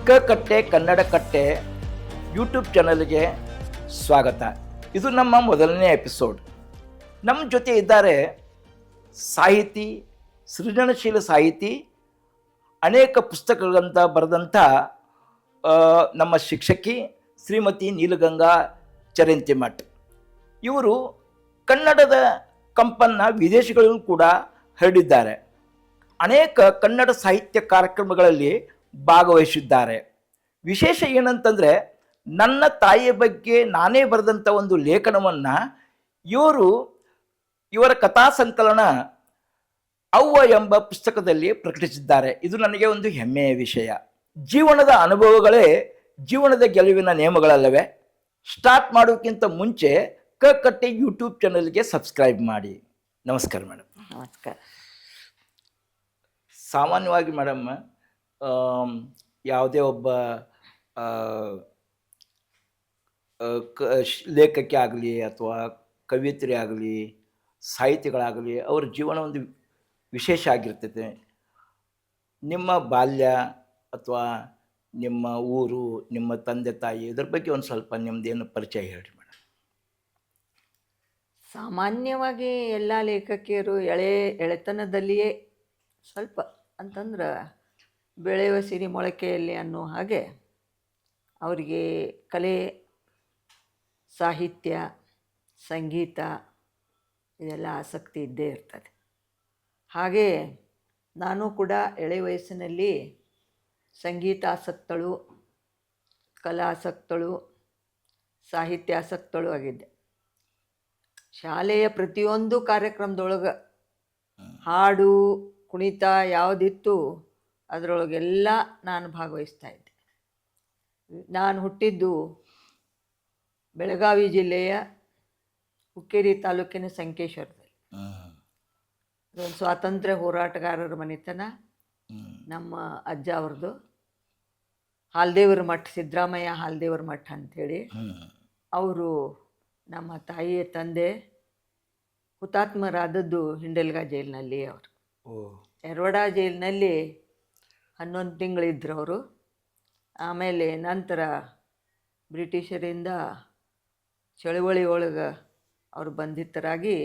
ಕಟ್ಟೆ ಕನ್ನಡ ಕಟ್ಟೆ ಯೂಟ್ಯೂಬ್ ಚಾನಲ್ಗೆ ಸ್ವಾಗತ. ಇದು ನಮ್ಮ ಮೊದಲನೇ ಎಪಿಸೋಡ್. ನಮ್ಮ ಜೊತೆ ಇದ್ದಾರೆ ಸಾಹಿತಿ, ಸೃಜನಶೀಲ ಸಾಹಿತಿ, ಅನೇಕ ಪುಸ್ತಕಗಳಂತ ಬರೆದಂಥ ನಮ್ಮ ಶಿಕ್ಷಕಿ ಶ್ರೀಮತಿ ನೀಲಗಂಗಾ ಚರಂತಿಮಠ್. ಇವರು ಕನ್ನಡದ ಕಂಪನ್ನು ವಿದೇಶಗಳಲ್ಲೂ ಕೂಡ ಹರಡಿದ್ದಾರೆ. ಅನೇಕ ಕನ್ನಡ ಸಾಹಿತ್ಯ ಕಾರ್ಯಕ್ರಮಗಳಲ್ಲಿ ಭಾಗವಹಿಸಿದ್ದಾರೆ. ವಿಶೇಷ ಏನಂತಂದರೆ, ನನ್ನ ತಾಯಿಯ ಬಗ್ಗೆ ನಾನೇ ಬರೆದಂಥ ಒಂದು ಲೇಖನವನ್ನು ಇವರ ಕಥಾ ಸಂಕಲನ ಅವ್ವ ಎಂಬ ಪುಸ್ತಕದಲ್ಲಿ ಪ್ರಕಟಿಸಿದ್ದಾರೆ. ಇದು ನನಗೆ ಒಂದು ಹೆಮ್ಮೆಯ ವಿಷಯ. ಜೀವನದ ಅನುಭವಗಳೇ ಜೀವನದ ಗೆಲುವಿನ ನಿಯಮಗಳಲ್ಲವೇ? ಸ್ಟಾರ್ಟ್ ಮಾಡೋಕ್ಕಿಂತ ಮುಂಚೆ ಕಟ್ಟೆ ಯೂಟ್ಯೂಬ್ ಚಾನಲ್ಗೆ ಸಬ್ಸ್ಕ್ರೈಬ್ ಮಾಡಿ. ನಮಸ್ಕಾರ ಮೇಡಮ್. ನಮಸ್ಕಾರ. ಸಾಮಾನ್ಯವಾಗಿ ಮೇಡಮ್, ಯಾವುದೇ ಒಬ್ಬ ಲೇಖಕಿ ಆಗಲಿ ಅಥವಾ ಕವಿಯತ್ರಿ ಆಗಲಿ, ಸಾಹಿತಿಗಳಾಗಲಿ, ಅವ್ರ ಜೀವನ ಒಂದು ವಿಶೇಷ ಆಗಿರ್ತೈತೆ. ನಿಮ್ಮ ಬಾಲ್ಯ ಅಥವಾ ನಿಮ್ಮ ಊರು, ನಿಮ್ಮ ತಂದೆ ತಾಯಿ, ಇದ್ರ ಬಗ್ಗೆ ಒಂದು ಸ್ವಲ್ಪ ನಿಮ್ಮದೇನು ಪರಿಚಯ ಹೇಳಿ ಮೇಡಮ್. ಸಾಮಾನ್ಯವಾಗಿ ಎಲ್ಲ ಲೇಖಕಿಯರು ಎಳೆತನದಲ್ಲಿಯೇ ಸ್ವಲ್ಪ ಅಂತಂದ್ರೆ ಬೆಳೆಯುವ ಸಿರಿ ಮೊಳಕೆಯಲ್ಲಿ ಅನ್ನೋ ಹಾಗೆ ಅವರಿಗೆ ಕಲೆ, ಸಾಹಿತ್ಯ, ಸಂಗೀತ ಇದೆಲ್ಲ ಆಸಕ್ತಿ ಇದ್ದೇ ಇರ್ತದೆ. ಹಾಗೆ ನಾನು ಕೂಡ ಎಳೆ ವಯಸ್ಸಿನಲ್ಲಿ ಸಂಗೀತಾಸಕ್ತಳು, ಕಲಾಸಕ್ತಳು, ಸಾಹಿತ್ಯಾಸಕ್ತಳು ಆಗಿದ್ದೆ. ಶಾಲೆಯ ಪ್ರತಿಯೊಂದು ಕಾರ್ಯಕ್ರಮದೊಳಗೆ ಹಾಡು, ಕುಣಿತ ಯಾವುದಿತ್ತು ಅದರೊಳಗೆಲ್ಲ ನಾನು ಭಾಗವಹಿಸ್ತಾ ಇದ್ದೆ. ನಾನು ಹುಟ್ಟಿದ್ದು ಬೆಳಗಾವಿ ಜಿಲ್ಲೆಯ ಹುಕ್ಕೇರಿ ತಾಲೂಕಿನ ಸಂಕೇಶ್ವರದಲ್ಲಿ. ಅದೊಂದು ಸ್ವಾತಂತ್ರ್ಯ ಹೋರಾಟಗಾರರ ಮನೆತನ. ನಮ್ಮ ಅಜ್ಜ ಅವ್ರದ್ದು ಹಾಲ್ದೇವರ ಮಠ, ಸಿದ್ದರಾಮಯ್ಯ ಹಾಲ್ದೇವರ ಮಠ ಅಂಥೇಳಿ. ಅವರು ನಮ್ಮ ತಾಯಿಯ ತಂದೆ ಹುತಾತ್ಮರಾದದ್ದು ಹಿಂಡಲ್ಗಾ ಜೈಲಿನಲ್ಲಿ. ಅವರು ಎರ್ವಡ ಜೈಲಿನಲ್ಲಿ 11 ತಿಂಗಳಿದ್ರು ಅವರು. ಆಮೇಲೆ ನಂತರ ಬ್ರಿಟಿಷರಿಂದ ಚಳುವಳಿ ಒಳಗೆ ಅವರು ಬಂಧಿತರಾಗಿ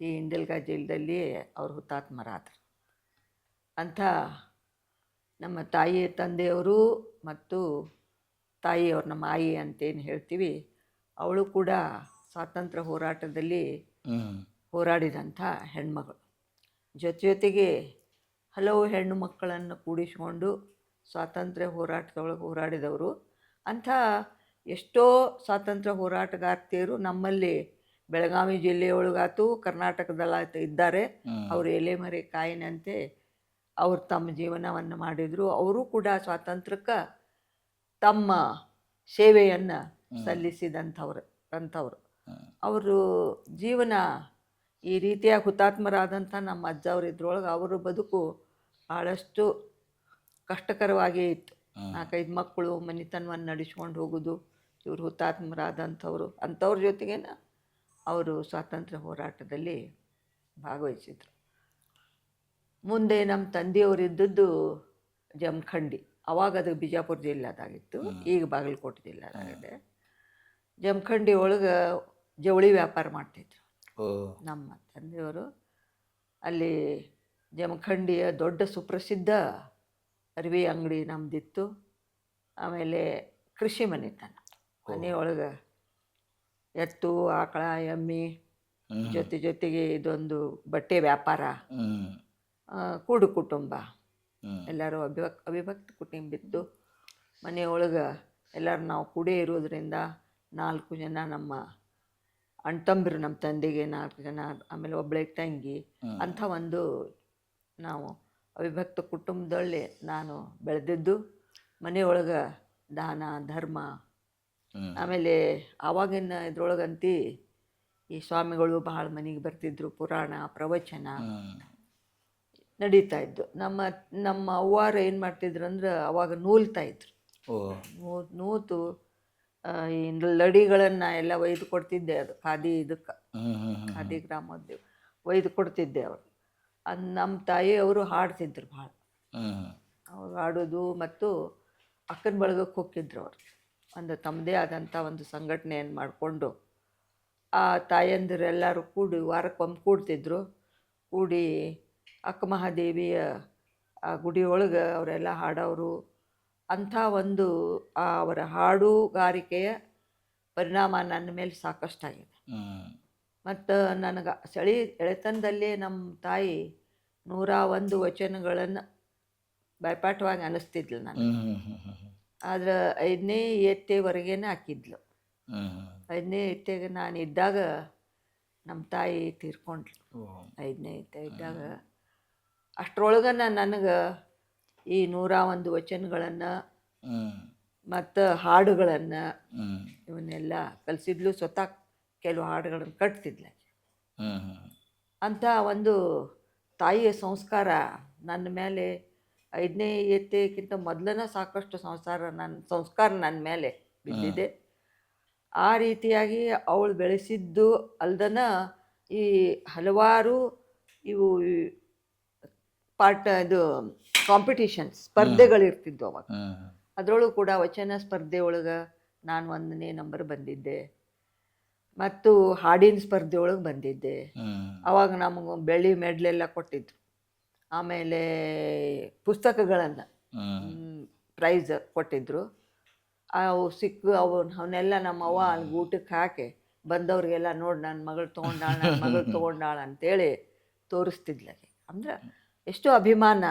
ಈ ಹಿಂಡಲ್ಗಾ ಜೈಲದಲ್ಲಿ ಅವರು ಹುತಾತ್ಮರಾದರು. ಅಂಥ ನಮ್ಮ ತಾಯಿಯ ತಂದೆಯವರು ಮತ್ತು ತಾಯಿಯವರು, ನಮ್ಮ ಆಯಿ ಅಂತೇನು ಹೇಳ್ತೀವಿ, ಅವಳು ಕೂಡ ಸ್ವಾತಂತ್ರ್ಯ ಹೋರಾಟದಲ್ಲಿ ಹೋರಾಡಿದಂಥ ಹೆಣ್ಮಗಳು. ಜೊತೆಗೆ ಹಲವು ಹೆಣ್ಣು ಮಕ್ಕಳನ್ನು ಕೂಡಿಸಿಕೊಂಡು ಸ್ವಾತಂತ್ರ್ಯ ಹೋರಾಟದೊಳಗೆ ಹೋರಾಡಿದವರು. ಅಂಥ ಎಷ್ಟೋ ಸ್ವಾತಂತ್ರ್ಯ ಹೋರಾಟಗಾರ್ತಿಯರು ನಮ್ಮಲ್ಲಿ ಬೆಳಗಾವಿ ಜಿಲ್ಲೆಯೊಳಗಾತು ಕರ್ನಾಟಕದಲ್ಲಾಯ್ತು ಇದ್ದಾರೆ. ಅವರು ಎಲೆಮರೆ ಕಾಯಿನಂತೆ ಅವರು ತಮ್ಮ ಜೀವನವನ್ನು ಮಾಡಿದರು. ಅವರು ಕೂಡ ಸ್ವಾತಂತ್ರ್ಯಕ್ಕೆ ತಮ್ಮ ಸೇವೆಯನ್ನು ಸಲ್ಲಿಸಿದಂಥವ್ರು. ಅವರು ಜೀವನ ಈ ರೀತಿಯಾಗಿ ಹುತಾತ್ಮರಾದಂಥ ನಮ್ಮ ಅಜ್ಜ ಅವರು ಇದ್ರೊಳಗೆ ಅವರ ಬದುಕು ಭಾಳಷ್ಟು ಕಷ್ಟಕರವಾಗೇ ಇತ್ತು. 4-5 ಮಕ್ಕಳು, ಮನೆತನವನ್ನು ನಡೆಸ್ಕೊಂಡು ಹೋಗೋದು, ಇವರು ಹುತಾತ್ಮರಾದಂಥವ್ರು. ಅಂಥವ್ರ ಜೊತೆಗೇನ ಅವರು ಸ್ವಾತಂತ್ರ್ಯ ಹೋರಾಟದಲ್ಲಿ ಭಾಗವಹಿಸಿದರು. ಮುಂದೆ ನಮ್ಮ ತಂದೆಯವರು ಇದ್ದದ್ದು ಜಮಖಂಡಿ. ಅವಾಗ ಅದು ಬಿಜಾಪುರ ಜಿಲ್ಲೆದಾಗಿತ್ತು, ಈಗ ಬಾಗಲಕೋಟೆ ಜಿಲ್ಲೆದಾಗಿದೆ. ಜಮಖಂಡಿ ಒಳಗೆ ಜವಳಿ ವ್ಯಾಪಾರ ಮಾಡ್ತಿದ್ರು ನಮ್ಮ ತಂದೆಯವರು. ಅಲ್ಲಿ ಜಮಖಂಡಿಯ ದೊಡ್ಡ ಸುಪ್ರಸಿದ್ಧ ಅರಿವಿ ಅಂಗಡಿ ನಮ್ಮದಿತ್ತು. ಆಮೇಲೆ ಕೃಷಿ ಮನೆತನ, ಮನೆಯೊಳಗೆ ಎತ್ತು, ಆಕಳ, ಎಮ್ಮೆ, ಜೊತೆಗೆ ಇದೊಂದು ಬಟ್ಟೆ ವ್ಯಾಪಾರ, ಕೂಡು ಕುಟುಂಬ, ಎಲ್ಲರೂ ಅವಿಭಕ್ತ ಕುಟುಂಬ ಇತ್ತು. ಮನೆಯೊಳಗೆ ಎಲ್ಲರೂ ನಾವು ಕೂಡೇ ಇರೋದ್ರಿಂದ 4 ಜನ ನಮ್ಮ ಅಣ್ತಂಬರು, ನಮ್ಮ ತಂದೆಗೆ 4 ಜನ, ಆಮೇಲೆ ಒಬ್ಬಳೆ ತಂಗಿ. ಅಂಥ ಒಂದು ನಾವು ಅವಿಭಕ್ತ ಕುಟುಂಬದಲ್ಲಿ ನಾನು ಬೆಳೆದಿದ್ದು. ಮನೆಯೊಳಗೆ ದಾನ ಧರ್ಮ, ಆಮೇಲೆ ಆವಾಗಿನ ಇದ್ರೊಳಗಂತೂ ಈ ಸ್ವಾಮಿಗಳು ಭಾಳ ಮನೆಗೆ ಬರ್ತಿದ್ರು. ಪುರಾಣ ಪ್ರವಚನ ನಡೀತಾ ಇದ್ದು. ನಮ್ಮ ಅವ್ವಾರು ಏನು ಮಾಡ್ತಿದ್ರು ಅಂದ್ರೆ, ಅವಾಗ ನೂಲ್ತಾಯಿದ್ರು. ನೂತು ಈ ಲಡಿಗಳನ್ನು ಎಲ್ಲ ಒಯ್ದು ಕೊಡ್ತಿದ್ದೆ. ಅದು ಖಾದಿ ಗ್ರಾಮೋದ್ಯೋಗ ಒಯ್ದು ಕೊಡ್ತಿದ್ದೆ ಅವರು. ಅದು ನಮ್ಮ ತಾಯಿಯವರು ಹಾಡ್ತಿದ್ರು ಭಾಳ. ಅವ್ರು ಹಾಡೋದು ಮತ್ತು ಅಕ್ಕನ ಬಳಗಕ್ಕೆ ಹೋಗಿದ್ರು ಅವರು. ಒಂದು ತಮ್ಮದೇ ಆದಂಥ ಒಂದು ಸಂಘಟನೆಯನ್ನು ಮಾಡಿಕೊಂಡು ಆ ತಾಯಂದಿರೆಲ್ಲರೂ ಕೂಡಿ ವಾರಕ್ಕೊಮ್ಮೆ ಕೂಡ್ತಿದ್ರು. ಕೂಡಿ ಅಕ್ಕ ಮಹಾದೇವಿಯ ಆ ಗುಡಿಯೊಳಗೆ ಅವರೆಲ್ಲ ಹಾಡೋರು. ಅಂಥ ಒಂದು ಅವರ ಹಾಡುಗಾರಿಕೆಯ ಪರಿಣಾಮ ನನ್ನ ಮೇಲೆ ಸಾಕಷ್ಟಾಗಿದೆ. ಮತ್ತು ನನಗೆ ಎಳೆತನದಲ್ಲೇ ನಮ್ಮ ತಾಯಿ 101 ವಚನಗಳನ್ನು ಬಾಯ್ಪಾಠವಾಗಿ ಅನ್ನಿಸ್ತಿದ್ಲು ನನಗೆ. ಆದ್ರೆ 5ನೇ ಎತ್ತೆವರೆಗೇನೆ ಹಾಕಿದ್ಲು. 5ನೇ ಎತ್ತೆಗೆ ನಾನು ಇದ್ದಾಗ ನಮ್ಮ ತಾಯಿ ತೀರ್ಕೊಂಡ್ಳು. 5ನೇ ಎತ್ತೆ ಇದ್ದಾಗ ಅಷ್ಟರೊಳಗನ ನನಗೆ ಈ 101 ವಚನಗಳನ್ನು ಮತ್ತು ಹಾಡುಗಳನ್ನು ಇವನ್ನೆಲ್ಲ ಕಲಿಸಿದ್ಲು. ಸ್ವತಃ ಕೆಲವು ಹಾಡುಗಳನ್ನು ಕಟ್ತಿದ್ಲ. ಅಂಥ ಒಂದು ತಾಯಿಯ ಸಂಸ್ಕಾರ ನನ್ನ ಮೇಲೆ 5ನೇ ಎತ್ತೆಗಿಂತ ಮೊದಲನೇ ಸಾಕಷ್ಟು ಸಂಸ್ಕಾರ ನನ್ನ ಮೇಲೆ ಬಿದ್ದಿದೆ. ಆ ರೀತಿಯಾಗಿ ಅವಳು ಬೆಳೆಸಿದ್ದು ಅಲ್ದನ ಈ ಹಲವಾರು ಇವು ಇದು ಕಾಂಪಿಟಿಷನ್ಸ್ ಸ್ಪರ್ಧೆಗಳಿರ್ತಿದ್ವು ಅವಾಗ. ಅದರೊಳಗೆ ಕೂಡ ವಚನ ಸ್ಪರ್ಧೆ ಒಳಗೆ ನಾನು 1ನೇ ನಂಬರ್ ಬಂದಿದ್ದೆ. ಮತ್ತು ಹಾಡಿನ ಸ್ಪರ್ಧೆ ಒಳಗೆ ಬಂದಿದ್ದೆ. ಅವಾಗ ನಮಗೆ ಬೆಳ್ಳಿ ಮೆಡ್ಲೆಲ್ಲ ಕೊಟ್ಟಿದ್ರು. ಆಮೇಲೆ ಪುಸ್ತಕಗಳನ್ನು ಪ್ರೈಸ್ ಕೊಟ್ಟಿದ್ರು. ಅವು ಸಿಕ್ಕು ಅವನ್ನೆಲ್ಲ ನಮ್ಮವ್ವ ಅಲ್ಲಿ ಊಟಕ್ಕೆ ಹಾಕಿ ಬಂದವ್ರಿಗೆಲ್ಲ ನೋಡಿ ನನ್ನ ಮಗಳು ತೊಗೊಂಡಾಳ ಅಂತೇಳಿ ತೋರಿಸ್ತಿದ್ಲಾಗೆ. ಅಂದ್ರೆ ಎಷ್ಟು ಅಭಿಮಾನ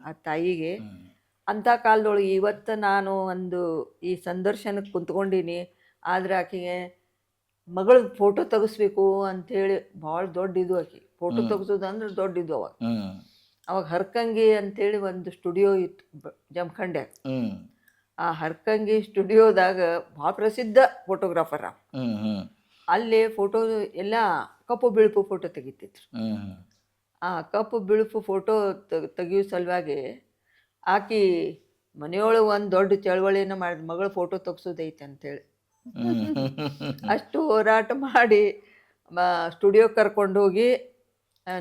ಆ ತಾಯಿಗೆ. ಅಂಥ ಕಾಲದೊಳಗೆ ಇವತ್ತು ನಾನು ಒಂದು ಈ ಸಂದರ್ಶನಕ್ಕೆ ಕುಂತ್ಕೊಂಡೀನಿ. ಆದರೆ ಆಕೆಗೆ ಮಗಳ ಫೋಟೋ ತೆಗಿಸ್ಬೇಕು ಅಂಥೇಳಿ ಭಾಳ ದೊಡ್ಡ ಇದು. ಆಕೆ ಫೋಟೋ ತೆಗೆಸೋದು ಅಂದ್ರೆ ದೊಡ್ಡ ಇದು. ಅವಾಗ ಹರ್ಕಂಗಿ ಅಂಥೇಳಿ ಒಂದು ಸ್ಟುಡಿಯೋ ಇತ್ತು ಜಮಖಂಡ್ಯಾಗ. ಆ ಹರ್ಕಂಗಿ ಸ್ಟುಡಿಯೋದಾಗ ಭಾಳ ಪ್ರಸಿದ್ಧ ಫೋಟೋಗ್ರಾಫರ್. ಅಲ್ಲಿ ಫೋಟೋ ಎಲ್ಲ ಕಪ್ಪು ಬಿಳುಪು ಫೋಟೋ ತೆಗಿತಿದ್ರು. ಆ ಕಪ್ಪು ಬಿಳುಪು ಫೋಟೋ ತೆಗಿಯೋ ಸಲುವಾಗಿ ಆಕಿ ಮನೆಯೊಳಗೆ ಒಂದು ದೊಡ್ಡ ಚಳವಳಿನ ಮಾಡಿದ, ಮಗಳ ಫೋಟೋ ತೆಗ್ಸೋದೈತೆ ಅಂತೇಳಿ. ಅಷ್ಟು ಹೋರಾಟ ಮಾಡಿ ಸ್ಟುಡಿಯೋಗೆ ಕರ್ಕೊಂಡು ಹೋಗಿ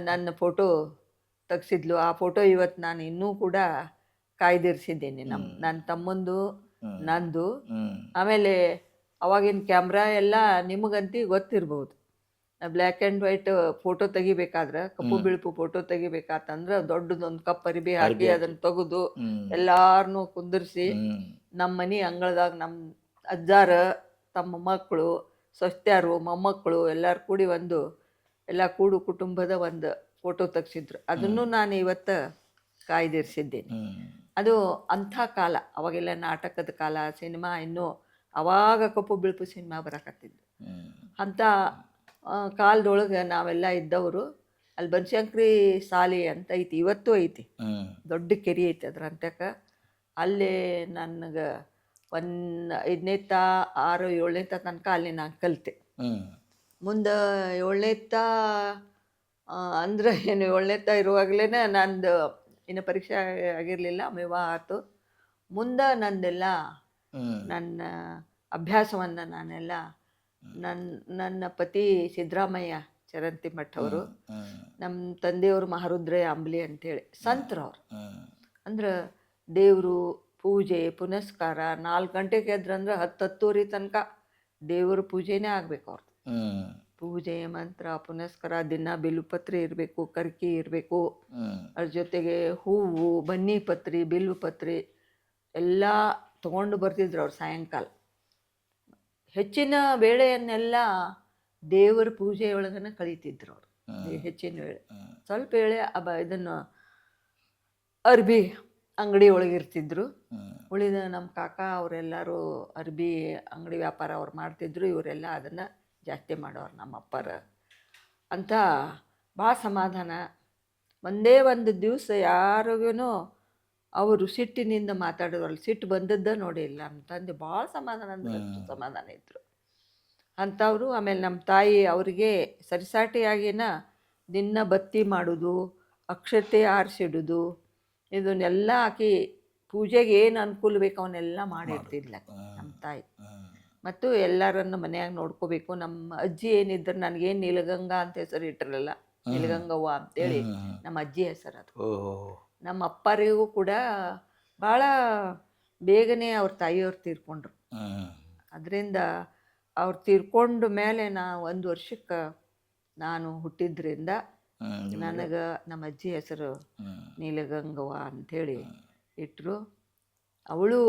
ನನ್ನ ಫೋಟೋ ತೆಗ್ಸಿದ್ಲು. ಆ ಫೋಟೋ ಇವತ್ತು ನಾನು ಇನ್ನೂ ಕೂಡ ಕಾಯ್ದಿರಿಸಿದ್ದೇನೆ. ನನ್ನ ತಮ್ಮಂದು, ನಂದು. ಆಮೇಲೆ ಅವಾಗಿನ ಕ್ಯಾಮ್ರಾ ಎಲ್ಲ ನಿಮಗಂತೂ ಗೊತ್ತಿರ್ಬೋದು. ಬ್ಲ್ಯಾಕ್ ಆ್ಯಂಡ್ ವೈಟ್ ಫೋಟೋ ತೆಗಿಬೇಕಾದ್ರೆ, ಕಪ್ಪು ಬಿಳುಪು ಫೋಟೋ ತೆಗಿಬೇಕಾತಂದ್ರೆ ದೊಡ್ಡದೊಂದು ಕಪ್ ಅರಿಬಿ ಹಾಕಿ ಅದನ್ನು ತೆಗೆದು ಎಲ್ಲಾರನ್ನೂ ಕುಂದಿರಿಸಿ ನಮ್ಮ ಮನೆ ಅಂಗಳದಾಗ ನಮ್ಮ ಅಜ್ಜಾರ ತಮ್ಮ ಮಕ್ಕಳು, ಸೊಸ್ತ್ಯಾರು, ಮೊಮ್ಮಕ್ಕಳು ಎಲ್ಲರೂ ಕೂಡಿ ಒಂದು ಎಲ್ಲ ಕೂಡು ಕುಟುಂಬದ ಒಂದು ಫೋಟೋ ತೆಗ್ಸಿದ್ರು. ಅದನ್ನು ನಾನು ಇವತ್ತು ಕಾಯ್ದಿರಿಸಿದ್ದೇನೆ. ಅದು ಅಂಥ ಕಾಲ. ಅವಾಗೆಲ್ಲ ನಾಟಕದ ಕಾಲ, ಸಿನಿಮಾ ಇನ್ನೂ ಅವಾಗ ಕಪ್ಪು ಬಿಳುಪು ಸಿನಿಮಾ ಬರಕತ್ತಿದ್ದು. ಅಂಥ ಕಾಲದೊಳಗೆ ನಾವೆಲ್ಲ ಇದ್ದವರು. ಅಲ್ಲಿ ಬನಶಂಕರಿ ಶಾಲೆ ಅಂತ ಐತಿ, ಇವತ್ತು ಐತಿ. ದೊಡ್ಡ ಕೆರೆ ಐತಿ ಅದ್ರ ಅಂತಕ್ಕೆ. ಅಲ್ಲೇ ನನಗೆ 5ನೇ 6, 7ನೇ ತನಕ ಅಲ್ಲಿ ನಾನು ಕಲಿತೆ. ಮುಂದೆ 7ನೇ ಅಂದ್ರೆ ಏನು 7ನೇ ಇರುವಾಗಲೇ ನಂದು ಇನ್ನು ಪರೀಕ್ಷೆ ಆಗಿರಲಿಲ್ಲ, ವಿವಾಹ ಆಯ್ತು. ಮುಂದೆ ನಂದೆಲ್ಲ ನನ್ನ ಅಭ್ಯಾಸವನ್ನು ನಾನೆಲ್ಲ ನನ್ನ ಪತಿ ಸಿದ್ದರಾಮಯ್ಯ ಚರಂತಿಮಠ ಅವರು, ನಮ್ಮ ತಂದೆಯವರು ಮಹಾರುದ್ರಯ್ಯ ಅಂಬ್ಲಿ ಅಂಥೇಳಿ ಸಂತರವ್ರು. ಅಂದ್ರೆ ದೇವರು ಪೂಜೆ ಪುನಸ್ಕಾರ 4 ಗಂಟೆಗೆ ಎದ್ರಂದ್ರೆ 10-10:30 ತನಕ ದೇವ್ರ ಪೂಜೆನೇ ಆಗ್ಬೇಕು ಅವ್ರದ್ದು. ಪೂಜೆ ಮಂತ್ರ ಪುನಸ್ಕಾರ, ದಿನ ಬಿಲ್ವಪತ್ರೆ ಇರಬೇಕು, ಕರ್ಕಿ ಇರಬೇಕು. ಅದ್ರ ಜೊತೆಗೆ ಹೂವು, ಬನ್ನಿ ಪತ್ರಿ, ಬಿಲ್ವ ಪತ್ರಿ ಎಲ್ಲ ತೊಗೊಂಡು ಬರ್ತಿದ್ರು ಅವ್ರು. ಸಾಯಂಕಾಲ ಹೆಚ್ಚಿನ ವೇಳೆಯನ್ನೆಲ್ಲ ದೇವರ ಪೂಜೆಯೊಳಗನೆ ಕಳೀತಿದ್ರು ಅವರು. ಹೆಚ್ಚಿನ ವೇಳೆ ಸ್ವಲ್ಪ ವೇಳೆ ಇದನ್ನು ಅರ್ಬಿ ಅಂಗಡಿ ಒಳಗಿರ್ತಿದ್ರು. ಉಳಿದ ನಮ್ಮ ಕಾಕ ಅವರೆಲ್ಲರೂ ಅರ್ಬಿ ಅಂಗಡಿ ವ್ಯಾಪಾರ ಅವ್ರು ಮಾಡ್ತಿದ್ರು. ಇವರೆಲ್ಲ ಅದನ್ನು ಜಾಸ್ತಿ ಮಾಡೋರು ನಮ್ಮ ಅಪ್ಪರ ಅಂತ. ಭಾಳ ಸಮಾಧಾನ. ಒಂದೇ ಒಂದು ದಿವಸ ಯಾರಿಗೂ ಅವರು ಸಿಟ್ಟಿನಿಂದ ಮಾತಾಡೋದ್ರಲ್ಲಿ ಸಿಟ್ಟು ಬಂದದ್ದ ನೋಡಿಲ್ಲ. ನಮ್ಮ ತಂದೆ ಭಾಳ ಸಮಾಧಾನ ಅಂದ್ರೆ ಅಷ್ಟು ಸಮಾಧಾನ ಇದ್ದರು ಅಂಥವ್ರು. ಆಮೇಲೆ ನಮ್ಮ ತಾಯಿ ಅವರಿಗೆ ಸರಿಸಾಟಿಯಾಗಿನ ದಿನ ಬತ್ತಿ ಮಾಡೋದು, ಅಕ್ಷತೆ ಆರಿಸಿಡೋದು, ಇದನ್ನೆಲ್ಲ ಆಕಿ ಪೂಜೆಗೆ ಏನು ಅನುಕೂಲ ಬೇಕು ಅವನ್ನೆಲ್ಲ ಮಾಡಿರ್ತಿದ್ಲ ನಮ್ಮ ತಾಯಿ. ಮತ್ತು ಎಲ್ಲರನ್ನು ಮನೆಯಾಗ ನೋಡ್ಕೋಬೇಕು. ನಮ್ಮ ಅಜ್ಜಿ ಏನಿದ್ರು ನನಗೇನು ನೀಲಗಂಗಾ ಅಂತ ಹೆಸರು ಇಟ್ಟಿರಲಿಲ್ಲ, ನೀಲಗಂಗವ್ವ ಅಂತೇಳಿ ನಮ್ಮ ಅಜ್ಜಿ ಹೆಸರು ಅದು. ನಮ್ಮ ಅಪ್ಪರಿಗೂ ಕೂಡ ಭಾಳ ಬೇಗನೆ ಅವ್ರ ತಾಯಿಯವ್ರು ತೀರ್ಕೊಂಡ್ರು. ಅದರಿಂದ ಅವ್ರು ತೀರ್ಕೊಂಡ ಮೇಲೆ ನಾ 1 ವರ್ಷಕ್ಕೆ ನಾನು ಹುಟ್ಟಿದ್ರಿಂದ ನನಗೆ ನಮ್ಮ ಅಜ್ಜಿ ಹೆಸರು ನೀಲಗಂಗವ್ವ ಅಂಥೇಳಿ ಇಟ್ಟರು. ಅವಳು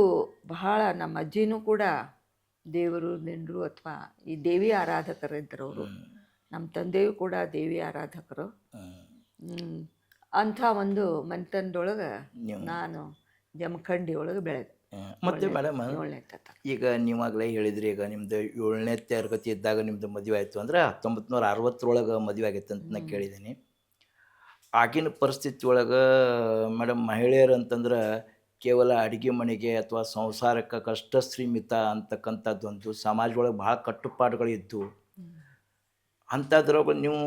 ಬಹಳ, ನಮ್ಮ ಅಜ್ಜಿನೂ ಕೂಡ ದೇವರು ದಿಂಡ್ರು ಅಥವಾ ಈ ದೇವಿ ಆರಾಧಕರಿದ್ದರು ಅವರು. ನಮ್ಮ ತಂದೆಯೂ ಕೂಡ ದೇವಿ ಆರಾಧಕರು. ಅಂಥ ಒಂದು ಮನೆತನದೊಳಗೆ ನಾನು ಜಮಖಂಡಿ ಒಳಗೆ ಬೆಳೆದೆ. ಮತ್ತು ಮೇಡಮ್, 7ನೇ ತರಗತಿ. ಈಗ ನೀವಾಗಲೇ ಹೇಳಿದ್ರಿ, ಈಗ ನಿಮ್ಮದು 7ನೇ ತರಗತಿ ಇದ್ದಾಗ ನಿಮ್ಮದು ಮದುವೆ ಆಯಿತು ಅಂದರೆ 1960 ಮದುವೆ ಆಗೈತೆ ಅಂತ ನಾನು ಕೇಳಿದ್ದೀನಿ. ಆಗಿನ ಪರಿಸ್ಥಿತಿ ಒಳಗೆ ಮೇಡಮ್, ಮಹಿಳೆಯರು ಅಂತಂದ್ರೆ ಕೇವಲ ಅಡುಗೆ ಮನೆಗೆ ಅಥವಾ ಸಂಸಾರಕ್ಕೆ ಕಷ್ಟ ಶ್ರೀಮಿತ ಅಂತಕ್ಕಂಥದ್ದೊಂದು ಸಮಾಜದೊಳಗೆ ಭಾಳ ಕಟ್ಟುಪಾಡುಗಳಿದ್ದು, ಅಂಥದ್ರೊಳಗೆ ನೀವು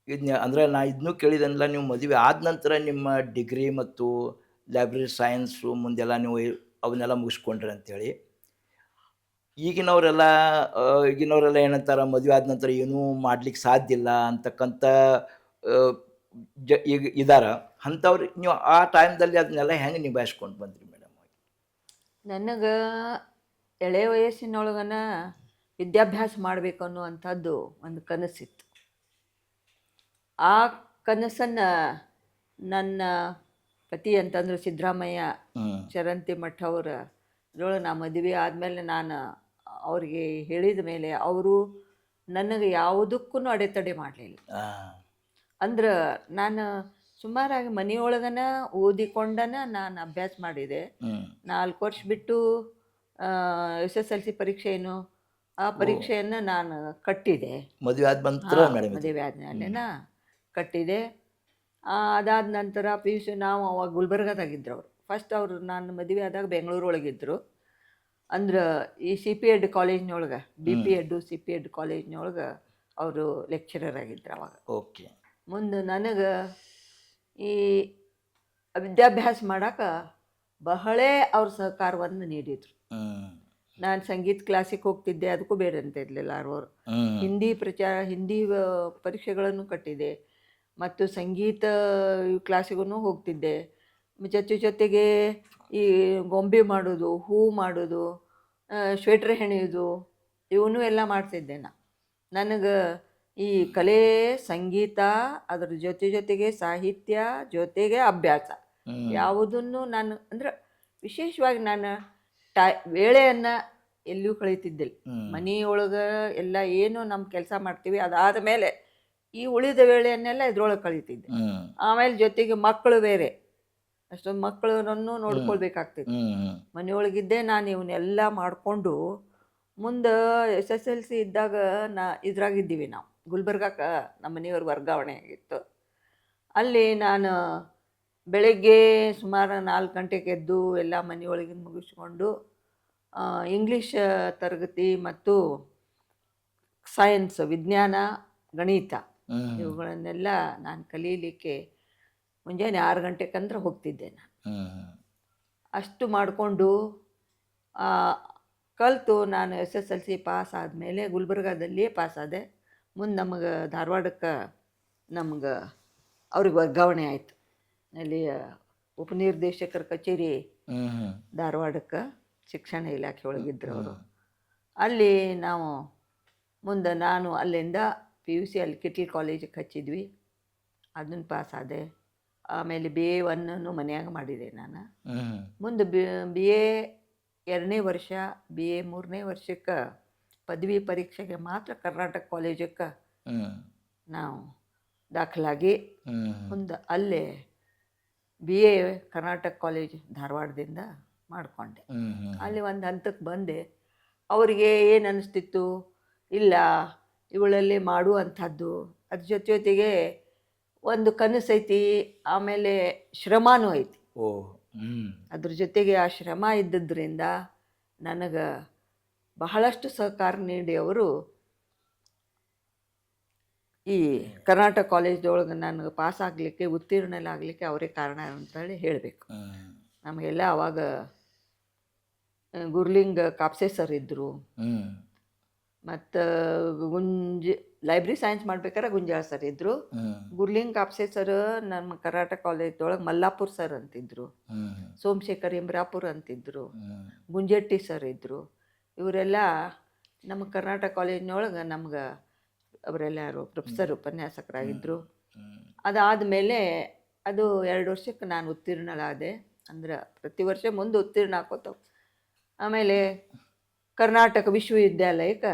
ಇದನ್ನ ಅಂದರೆ ನಾ ಇದನ್ನೂ ಕೇಳಿದೆನಲ್ಲ, ನೀವು ಮದುವೆ ಆದ ನಂತರ ನಿಮ್ಮ ಡಿಗ್ರಿ ಮತ್ತು ಲೈಬ್ರರಿ ಸೈನ್ಸು ಮುಂದೆಲ್ಲ ನೀವು ಅವನ್ನೆಲ್ಲ ಮುಗಿಸ್ಕೊಂಡ್ರಿ ಅಂಥೇಳಿ. ಈಗಿನವರೆಲ್ಲ ಏನಂತಾರೆ, ಮದುವೆ ಆದ ನಂತರ ಏನೂ ಮಾಡ್ಲಿಕ್ಕೆ ಸಾಧ್ಯ ಇಲ್ಲ ಅಂತಕ್ಕಂಥ ಈಗ ಇದ್ದಾರೆ. ಅಂಥವ್ರು ನೀವು ಆ ಟೈಮ್ದಲ್ಲಿ ಅದನ್ನೆಲ್ಲ ಹೆಂಗೆ ನಿಭಾಯಿಸ್ಕೊಂಡು ಬಂದ್ರಿ ಮೇಡಮ್? ನನಗೆ ಎಳೆ ವಯಸ್ಸಿನೊಳಗನ ವಿದ್ಯಾಭ್ಯಾಸ ಮಾಡಬೇಕು ಅನ್ನುವಂಥದ್ದು ಒಂದು ಕನಸಿತ್ತು. ಆ ಕನಸನ್ನು ನನ್ನ ಪತಿ ಅಂತಂದ್ರೆ ಸಿದ್ದರಾಮಯ್ಯ ಚರಂತಿ ಮಠ ಅವರ ಇದರೊಳಗೆ ನಾ ಮದುವೆ ಆದಮೇಲೆ ನಾನು ಅವ್ರಿಗೆ ಹೇಳಿದ ಮೇಲೆ ಅವರು ನನಗೆ ಯಾವುದಕ್ಕೂ ಅಡೆತಡೆ ಮಾಡಲಿಲ್ಲ. ಅಂದ್ರೆ ನಾನು ಸುಮಾರಾಗಿ ಮನೆಯೊಳಗನ ಓದಿಕೊಂಡನ ನಾನು ಅಭ್ಯಾಸ ಮಾಡಿದೆ. 4 ವರ್ಷ ಬಿಟ್ಟು SSLC ಪರೀಕ್ಷೆ ಏನು, ಆ ಪರೀಕ್ಷೆಯನ್ನು ನಾನು ಕಟ್ಟಿದೆ. ಮದುವೆ ಆದ ನಂತರ ಮದುವೆ ಆದ್ಮೇಲೆ ಕಟ್ಟಿದೆ. ಅದಾದ ನಂತರ PUC ನಾವು ಅವಾಗ ಗುಲ್ಬರ್ಗದಾಗಿದ್ರು ಅವರು. ಫಸ್ಟ್ ಅವರು ನಾನು ಮದುವೆ ಆದಾಗ ಬೆಂಗಳೂರೊಳಗಿದ್ರು. ಅಂದ್ರೆ ಈ CP-Ed ಕಾಲೇಜ್ನೊಳಗೆ, BP-Ed CP-Ed ಕಾಲೇಜ್ನೊಳಗೆ ಅವರು ಲೆಕ್ಚರರ್ ಆಗಿದ್ರು ಅವಾಗ. ಓಕೆ. ಮುಂದೆ ನನಗೆ ಈ ವಿದ್ಯಾಭ್ಯಾಸ ಮಾಡೋಕೆ ಬಹಳ ಅವ್ರ ಸಹಕಾರವನ್ನು ನೀಡಿದರು. ನಾನು ಸಂಗೀತ ಕ್ಲಾಸಿಗೆ ಹೋಗ್ತಿದ್ದೆ, ಅದಕ್ಕೂ ಬೇಡ ಅಂತ ಇರಲಿಲ್ಲ ಅವರು. ಹಿಂದಿ ಪರೀಕ್ಷೆಗಳನ್ನು ಕಟ್ಟಿದೆ ಮತ್ತು ಸಂಗೀತ ಕ್ಲಾಸಿಗೂ ಹೋಗ್ತಿದ್ದೆ. ಜೊತೆಗೆ ಈ ಗೊಂಬೆ ಮಾಡೋದು, ಹೂ ಮಾಡೋದು, ಸ್ವೆಟ್ರ್ ಹೆಣೆಯೋದು ಇವನ್ನೂ ಎಲ್ಲ ಮಾಡ್ತಿದ್ದೆ. ನನಗೆ ಈ ಕಲೆ, ಸಂಗೀತ, ಅದರ ಜೊತೆಗೆ ಸಾಹಿತ್ಯ, ಜೊತೆಗೆ ಅಭ್ಯಾಸ ಯಾವುದನ್ನು ನಾನು ಅಂದ್ರೆ ವಿಶೇಷವಾಗಿ ನಾನು ವೇಳೆಯನ್ನು ಎಲ್ಲಿಯೂ ಕಳೀತಿದ್ದಿಲ್ಲ. ಮನೆಯೊಳಗೆ ಎಲ್ಲ ಏನು ನಮ್ಮ ಕೆಲಸ ಮಾಡ್ತೀವಿ ಅದಾದ ಮೇಲೆ ಈ ಉಳಿದ ವೇಳೆಯನ್ನೆಲ್ಲ ಇದ್ರೊಳಗೆ ಕಳೀತಿದ್ದೆ. ಆಮೇಲೆ ಜೊತೆಗೆ ಮಕ್ಕಳು ಬೇರೆ, ಅಷ್ಟೊಂದು ಮಕ್ಕಳನ್ನು ನೋಡ್ಕೊಳ್ಬೇಕಾಗ್ತಿತ್ತು. ಮನೆಯೊಳಗಿದ್ದೆ ನಾನು ಇವನ್ನೆಲ್ಲ ಮಾಡಿಕೊಂಡು ಮುಂದೆ SSLC ಇದ್ದಾಗ ಇದ್ರಾಗಿದ್ದೀವಿ ನಾವು ಗುಲ್ಬರ್ಗಕ್ಕೆ. ನಮ್ಮ ಮನೆಯವ್ರ ವರ್ಗಾವಣೆ ಆಗಿತ್ತು. ಅಲ್ಲಿ ನಾನು ಬೆಳಗ್ಗೆ ಸುಮಾರು 4 ಗಂಟೆಗೆ ಎದ್ದು ಎಲ್ಲ ಮನೆಯೊಳಗಿನ ಮುಗಿಸ್ಕೊಂಡು ಇಂಗ್ಲೀಷ್ ತರಗತಿ ಮತ್ತು ಸೈನ್ಸ್, ವಿಜ್ಞಾನ, ಗಣಿತ ಇವುಗಳನ್ನೆಲ್ಲ ನಾನು ಕಲೀಲಿಕ್ಕೆ ಮುಂಜಾನೆ 6 ಗಂಟೆಗಂದ್ರೆ ಹೋಗ್ತಿದ್ದೆ ನಾನು. ಅಷ್ಟು ಮಾಡಿಕೊಂಡು ಕಲಿತು ನಾನು SSLC ಪಾಸ್ ಆದಮೇಲೆ ಗುಲ್ಬರ್ಗಾದಲ್ಲಿಯೇ ಪಾಸಾದೆ. ಮುಂದೆ ನಮಗೆ ಧಾರವಾಡಕ್ಕೆ ಅವ್ರಿಗೆ ವರ್ಗಾವಣೆ ಆಯಿತು. ಅಲ್ಲಿ ಉಪನಿರ್ದೇಶಕರ ಕಚೇರಿ ಧಾರವಾಡಕ್ಕೆ ಶಿಕ್ಷಣ ಇಲಾಖೆ ಒಳಗಿದ್ರು ಅವರು. ಅಲ್ಲಿ ನಾವು ಮುಂದೆ ನಾನು ಅಲ್ಲಿಂದ PUC ಅಲ್ಲಿ ಕಿಟ್ಲ್ ಕಾಲೇಜಿಗೆ ಹಚ್ಚಿದ್ವಿ, ಅದನ್ನು ಪಾಸಾದೆ. ಆಮೇಲೆ BA 1 ಮನೆಯಾಗ ಮಾಡಿದೆ ನಾನು. ಮುಂದೆ BA 2ನೇ ವರ್ಷ, BA 3ನೇ ವರ್ಷಕ್ಕೆ ಪದವಿ ಪರೀಕ್ಷೆಗೆ ಮಾತ್ರ ಕರ್ನಾಟಕ ಕಾಲೇಜಕ್ಕೆ ನಾವು ದಾಖಲಾಗಿ ಮುಂದೆ ಅಲ್ಲೇ BA ಕರ್ನಾಟಕ ಕಾಲೇಜ್ ಧಾರವಾಡದಿಂದ ಮಾಡಿಕೊಂಡೆ. ಅಲ್ಲಿ ಒಂದು ಹಂತಕ್ಕೆ ಬಂದೆ. ಅವರಿಗೆ ಏನು ಅನ್ನಿಸ್ತಿತ್ತು, ಇಲ್ಲ ಇವಳಲ್ಲಿ ಮಾಡುವಂಥದ್ದು, ಅದ್ರ ಜೊತೆಗೆ ಒಂದು ಕನಸೈತಿ, ಆಮೇಲೆ ಶ್ರಮನೂ ಐತಿ. ಅದ್ರ ಜೊತೆಗೆ ಆ ಶ್ರಮ ಇದ್ದದ್ರಿಂದ ನನಗೆ ಬಹಳಷ್ಟು ಸಹಕಾರ ನೀಡಿ ಅವರು ಈ ಕರ್ನಾಟಕ ಕಾಲೇಜ್ದೊಳಗೆ ನನಗೆ ಪಾಸ್ ಆಗಲಿಕ್ಕೆ, ಉತ್ತೀರ್ಣಲಾಗಲಿಕ್ಕೆ ಅವರೇ ಕಾರಣ ಅಂತೇಳಿ ಹೇಳಬೇಕು. ನಮಗೆಲ್ಲ ಅವಾಗ ಗುರ್ಲಿಂಗ್ ಕಾಪ್ಸೆ ಸರ್ ಇದ್ದರು. ಮತ್ತು ಲೈಬ್ರರಿ ಸೈನ್ಸ್ ಮಾಡ್ಬೇಕಾದ್ರೆ ಗುಂಜಾಳ ಸರ್ ಇದ್ದರು. ಗುರ್ಲಿಂಗ್ ಕಾಪ್ಸೆ ಸರ್ ನಮ್ಮ ಕರ್ನಾಟಕ ಕಾಲೇಜ್ದೊಳಗೆ ಮಲ್ಲಾಪುರ್ ಸರ್ ಅಂತಿದ್ರು. ಸೋಮಶೇಖರ್ ಇಂಬ್ರಾಪುರ್ ಅಂತಿದ್ರು. ಗುಂಜೆಟ್ಟಿ ಸರ್ ಇದ್ದರು. ಇವರೆಲ್ಲ ನಮ್ಮ ಕರ್ನಾಟಕ ಕಾಲೇಜಿನೊಳಗೆ ನಮ್ಗೆ ಅವರೆಲ್ಲ ಯಾರು ಪ್ರೊಫೆಸರ್ ಉಪನ್ಯಾಸಕರಾಗಿದ್ದರು. ಅದಾದಮೇಲೆ ಅದು 2 ವರ್ಷಕ್ಕೆ ನಾನು ಉತ್ತೀರ್ಣಳಾದೆ. ಅಂದ್ರೆ ಪ್ರತಿ ವರ್ಷ ಮುಂದೆ ಉತ್ತೀರ್ಣ ಹಾಕೋತ. ಆಮೇಲೆ ಕರ್ನಾಟಕ ವಿಶ್ವವಿದ್ಯಾಲಯಕ್ಕೆ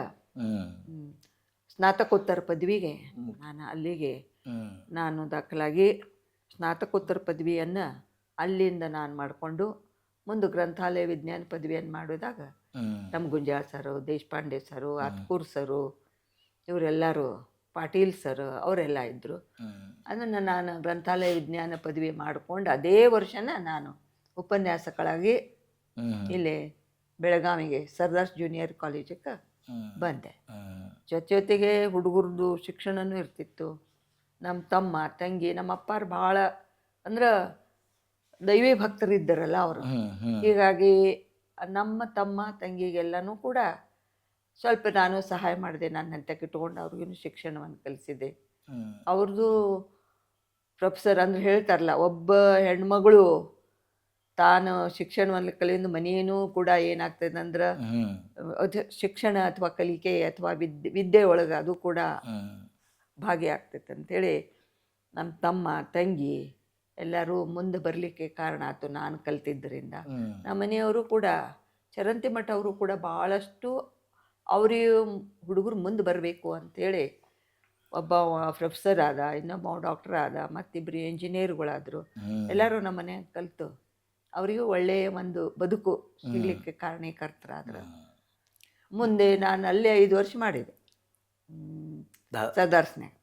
ಸ್ನಾತಕೋತ್ತರ ಪದವಿಗೆ ನಾನು ದಾಖಲಾಗಿ ಸ್ನಾತಕೋತ್ತರ ಪದವಿಯನ್ನು ಅಲ್ಲಿಂದ ನಾನು ಮಾಡಿಕೊಂಡು ಮುಂದೆ ಗ್ರಂಥಾಲಯ ವಿಜ್ಞಾನ ಪದವಿಯನ್ನು ಮಾಡಿದಾಗ ನಮ್ಮ ಗುಂಜಾಳ ಸರು, ದೇಶಪಾಂಡೆ ಸರು, ಅತ್ಕೂರ್ ಸರು, ಇವರೆಲ್ಲರೂ, ಪಾಟೀಲ್ ಸರ್ ಅವರೆಲ್ಲ ಇದ್ದರು. ಅದನ್ನು ನಾನು ಗ್ರಂಥಾಲಯ ವಿಜ್ಞಾನ ಪದವಿ ಮಾಡಿಕೊಂಡು ಅದೇ ವರ್ಷನ ನಾನು ಉಪನ್ಯಾಸಕಳಾಗಿ ಇಲ್ಲಿ ಬೆಳಗಾವಿಗೆ ಸರ್ದಾರ್ ಜೂನಿಯರ್ ಕಾಲೇಜಿಗೆ ಬಂದೆ. ಜೊತೆಗೆ ಹುಡುಗರದು ಶಿಕ್ಷಣನೂ ಇರ್ತಿತ್ತು. ನಮ್ಮ ತಮ್ಮ ತಂಗಿ, ನಮ್ಮ ಅಪ್ಪಾರು ಭಾಳ ಅಂದ್ರೆ ದೈವಿ ಭಕ್ತರಿದ್ದರಲ್ಲ ಅವರು. ಹೀಗಾಗಿ ನಮ್ಮ ತಮ್ಮ ತಂಗಿಗೆಲ್ಲನೂ ಕೂಡ ಸ್ವಲ್ಪ ನಾನು ಸಹಾಯ ಮಾಡಿದೆ. ನಾನು ಹಂತಕ್ಕೆ ಇಟ್ಕೊಂಡು ಅವ್ರಿಗೂ ಶಿಕ್ಷಣವನ್ನು ಕಲಿಸಿದೆ. ಅವ್ರದ್ದು ಪ್ರೊಫೆಸರ್ ಅಂದ್ರೆ ಹೇಳ್ತಾರಲ್ಲ, ಒಬ್ಬ ಹೆಣ್ಮಗಳು ತಾನು ಶಿಕ್ಷಣವನ್ನು ಕಲಿಯೋದು ಮನೆಯೂ ಕೂಡ ಏನಾಗ್ತದೆ ಅಂದ್ರೆ ಶಿಕ್ಷಣ ಅಥವಾ ಕಲಿಕೆ ಅಥವಾ ವಿದ್ಯೆ ಒಳಗೆ ಅದು ಕೂಡ ಭಾಗಿಯಾಗ್ತೈತೆ ಅಂಥೇಳಿ ನಮ್ಮ ತಮ್ಮ ತಂಗಿ ಎಲ್ಲರೂ ಮುಂದೆ ಬರಲಿಕ್ಕೆ ಕಾರಣ ಆಯ್ತು ನಾನು ಕಲ್ತಿದ್ದರಿಂದ. ನಮ್ಮ ಮನೆಯವರು ಕೂಡ ಚರಂತಿ ಮಠ ಅವರು ಕೂಡ ಭಾಳಷ್ಟು ಅವ್ರಿಗೆ ಹುಡುಗರು ಮುಂದೆ ಬರಬೇಕು ಅಂಥೇಳಿ ಒಬ್ಬ ಪ್ರೊಫೆಸರ್ ಆದ, ಇನ್ನೊಬ್ಬ ಡಾಕ್ಟರ್ ಆದ, ಮತ್ತಿಬ್ಬರು ಇಂಜಿನಿಯರ್ಗಳಾದರು. ಎಲ್ಲರೂ ನಮ್ಮ ಮನೆಯಾಗ ಕಲಿತು ಅವರಿಗೂ ಒಳ್ಳೆಯ ಒಂದು ಬದುಕು ಸಿಗಲಿಕ್ಕೆ ಕಾರಣೀಕರ್ತರಾದ್ರು. ಮುಂದೆ ನಾನು ಅಲ್ಲೇ 5 ವರ್ಷ ಮಾಡಿದೆ ಸದಾರ್ಸ್ನ್ಯಾಗ.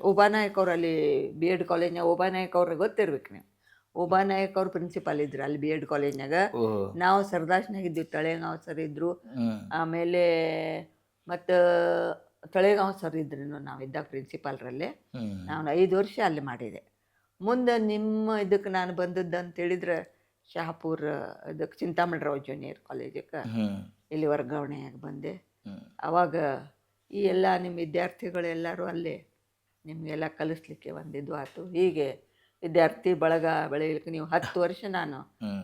ಓಬಾನಾಯಕ್ ಅವ್ರು ಅಲ್ಲಿ ಬಿ ಎಡ್ ಕಾಲೇಜ್ನಾಗ ಓಬಾನಾಯಕ್ ಅವ್ರಿಗೆ ಗೊತ್ತಿರ್ಬೇಕು ನೀವು. ಓಬಾನಾಯಕ್ ಅವ್ರು ಪ್ರಿನ್ಸಿಪಾಲ್ ಇದ್ರು ಅಲ್ಲಿ ಬಿ ಎಡ್ ಕಾಲೇಜ್ನಾಗ. ನಾವು ಸರ್ದಾರ್ಸ್ನಾಗ ಇದ್ವಿ. ತಳೆಗಾಂವ್ ಸರ್ ಇದ್ರು. ಆಮೇಲೆ ಮತ್ತು ತಳೆಗಾಂವ್ ಸರ್ ಇದ್ರು ನಾವು ಇದ್ದಾಗ ಪ್ರಿನ್ಸಿಪಾಲ್ರಲ್ಲೇ. ನಾನು 5 ವರ್ಷ ಅಲ್ಲಿ ಮಾಡಿದೆ. ಮುಂದೆ ನಿಮ್ಮ ಇದಕ್ಕೆ ನಾನು ಬಂದದ್ದು ಅಂತೇಳಿದ್ರೆ ಶಹಾಪುರ ಇದಕ್ಕೆ ಚಿಂತಾಮಣಿರಾವ್ ಜೂನಿಯರ್ ಕಾಲೇಜಕ್ಕೆ ಇಲ್ಲಿ ವರ್ಗಾವಣೆಯಾಗಿ ಬಂದೆ. ಆವಾಗ ಈ ಎಲ್ಲ ನಿಮ್ಮ ವಿದ್ಯಾರ್ಥಿಗಳೆಲ್ಲರೂ ಅಲ್ಲೇ ನಿಮಗೆಲ್ಲ ಕಲಿಸ್ಲಿಕ್ಕೆ ಒಂದಿದ್ದು ಆಯ್ತು. ಹೀಗೆ ವಿದ್ಯಾರ್ಥಿ ಬಳಗ ಬೆಳೆಯಲಿಕ್ಕೆ ನೀವು 10 ವರ್ಷ ನಾನು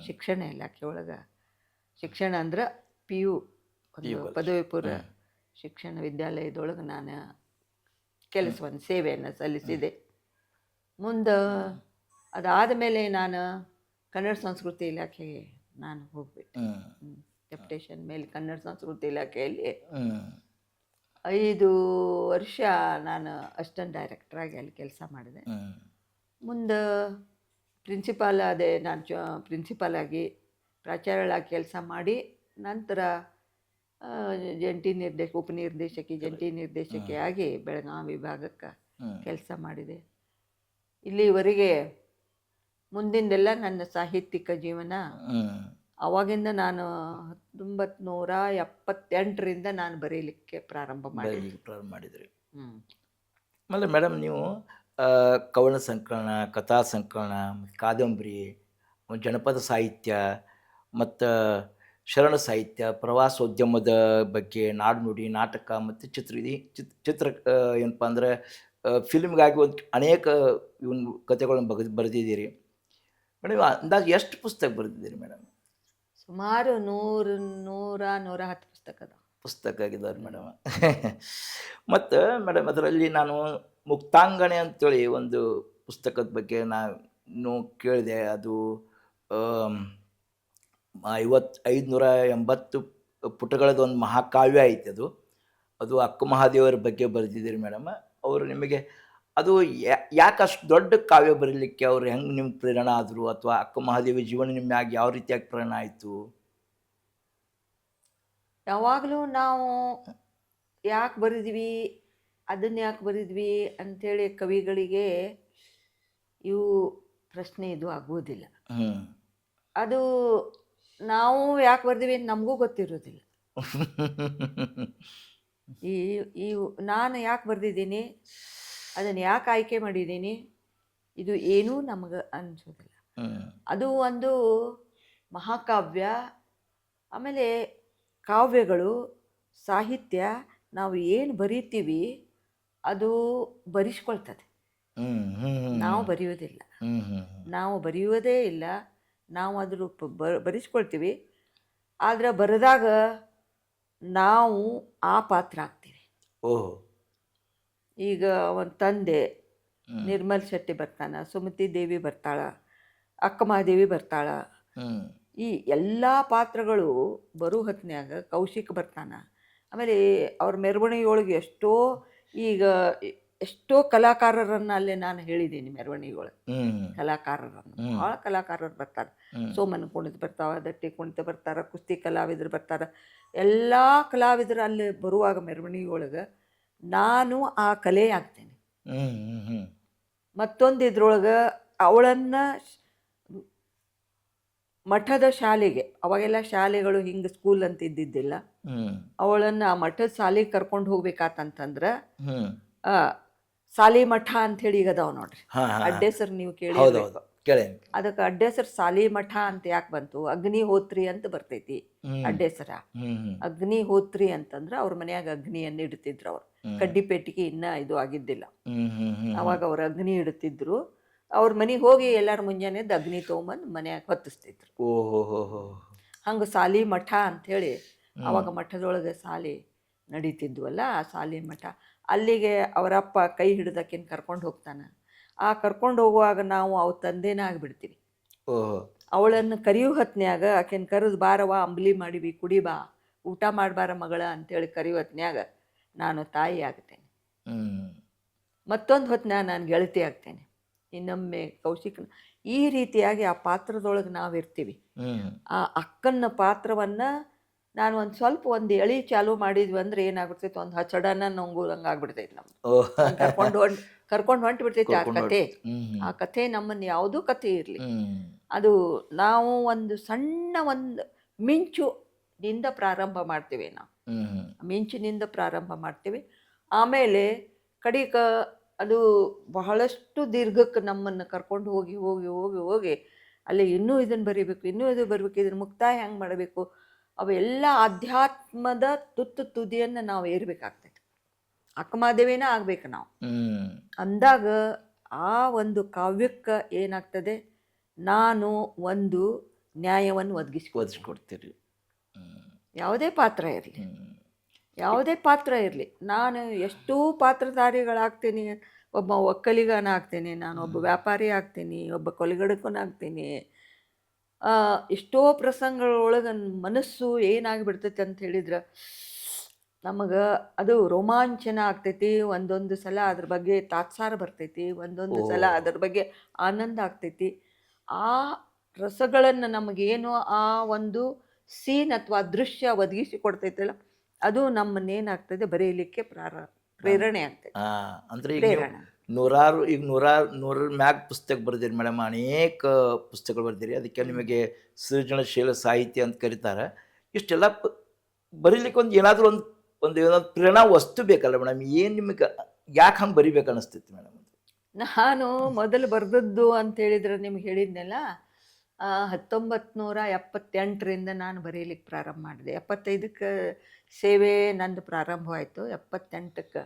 ಶಿಕ್ಷಣ ಇಲಾಖೆ ಒಳಗೆ, ಶಿಕ್ಷಣ ಅಂದ್ರೆ PU ಒಂದು ಪದವಿ ಪೂರ್ವ ಶಿಕ್ಷಣ ವಿದ್ಯಾಲಯದೊಳಗೆ ನಾನು ಕೆಲಸವನ್ನು ಸೇವೆಯನ್ನು ಸಲ್ಲಿಸಿದೆ. ಮುಂದೆ ಅದಾದ ಮೇಲೆ ನಾನು ಕನ್ನಡ ಸಂಸ್ಕೃತಿ ಇಲಾಖೆಗೆ ನಾನು ಹೋಗ್ಬಿಟ್ಟೆ. ಡೆಪ್ಯುಟೇಷನ್ ಮೇಲೆ ಕನ್ನಡ ಸಂಸ್ಕೃತಿ ಇಲಾಖೆಯಲ್ಲಿ 5 ವರ್ಷ ನಾನು ಅಸಿಸ್ಟೆಂಟ್ ಡೈರೆಕ್ಟ್ರಾಗಿ ಅಲ್ಲಿ ಕೆಲಸ ಮಾಡಿದೆ. ಮುಂದೆ ಪ್ರಿನ್ಸಿಪಾಲ್ ಅದೇ ನಾನು ಪ್ರಿನ್ಸಿಪಾಲಾಗಿ ಪ್ರಾಚಾರ್ಯಳಾಗಿ ಕೆಲಸ ಮಾಡಿ ನಂತರ ಜಂಟಿ ಉಪನಿರ್ದೇಶಕಿ ಜಂಟಿ ನಿರ್ದೇಶಕಿ ಆಗಿ ಬೆಳಗಾವಿ ವಿಭಾಗಕ್ಕೆ ಕೆಲಸ ಮಾಡಿದೆ. ಇಲ್ಲಿವರೆಗೆ ಮುಂದಿಂದೆಲ್ಲ ನನ್ನ ಸಾಹಿತ್ಯಿಕ ಜೀವನ ಅವಾಗಿಂದ ನಾನು 1978ರಿಂದ ನಾನು ಬರೀಲಿಕ್ಕೆ ಪ್ರಾರಂಭ ಮಾಡಿದ್ರಿ. ಆಮೇಲೆ ಮೇಡಮ್ ನೀವು ಕವನ ಸಂಕಲನ, ಕಥಾ ಸಂಕಲನ, ಕಾದಂಬರಿ, ಜನಪದ ಸಾಹಿತ್ಯ ಮತ್ತು ಶರಣ ಸಾಹಿತ್ಯ, ಪ್ರವಾಸೋದ್ಯಮದ ಬಗ್ಗೆ, ನಾಡುನುಡಿ, ನಾಟಕ ಮತ್ತು ಚಿತ್ರ ಏನಪ್ಪ ಅಂದರೆ ಫಿಲ್ಮ್ಗಾಗಿ ಒಂದು ಅನೇಕ ಇವನು ಕಥೆಗಳನ್ನು ಬರೆದಿದ್ದೀರಿ ಮೇಡಮ್. ಅಂದಾಜು ಎಷ್ಟು ಪುಸ್ತಕ ಬರೆದಿದ್ದೀರಿ ಮೇಡಮ್? ಸುಮಾರು 100-110 ಪುಸ್ತಕ ಆಗಿದ್ದಾರೆ ಮೇಡಮ್. ಮತ್ತು ಮೇಡಮ್ ಅದರಲ್ಲಿ ನಾನು ಮುಕ್ತಾಂಗಣೆ ಅಂತೇಳಿ ಒಂದು ಪುಸ್ತಕದ ಬಗ್ಗೆ ನಾನು ಕೇಳಿದೆ. ಅದು 580 ಪುಟಗಳದ್ದು ಒಂದು ಮಹಾಕಾವ್ಯ ಐತೆ. ಅದು ಅಕ್ಕ ಮಹಾದೇವರ ಬಗ್ಗೆ ಬರೆದಿದ್ದೀರಿ ಮೇಡಮ್. ಅವರು ನಿಮಗೆ ಅದು ಯಾಕೆ ಅಷ್ಟು ದೊಡ್ಡ ಕಾವ್ಯ ಬರೀಲಿಕ್ಕೆ ಅವ್ರು ಹೆಂಗೆ ನಿಮ್ಗೆ ಪ್ರೇರಣೆ ಆದರು, ಅಥವಾ ಅಕ್ಕ ಮಹಾದೇವಿ ಜೀವನ ನಿಮ್ಮ ಮ್ಯಾಗ ಯಾವ ರೀತಿಯಾಗಿ ಪ್ರೇರಣೆ ಆಯಿತು? ಯಾವಾಗಲೂ ನಾವು ಯಾಕೆ ಬರೆದ್ವಿ, ಅದನ್ನು ಯಾಕೆ ಬರೆದ್ವಿ ಅಂಥೇಳಿ ಕವಿಗಳಿಗೆ ಇವು ಪ್ರಶ್ನೆ ಇದು ಆಗುವುದಿಲ್ಲ. ಅದು ನಾವು ಯಾಕೆ ಬರ್ದೀವಿ ಅಂತ ನಮಗೂ ಗೊತ್ತಿರೋದಿಲ್ಲ. ಈ ನಾನು ಯಾಕೆ ಬರೆದಿದ್ದೀನಿ, ಅದನ್ನು ಯಾಕೆ ಆಯ್ಕೆ ಮಾಡಿದ್ದೀನಿ, ಇದು ಏನೂ ನಮಗೆ ಅನಿಸೋದಿಲ್ಲ. ಅದು ಒಂದು ಮಹಾಕಾವ್ಯ. ಆಮೇಲೆ ಕಾವ್ಯಗಳು ಸಾಹಿತ್ಯ ನಾವು ಏನು ಬರಿತೀವಿ ಅದು ಬರಿಸ್ಕೊಳ್ತದೆ. ಹ್ಮ್ ಹ್ಮ್ ಹ್ಮ್ ನಾವು ಬರೆಯೋದಿಲ್ಲ, ಹ್ಮ್ ಹ್ಮ್ ನಾವು ಬರೆಯುವುದೇ ಇಲ್ಲ. ನಾವು ಅದ್ರ ಬರಿಸ್ಕೊಳ್ತೀವಿ. ಆದರೆ ಬರೆದಾಗ ನಾವು ಆ ಪಾತ್ರ ಆಗ್ತೀವಿ. ಓಹೋ. ಈಗ ಅವನ ತಂದೆ ಹ್ಮ್ ನಿರ್ಮಲ್ ಶೆಟ್ಟಿ ಬರ್ತಾನೆ, ಸುಮತಿ ದೇವಿ ಬರ್ತಾಳ, ಅಕ್ಕಮಹಾದೇವಿ ಬರ್ತಾಳ. ಹ್ಮ್ ಈ ಎಲ್ಲ ಪಾತ್ರಗಳು ಬರೋ ಹೊತ್ನ್ಯಾಗ ಕೌಶಿಕ್ ಬರ್ತಾನ. ಆಮೇಲೆ ಅವ್ರ ಮೆರವಣಿಗೆಯೊಳಗೆ ಈಗ ಎಷ್ಟೋ ಕಲಾಕಾರರನ್ನು ಅಲ್ಲೇ ನಾನು ಹೇಳಿದ್ದೀನಿ. ಮೆರವಣಿಗೆಯೊಳಗೆ ಹ್ಮ್ ಕಲಾಕಾರರನ್ನು ಹ್ಮ್ ಭಾಳ ಕಲಾಕಾರರು ಬರ್ತಾರೆ. ಹ್ಮ್ ಸೋಮನ ಕುಣಿತ ಬರ್ತಾವ, ದಟ್ಟಿ ಕುಣಿತ ಬರ್ತಾರೆ, ಕುಸ್ತಿ ಕಲಾವಿದರು ಬರ್ತಾರೆ. ಎಲ್ಲ ಕಲಾವಿದರು ಅಲ್ಲಿ ಬರುವಾಗ ಮೆರವಣಿಗೆಯೊಳಗೆ ನಾನು ಆ ಕಲೆ ಆಗ್ತೇನೆ. ಹ್ಮ್ ಹ್ಮ್ ಹ್ಮ್ ಮತ್ತೊಂದು ಇದ್ರೊಳಗೆ ಅವಳನ್ನು ಮಠದ ಶಾಲೆಗೆ, ಅವಾಗೆಲ್ಲ ಶಾಲೆಗಳು ಹಿಂಗೆ ಸ್ಕೂಲ್ ಅಂತ ಇದ್ದಿದ್ದಿಲ್ಲ, ಹ್ಮ್ ಅವಳನ್ನು ಆ ಮಠದ ಶಾಲೆಗೆ ಕರ್ಕೊಂಡು ಹೋಗ್ಬೇಕಾತಂತಂದ್ರೆ ಹ್ಮ್ ಸಾಲಿ ಮಠ ಅಂಥೇಳಿ ಈಗ ಅದಾವ ನೋಡ್ರಿ. ಹಾ ಹಾ ಅಡ್ಡೆಸರು ನೀವು ಕೇಳಿರ್ಬೇಕು. ಹೌದೌದು ಕೇಳೇನಿ. ಅದಕ್ಕೆ ಅಡ್ಡೆಸರು ಸಾಲಿ ಮಠ ಅಂತ ಯಾಕೆ ಬಂತು? ಅಗ್ನಿಹೋತ್ರಿ ಅಂತ ಬರ್ತೈತಿ ಹ್ಮ್ ಅಡ್ಡೆಸರ. ಹ್ಮ್ ಹ್ಮ್ ಅಗ್ನಿಹೋತ್ರಿ ಅಂತಂದ್ರೆ ಅವ್ರ ಮನ್ಯಾಗ ಅಗ್ನಿಯನ್ನು ಇಡ್ತಿದ್ರು. ಅವ್ರು ಕಡ್ಡಿ ಪೆಟ್ಟಿಗೆ ಇನ್ನೂ ಇದು ಆಗಿದ್ದಿಲ್ಲ. ಹ್ಮ್ ಹ್ಮ್ ಹ್ಮ್ ಅವಾಗ ಅವ್ರು ಅಗ್ನಿ ಇಡ್ತಿದ್ರು. ಅವ್ರ ಮನೆಗೆ ಹೋಗಿ ಎಲ್ಲರ ಮುಂಜಾನೆ ಅಗ್ನಿ ತೊಗೊಂಬಂದು ಮನ್ಯಾಗ ಹೊತ್ತಿಸ್ತಿದ್ರು. ಓಹೋ ಹೋ ಹೋ. ಹಂಗೆ ಸಾಲಿ ಮಠ ಅಂಥೇಳಿ ಅವಾಗ ಮಠದೊಳಗೆ ಸಾಲಿ ನಡೀತಿದ್ವಲ್ಲ, ಆ ಸಾಲಿ ಮಠ. ಅಲ್ಲಿಗೆ ಅವರಪ್ಪ ಕೈ ಹಿಡ್ದಕ್ಕೇನು ಕರ್ಕೊಂಡು ಹೋಗ್ತಾನೆ. ಆ ಕರ್ಕೊಂಡು ಹೋಗುವಾಗ ನಾವು ಅವ್ರ ತಂದೆನೇ ಆಗಿಬಿಡ್ತೀವಿ. ಓಹೋ. ಅವಳನ್ನು ಕರಿಯೋ ಹೊತ್ನ್ಯಾಗ ಆಕೆನ ಕರೆದು ಬಾರವ ಅಂಬ್ಲಿ ಮಾಡಿವಿ ಕುಡಿ ಬಾ, ಊಟ ಮಾಡಬಾರ ಮಗಳ ಅಂತೇಳಿ ಕರಿಯೋ ಹೊತ್ನ್ಯಾಗ ನಾನು ತಾಯಿ ಆಗ್ತೇನೆ. ಹ್ಮ್ ಮತ್ತೊಂದು ಹೊತ್ನ್ಯಾಗ ನಾನು ಗೆಳತಿ ಆಗ್ತೇನೆ. ಇನ್ನೊಮ್ಮೆ ಕೌಶಿಕನ ಈ ರೀತಿಯಾಗಿ ಆ ಪಾತ್ರದೊಳಗೆ ನಾವು ಇರ್ತೀವಿ. ಹ್ಮ್ ಆ ಅಕ್ಕನ ಪಾತ್ರವನ್ನು ನಾನು ಒಂದು ಎಳೆ ಚಾಲು ಮಾಡಿದ್ವಿ ಅಂದ್ರೆ ಏನಾಗ್ಬಿಡ್ತೈತೆ, ಒಂದು ಹಚಡನ ನಂಗೂದಂಗೆ ಆಗ್ಬಿಡ್ತೈತೆ. ನಮ್ಗೆ ಓಹ್. ಕರ್ಕೊಂಡು ಹೊಂಟು ಬಿಡ್ತೈತಿ ಆ ಕತೆ. ಹ್ಮ್ ಆ ಕಥೆ ನಮ್ಮನ್ನು ಯಾವುದೂ ಕಥೆ ಇರಲಿ, ಹ್ಮ್ ಅದು ನಾವು ಒಂದು ಸಣ್ಣ ಒಂದು ಮಿಂಚುನಿಂದ ಪ್ರಾರಂಭ ಮಾಡ್ತೀವಿ. ನಾವು ಹ್ಮ್ ಮಿಂಚಿನಿಂದ ಪ್ರಾರಂಭ ಮಾಡ್ತೀವಿ. ಆಮೇಲೆ ಕಡಿಕ ಅದು ಬಹಳಷ್ಟು ದೀರ್ಘಕ್ಕೆ ನಮ್ಮನ್ನು ಕರ್ಕೊಂಡು ಹೋಗಿ ಹೋಗಿ ಹೋಗಿ ಹೋಗಿ ಅಲ್ಲಿ ಇನ್ನೂ ಇದನ್ನು ಬರೀಬೇಕು, ಇನ್ನೂ ಇದು ಬರಬೇಕು, ಇದನ್ನು ಮುಕ್ತಾಯ ಹೆಂಗೆ ಮಾಡಬೇಕು, ಅವೆಲ್ಲ ಆಧ್ಯಾತ್ಮದ ತುದಿಯನ್ನು ನಾವು ಏರ್ಬೇಕಾಗ್ತೈತೆ. ಅಕ್ಕಮಹಾದೇವಿನ ಆಗ್ಬೇಕು ನಾವು ಹ್ಮ್ ಅಂದಾಗ ಆ ಒಂದು ಕಾವ್ಯಕ್ಕೆ ಏನಾಗ್ತದೆ, ನಾನು ಒಂದು ನ್ಯಾಯವನ್ನು ಓದಿಸ್ಕೊಡ್ತೀರಿ. ಯಾವುದೇ ಪಾತ್ರ ಇರಲಿ, ಯಾವುದೇ ಪಾತ್ರ ಇರಲಿ, ನಾನು ಎಷ್ಟೋ ಪಾತ್ರಧಾರಿಗಳಾಗ್ತೀನಿ. ಒಬ್ಬ ಒಕ್ಕಲಿಗನ ಆಗ್ತೀನಿ, ನಾನು ಒಬ್ಬ ವ್ಯಾಪಾರಿ ಆಗ್ತೀನಿ, ಒಬ್ಬ ಕೊಲೆಗಡಕನಾಗ್ತೀನಿ. ಎಷ್ಟೋ ಪ್ರಸಂಗಗಳೊಳಗೆ ಮನಸ್ಸು ಏನಾಗಿಬಿಡ್ತೈತೆ ಅಂತ ಹೇಳಿದ್ರೆ ನಮಗೆ ಅದು ರೋಮಾಂಚನ ಆಗ್ತೈತಿ. ಒಂದೊಂದು ಸಲ ಅದ್ರ ಬಗ್ಗೆ ತಾತ್ಸಾರ ಬರ್ತೈತಿ, ಒಂದೊಂದು ಸಲ ಅದ್ರ ಬಗ್ಗೆ ಆನಂದ ಆಗ್ತೈತಿ. ಆ ರಸಗಳನ್ನು ನಮಗೇನು ಆ ಒಂದು ಸೀನ್ ಅಥವಾ ದೃಶ್ಯ ಒದಗಿಸಿ ಕೊಡ್ತೈತಲ್ಲ, ಅದು ನಮ್ಮನ್ನೇನಾಗ್ತದೆ ಬರೆಯಲಿಕ್ಕೆ ಪ್ರೇರಣೆ ಆಗ್ತದೆ. ಅಂದ್ರೆ ಈಗ ನೂರರ ಮ್ಯಾಗ ಪುಸ್ತಕ ಬರ್ದಿರಿ ಮೇಡಮ್, ಅನೇಕ ಪುಸ್ತಕಗಳು ಬರ್ದಿರಿ. ಅದಕ್ಕೆ ನಿಮಗೆ ಸೃಜನಶೀಲ ಸಾಹಿತ್ಯ ಅಂತ ಕರೀತಾರೆ. ಇಷ್ಟೆಲ್ಲ ಬರೀಲಿಕ್ಕೆ ಏನಾದರೂ ಒಂದು ಏನಾದ್ರು ಪ್ರೇರಣಾ ವಸ್ತು ಬೇಕಲ್ಲ ಮೇಡಮ್? ಏನು ನಿಮಗೆ ಯಾಕೆ ಹಂಗೆ ಬರಿಬೇಕು ಅನಿಸ್ತೈತಿ ಮೇಡಮ್? ನಾನು ಮೊದಲು ಬರೆದದ್ದು ಅಂತ ಹೇಳಿದ್ರೆ ನಿಮ್ಗೆ ಹೇಳಿದ್ನೆಲ್ಲ, 1978ರಿಂದ ನಾನು ಬರೀಲಿಕ್ಕೆ ಪ್ರಾರಂಭ ಮಾಡಿದೆ. 75ಕ್ಕೆ ಸೇವೆ ನಂದು ಪ್ರಾರಂಭವಾಯಿತು. 78ಕ್ಕೆ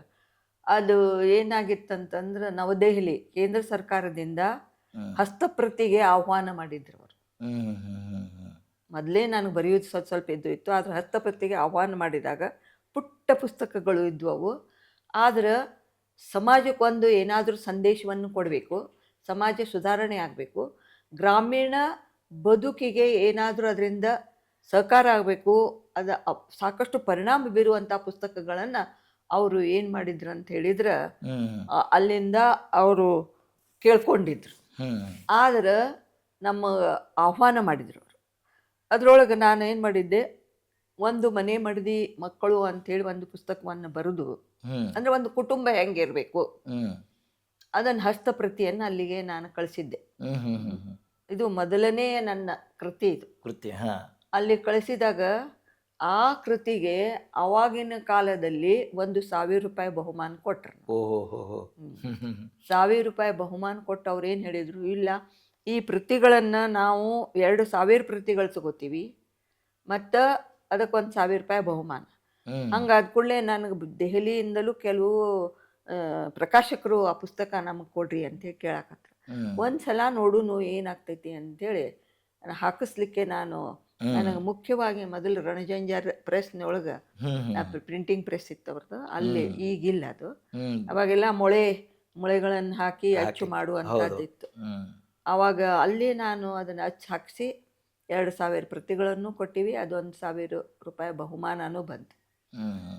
ಅದು ಏನಾಗಿತ್ತಂತಂದ್ರೆ ನವದೆಹಲಿ ಕೇಂದ್ರ ಸರ್ಕಾರದಿಂದ ಹಸ್ತಪ್ರತಿಗೆ ಆಹ್ವಾನ ಮಾಡಿದ್ರು ಅವರು. ಮೊದಲೇ ನಾನು ಬರೆಯೋದು ಸ್ವಲ್ಪ ಇತ್ತು, ಆದರೆ ಹಸ್ತಪ್ರತಿಗೆ ಆಹ್ವಾನ ಮಾಡಿದಾಗ ಪುಟ್ಟ ಪುಸ್ತಕಗಳು ಇದ್ವು ಅವು. ಆದರೆ ಸಮಾಜಕ್ಕೊಂದು ಏನಾದರೂ ಸಂದೇಶವನ್ನು ಕೊಡಬೇಕು, ಸಮಾಜ ಸುಧಾರಣೆ ಆಗಬೇಕು, ಗ್ರಾಮೀಣ ಬದುಕಿಗೆ ಏನಾದರೂ ಅದರಿಂದ ಸಹಕಾರ ಆಗಬೇಕು, ಅದು ಸಾಕಷ್ಟು ಪರಿಣಾಮ ಬೀರುವಂಥ ಪುಸ್ತಕಗಳನ್ನು ಅವರು ಏನು ಮಾಡಿದ್ರು ಅಂತ ಹೇಳಿದ್ರೆ ಅಲ್ಲಿಂದ ಅವರು ಕೇಳ್ಕೊಂಡಿದ್ರು. ಆದರೆ ನಮ್ಮ ಆಹ್ವಾನ ಮಾಡಿದ್ರು ಅವರು. ಅದರೊಳಗೆ ನಾನು ಏನು ಮಾಡಿದ್ದೆ, ಒಂದು ಮನೆ ಮಡದಿ ಮಕ್ಕಳು ಅಂಥೇಳಿ ಒಂದು ಪುಸ್ತಕವನ್ನು ಬರೆದು, ಅಂದರೆ ಒಂದು ಕುಟುಂಬ ಹೆಂಗಿರಬೇಕು ಅದನ್ನು ಹಸ್ತಪ್ರತಿಯನ್ನು ಅಲ್ಲಿಗೆ ನಾನು ಕಳಿಸಿದ್ದೆ. ಇದು ಮೊದಲನೇ ನನ್ನ ಕೃತಿ. ಇದು ಅಲ್ಲಿ ಕಳಿಸಿದಾಗ ಆ ಕೃತಿಗೆ ಅವಾಗಿನ ಕಾಲದಲ್ಲಿ ₹1,000 ಬಹುಮಾನ ಕೊಟ್ಟರು. ₹1,000 ಬಹುಮಾನ ಕೊಟ್ಟು ಅವ್ರು ಏನು ಹೇಳಿದರು, ಇಲ್ಲ ಈ ಪ್ರತಿಗಳನ್ನು ನಾವು 2,000 ಪ್ರತಿಗಳು ತಗೋತೀವಿ ಮತ್ತು ಅದಕ್ಕೆ ₹1,000 ಬಹುಮಾನ. ಹಂಗಾದ ಕೂಡಲೇ ನನಗೆ ದೆಹಲಿಯಿಂದಲೂ ಕೆಲವು ಪ್ರಕಾಶಕರು ಆ ಪುಸ್ತಕ ನಮಗೆ ಕೊಡ್ರಿ ಅಂತೇಳಿ ಕೇಳಾಕತ್ರು. ಒಂದ್ಸಲ ನೋಡುನು ಏನಾಗ್ತೈತಿ ಅಂತೇಳಿ ಹಾಕಿಸ್ಲಿಕ್ಕೆ ನನಗೆ ಮುಖ್ಯವಾಗಿ ಮೊದಲು ರಣಜಂಜಾರ್ ಪ್ರೆಸ್ನೊಳಗೆ ಪ್ರಿಂಟಿಂಗ್ ಪ್ರೆಸ್ ಇತ್ತು ಅವ್ರದ್ದು, ಅಲ್ಲಿ ಈಗಿಲ್ಲ ಅದು. ಅವಾಗೆಲ್ಲ ಮೊಳೆಗಳನ್ನು ಹಾಕಿ ಅಚ್ಚು ಮಾಡುವಂಥದ್ದಿತ್ತು. ಆವಾಗ ಅಲ್ಲಿ ನಾನು ಅದನ್ನು ಹಾಕಿಸಿ 2,000 ಪ್ರತಿಗಳನ್ನು ಕೊಟ್ಟಿವಿ. ಅದು 1,000 ರೂಪಾಯಿ ಬಹುಮಾನನೂ ಬಂತು.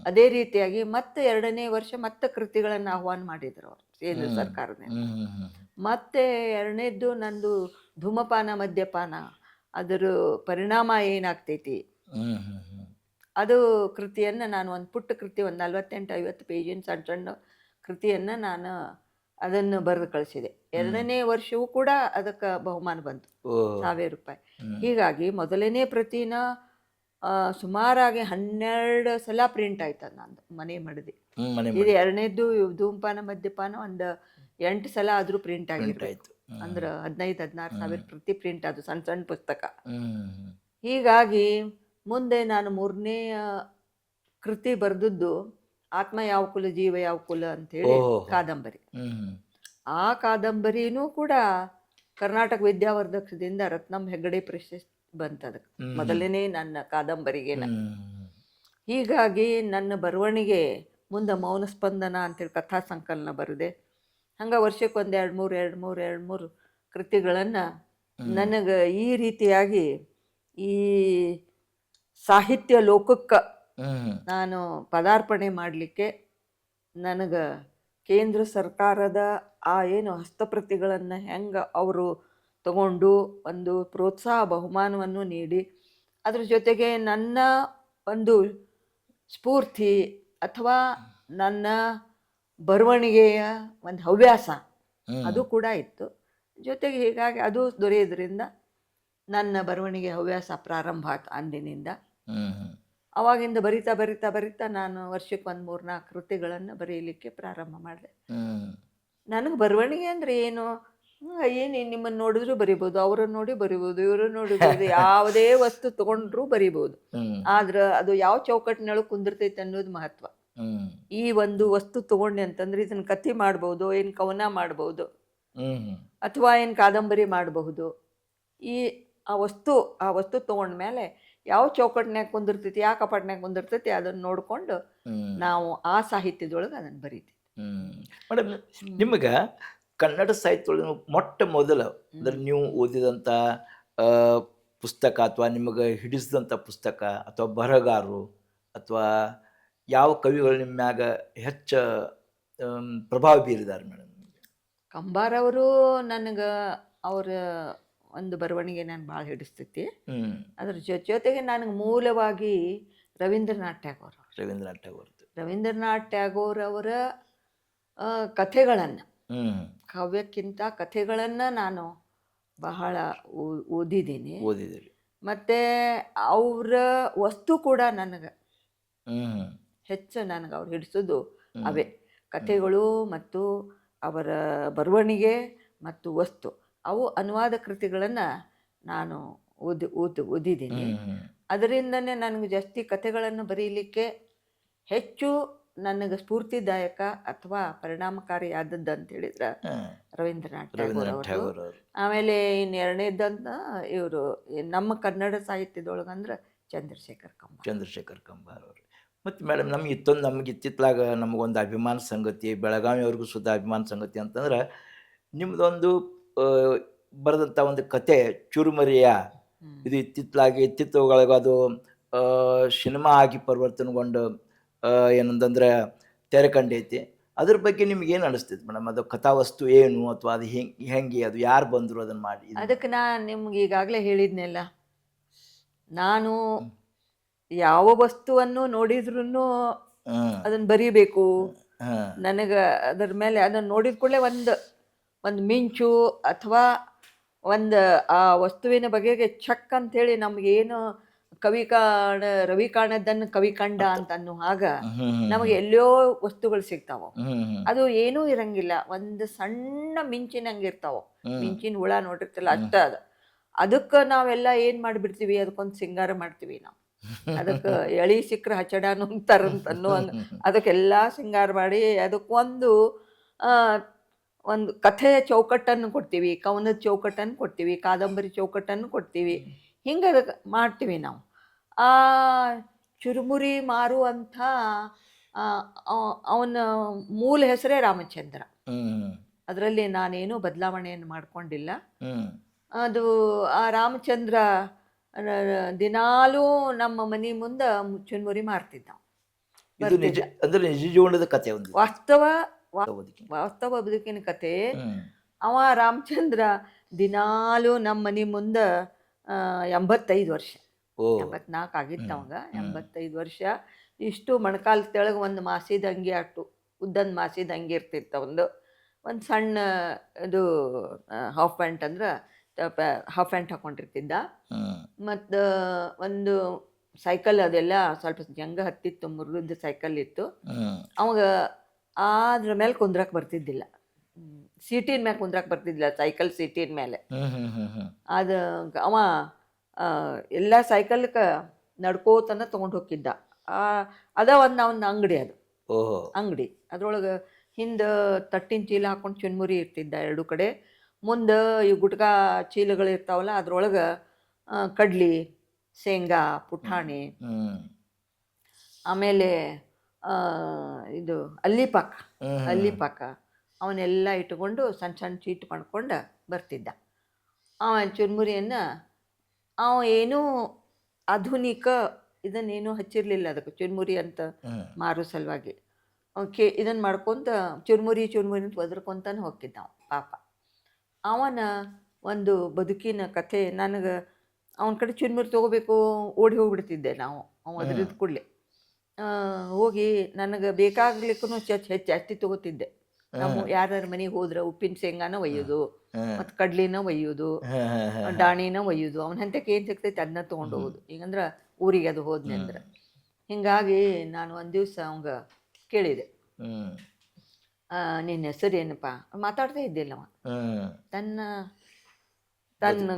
ಅದೇ ರೀತಿಯಾಗಿ ಮತ್ತೆ 2ನೇ ವರ್ಷ ಮತ್ತೆ ಕೃತಿಗಳನ್ನು ಆಹ್ವಾನ ಮಾಡಿದ್ರು ಅವರು ಕೇಂದ್ರ ಸರ್ಕಾರದಿಂದ. ಮತ್ತೆ 2ನೇದ್ದು ನಂದು ಧೂಮಪಾನ ಮದ್ಯಪಾನ, ಅದರ ಪರಿಣಾಮ ಏನಾಗ್ತೈತಿ ಅದು ಕೃತಿಯನ್ನು ನಾನು ಒಂದು ಪುಟ್ಟ ಕೃತಿ, ಒಂದು 48-50 ಪೇಜಿನ ಸಣ್ಣ ಸಣ್ಣ ಕೃತಿಯನ್ನು ನಾನು ಅದನ್ನು ಬರೆದು ಕಳಿಸಿದೆ. 2ನೇ ವರ್ಷವೂ ಕೂಡ ಅದಕ್ಕೆ ಬಹುಮಾನ ಬಂತು, 1,000 ರೂಪಾಯಿ. ಹೀಗಾಗಿ ಮೊದಲನೇ ಪ್ರತಿನ ಸುಮಾರಾಗಿ 12 ಸಲ ಪ್ರಿಂಟ್ ಆಯ್ತು ಅದು ನಂದು ಮನೆ ಮಡದಿ. ಇದು 2ನೇದ್ದು ಧೂಮಪಾನ ಮದ್ಯಪಾನ ಒಂದು 8 ಸಲ ಆದರೂ ಪ್ರಿಂಟ್ ಆಗಿರ್ತಾಯಿತ್ತು. ಅಂದ್ರೆ 15-16 ಸಾವಿರ ಪ್ರತಿ ಪ್ರಿಂಟ್ ಅದು ಸಣ್ಣ ಸಣ್ಣ ಪುಸ್ತಕ. ಹೀಗಾಗಿ ಮುಂದೆ ನಾನು 3ನೇ ಕೃತಿ ಬರೆದದ್ದು ಆತ್ಮ ಯಾವ ಕುಲ ಜೀವ ಯಾವ ಕುಲ ಅಂತೇಳಿ ಕಾದಂಬರಿ. ಆ ಕಾದಂಬರಿನೂ ಕೂಡ ಕರ್ನಾಟಕ ವಿದ್ಯಾವರ್ಧಕದಿಂದ ರತ್ನಂ ಹೆಗ್ಗಡೆ ಪ್ರಶಸ್ತಿ ಬಂತದಕ್ಕೆ, ಮೊದಲನೇ ನನ್ನ ಕಾದಂಬರಿಗೆ. ಹೀಗಾಗಿ ನನ್ನ ಬರವಣಿಗೆ ಮುಂದೆ ಮೌನ ಸ್ಪಂದನ ಅಂತೇಳಿ ಕಥಾ ಸಂಕಲನ ಬರೆದೆ. ಹಂಗೆ ವರ್ಷಕ್ಕೆ ಒಂದು 2-3 ಕೃತಿಗಳನ್ನು ನನಗೆ ಈ ರೀತಿಯಾಗಿ ಈ ಸಾಹಿತ್ಯ ಲೋಕಕ್ಕೆ ನಾನು ಪದಾರ್ಪಣೆ ಮಾಡಲಿಕ್ಕೆ ನನಗೆ ಕೇಂದ್ರ ಸರ್ಕಾರದ ಆ ಏನು ಹಸ್ತಪ್ರತಿಗಳನ್ನು ಹೆಂಗೆ ಅವರು ತಗೊಂಡು ಒಂದು ಪ್ರೋತ್ಸಾಹ ಬಹುಮಾನವನ್ನು ನೀಡಿ, ಅದ್ರ ಜೊತೆಗೆ ನನ್ನ ಒಂದು ಸ್ಫೂರ್ತಿ ಅಥವಾ ನನ್ನ ಬರವಣಿಗೆಯ ಒಂದು ಹವ್ಯಾಸ ಅದು ಕೂಡ ಇತ್ತು ಜೊತೆಗೆ. ಹೀಗಾಗಿ ಅದು ದೊರೆಯೋದ್ರಿಂದ ನನ್ನ ಬರವಣಿಗೆ ಹವ್ಯಾಸ ಪ್ರಾರಂಭ ಆಯ್ತು ಅಂದಿನಿಂದ. ಅವಾಗಿಂದ ಬರಿತಾ ಬರಿತಾ ಬರಿತಾ ನಾನು ವರ್ಷಕ್ಕೆ 3-4 ಕೃತಿಗಳನ್ನು ಬರೀಲಿಕ್ಕೆ ಪ್ರಾರಂಭ ಮಾಡಿದೆ. ನನಗೆ ಬರವಣಿಗೆ ಅಂದರೆ ಏನು ನಿಮ್ಮನ್ನು ನೋಡಿದ್ರು ಬರಿಬೋದು, ಅವರನ್ನು ನೋಡಿ ಬರಿಬೋದು, ಇವ್ರನ್ನ ನೋಡಿಬೋದು, ಯಾವುದೇ ವಸ್ತು ತಗೊಂಡ್ರು ಬರಿಬೋದು. ಆದ್ರೆ ಅದು ಯಾವ ಚೌಕಟ್ಟಿನೊಳಗೆ ಕುಂದಿರ್ತೈತೆ ಅನ್ನೋದು ಮಹತ್ವ. ಈ ಒಂದು ವಸ್ತು ತಗೊಂಡೆ ಅಂತಂದ್ರೆ ಇದನ್ನ ಕಥೆ ಮಾಡ್ಬೋದು, ಏನು ಕವನ ಮಾಡ್ಬೋದು, ಅಥವಾ ಏನು ಕಾದಂಬರಿ ಮಾಡಬಹುದು. ಆ ವಸ್ತು ತಗೊಂಡ್ಮೇಲೆ ಯಾವ ಚೌಕಟ್ಟಿನಾಗ ಕುಂದಿರ್ತೈತಿ, ಯಾವ ಕಪಾಟ್ನಾಗ ಕುಂದಿರ್ತೈತಿ ಅದನ್ನು ನೋಡ್ಕೊಂಡು ನಾವು ಆ ಸಾಹಿತ್ಯದೊಳಗೆ ಅದನ್ನು ಬರೀತೀವಿ. ಮೇಡಮ್, ನಿಮಗೆ ಕನ್ನಡ ಸಾಹಿತ್ಯದೊಳಗೆ ಮೊಟ್ಟ ಮೊದಲು ಅಂದ್ರೆ ನೀವು ಓದಿದಂಥ ಪುಸ್ತಕ ಅಥವಾ ನಿಮಗೆ ಹಿಡಿಸಿದಂಥ ಪುಸ್ತಕ ಅಥವಾ ಬರಹಗಾರರು ಅಥವಾ ಯಾವ ಕವಿಗಳು ನಿಮ್ಮ ಮ್ಯಾಗ ಹೆಚ್ಚು ಪ್ರಭಾವ ಬೀರಿದ್ದಾರೆ ಮೇಡಮ್? ಕಂಬಾರವರು ನನಗೆ ಅವರ ಒಂದು ಬರವಣಿಗೆ ನಾನು ಭಾಳ ಹಿಡಿಸ್ತೈತಿ. ಅದ್ರ ಜೊತೆಗೆ ನನಗೆ ಮೂಲವಾಗಿ ರವೀಂದ್ರನಾಥ್ ಟ್ಯಾಗೋರ್ ಅವರ ಕಥೆಗಳನ್ನು, ಕಾವ್ಯಕ್ಕಿಂತ ಕಥೆಗಳನ್ನು ನಾನು ಬಹಳ ಓದಿದ್ದೀನಿ. ಮತ್ತು ಅವರ ವಸ್ತು ಕೂಡ ನನಗೆ ಹೆಚ್ಚು ಅವ್ರು ಹಿಡಿಸೋದು ಅವೇ ಕಥೆಗಳು ಮತ್ತು ಅವರ ಬರವಣಿಗೆ ಮತ್ತು ವಸ್ತು. ಅವು ಅನುವಾದ ಕೃತಿಗಳನ್ನು ನಾನು ಓದಿದ್ದೀನಿ. ಅದರಿಂದನೇ ನನಗೆ ಜಾಸ್ತಿ ಕಥೆಗಳನ್ನು ಬರೀಲಿಕ್ಕೆ ಹೆಚ್ಚು ನನಗೆ ಸ್ಫೂರ್ತಿದಾಯಕ ಅಥವಾ ಪರಿಣಾಮಕಾರಿಯಾದದ್ದು ಅಂತ ಹೇಳಿದ್ರೆ ರವೀಂದ್ರನಾಥ್ ಟ್ಯಾಗೋರ್. ಆಮೇಲೆ ಇನ್ನು 2ನೇದಂತ ಇವರು ನಮ್ಮ ಕನ್ನಡ ಸಾಹಿತ್ಯದೊಳಗಂದ್ರೆ ಚಂದ್ರಶೇಖರ್ ಕಂಬಾರ್ ಅವರು. ಮತ್ತು ಮೇಡಮ್, ನಮ್ಗೆ ಇತ್ತಿತ್ತಲಾಗ ನಮಗೊಂದು ಅಭಿಮಾನ ಸಂಗತಿ, ಬೆಳಗಾವಿಯವ್ರಿಗೂ ಸುದ್ದ ಅಭಿಮಾನ ಸಂಗತಿ ಅಂತಂದ್ರೆ ನಿಮ್ಮದೊಂದು ಬರೆದಂಥ ಒಂದು ಕತೆ ಚುರುಮರಿಯ, ಇದು ಇತ್ತಿತ್ತುಗಳಿಗೆ ಅದು ಸಿನಿಮಾ ಆಗಿ ಪರಿವರ್ತನೆಗೊಂಡು ಏನಂತಂದ್ರೆ ತೆರೆ ಕಂಡೈತಿ. ಅದ್ರ ಬಗ್ಗೆ ನಿಮ್ಗೇನು ಅನಿಸ್ತೈತಿ ಮೇಡಮ್? ಅದು ಕಥಾವಸ್ತು ಏನು ಅಥವಾ ಅದು ಹೆಂಗೆ ಅದು ಯಾರು ಬಂದರು ಅದನ್ನು ಮಾಡಿ? ಅದಕ್ಕೆ ನಾನು ನಿಮ್ಗೆ ಈಗಾಗಲೇ ಹೇಳಿದ್ನೆಲ್ಲ, ನಾನು ಯಾವ ವಸ್ತುವನ್ನು ನೋಡಿದ್ರೂ ಅದನ್ನು ಬರೀಬೇಕು. ನನಗೆ ಅದರ ಮೇಲೆ ಅದನ್ನು ನೋಡಿದ ಕೂಡಲೇ ಒಂದು ಮಿಂಚು ಅಥವಾ ಆ ವಸ್ತುವಿನ ಬಗೆಗೆ ಛಕ್ ಅಂಥೇಳಿ ನಮಗೇನು ರವಿ ಕಾಣದನ್ನು ಕವಿ ಕಂಡ ಅಂತ ಅನ್ನೋ ಆಗ ನಮಗೆ ಎಲ್ಲೋ ವಸ್ತುಗಳು ಸಿಗ್ತಾವ. ಅದು ಏನೂ ಇರಂಗಿಲ್ಲ, ಒಂದು ಸಣ್ಣ ಮಿಂಚಿನಂಗೆ ಇರ್ತಾವ. ಮಿಂಚಿನ ಹುಳ ನೋಡಿರ್ತಲ್ಲ ಅಷ್ಟ ಅದಕ್ಕೆ ನಾವೆಲ್ಲ ಏನು ಮಾಡಿಬಿಡ್ತೀವಿ, ಅದಕ್ಕೊಂದು ಸಿಂಗಾರ ಮಾಡ್ತೀವಿ ನಾವು. ಅದಕ್ಕೆ ಎಳಿ ಸಿಕ್ಕರೆ ಹಚ್ಚಡಾನು ಅಂತಾರಂತ ಅನ್ನುವಂಗ ಅದಕ್ಕೆಲ್ಲ ಸಿಂಗಾರ ಮಾಡಿ ಅದಕ್ಕೊಂದು ಆ, ಒಂದು ಕಥೆಯ ಚೌಕಟ್ಟನ್ನು ಕೊಡ್ತೀವಿ, ಕವನದ ಚೌಕಟ್ಟನ್ನು ಕೊಡ್ತೀವಿ, ಕಾದಂಬರಿ ಚೌಕಟ್ಟನ್ನು ಕೊಡ್ತೀವಿ. ಹಿಂಗೆ ಅದಕ್ಕೆ ಮಾಡ್ತೀವಿ ನಾವು. ಆ ಚುರುಮುರಿ ಮಾರುವಂಥ ಅವನ ಮೂಲ ಹೆಸರೇ ರಾಮಚಂದ್ರ. ಹ್ಮ್ ಅದರಲ್ಲಿ ನಾನೇನೂ ಬದಲಾವಣೆಯನ್ನು ಮಾಡ್ಕೊಂಡಿಲ್ಲ. ಹ್ಮ್ ಅದು ಆ ರಾಮಚಂದ್ರ ದಿನಾಲೂ ನಮ್ಮ ಮನೆ ಮುಂದೆ ಚುರುಮುರಿ ಮಾರ್ತಿದ್ದ. ಇದು ನಿಜ ಅಂದ್ರೆ ನಿಜ ಜೀವನದ ಕಥೆ ಒಂದು. ವಾಸ್ತವ ಬದುಕಿ. ವಾಸ್ತವ ಬದುಕಿನ ಕತೆ. ಹ್ಮ್ ಅವ ರಾಮಚಂದ್ರ ದಿನಾಲೂ ನಮ್ಮ ಮನೆ ಮುಂದೆ 85 ವರ್ಷ, ಓ 84 ಆಗಿತ್ತು ಅವಾಗ. 85 ವರ್ಷ. ಇಷ್ಟು ಮೊಣಕಾಲ ತೆಳಗೆ ಒಂದು ಮಾಸಿದ ಅಂಗಿ, ಅಷ್ಟು ಉದ್ದನ್ ಮಾಸಿದ ಅಂಗಿ ಇರ್ತಿತ್ತು. ಒಂದು ಸಣ್ಣ ಇದು ಹಾಫ್ ಪ್ಯಾಂಟ್ ಅಂದ್ರೆ ಹಾಫ್ ಪ್ಯಾಂಟ್ ಹಾಕೊಂಡಿರ್ತಿದ್ದ. ಹ್ಮ್ ಮತ್ತು ಒಂದು ಸೈಕಲ್, ಅದೆಲ್ಲ ಸ್ವಲ್ಪ ಜಂಗ ಹತ್ತಿತ್ತು, ಮುರಿದ ಸೈಕಲ್ ಇತ್ತು. ಹ್ಮ್ ಅವಾಗ ಅದ್ರ ಮೇಲೆ ಕುಂದ್ರಕ್ಕೆ ಬರ್ತಿದ್ದಿಲ್ಲ, ಸೀಟಿನ ಮೇಲೆ ಕುಂದ್ರಕ್ಕೆ ಬರ್ತಿದ್ದಿಲ್ಲ, ಸೈಕಲ್ ಸೀಟಿನ ಮೇಲೆ. ಹ್ಮ್ ಹ್ಮ್ ಹ್ಮ್ ಹ್ಮ್ ಅದು ಅವ ಎಲ್ಲ ಸೈಕಲ್ಗೆ ನಡ್ಕೋತನ ತೊಗೊಂಡು ಹೋಗಿದ್ದ. ಅದ ಒಂದು ಅವನ ಅಂಗಡಿ, ಅದು ಓಹೋ ಅಂಗಡಿ. ಅದ್ರೊಳಗೆ ಹಿಂದೆ ತಟ್ಟಿನ ಚೀಲ ಹಾಕೊಂಡು ಚುನ್ಮುರಿ ಇರ್ತಿದ್ದ ಎರಡು ಕಡೆ. ಮುಂದೆ ಈ ಗುಟ್ಕಾ ಚೀಲಗಳು ಇರ್ತಾವಲ್ಲ, ಅದ್ರೊಳಗೆ ಕಡ್ಲಿ, ಶೇಂಗಾ, ಪುಟಾಣಿ, ಹ್ಮ್ ಆಮೇಲೆ ಇದು ಅಲ್ಲಿಪಾಕ, ಹ್ಮ್ ಅಲ್ಲಿಪಾಕ ಅವನ್ನೆಲ್ಲ ಇಟ್ಕೊಂಡು ಸಣ್ಣ ಸಣ್ಣ ಚೀಟ್ ಮಾಡ್ಕೊಂಡು ಬರ್ತಿದ್ದ. ಅವ ಚುರುಮುರಿಯನ್ನು ಅವ ಏನೂ ಆಧುನಿಕ ಇದನ್ನೇನು ಹಚ್ಚಿರಲಿಲ್ಲ ಅದಕ್ಕೆ, ಚುರುಮುರಿ ಅಂತ ಹ್ಮ್ ಮಾರೋ ಸಲುವಾಗಿ. ಇದನ್ನು ಮಾಡ್ಕೊತ ಚುರುಮುರಿ ಅಂತ ಒದರ್ಕೊತಾನೆ ಹೋಗ್ತಿದ್ದ ಅವ ಪಾಪ. ಅವನ ಒಂದು ಬದುಕಿನ ಕಥೆ ನನಗೆ, ಅವನ ಕಡೆ ಚುರುಮುರಿ ತೊಗೋಬೇಕು ಓಡಿ ಹೋಗ್ಬಿಡ್ತಿದ್ದೆ ನಾವು. ಅವ ಅದ್ರದ್ದು ಕೂಡಲೇ ಹೋಗಿ ನನಗೆ ಬೇಕಾಗ್ಲಿಕ್ಕೂ ಜಾಸ್ತಿ ತೊಗೋತಿದ್ದೆ. ನಮ್ಮ ಯಾರ್ಯಾರ ಮನೆಗೆ ಹೋದ್ರೆ ಉಪ್ಪಿನ ಶೇಂಗಾನ ಒಯ್ಯೋದು, ಮತ್ತು ಕಡ್ಲಿನ ಒಯ್ಯೋದು, ಡಾಣಿನ ಒಯ್ಯೋದು. ಅವನ ಹಂತಕ್ಕೆ ಏನು ಸಿಗ್ತೈತೆ ಅದನ್ನ ತೊಗೊಂಡು ಹೋಗೋದು. ಈಗಂದ್ರೆ ಊರಿಗೆ ಅದು ಹೋದ್ನೆ ಅಂದ್ರೆ. ಹೀಗಾಗಿ ನಾನು ಒಂದು ದಿವಸ ಅವಂಗ ಕೇಳಿದೆ, ಹ್ಮ್ ನಿನ್ನ ಹೆಸರು ಏನಪ್ಪ? ಮಾತಾಡ್ತಾ ಇದ್ದಿಲ್ಲ ಅವ. ತನ್ನ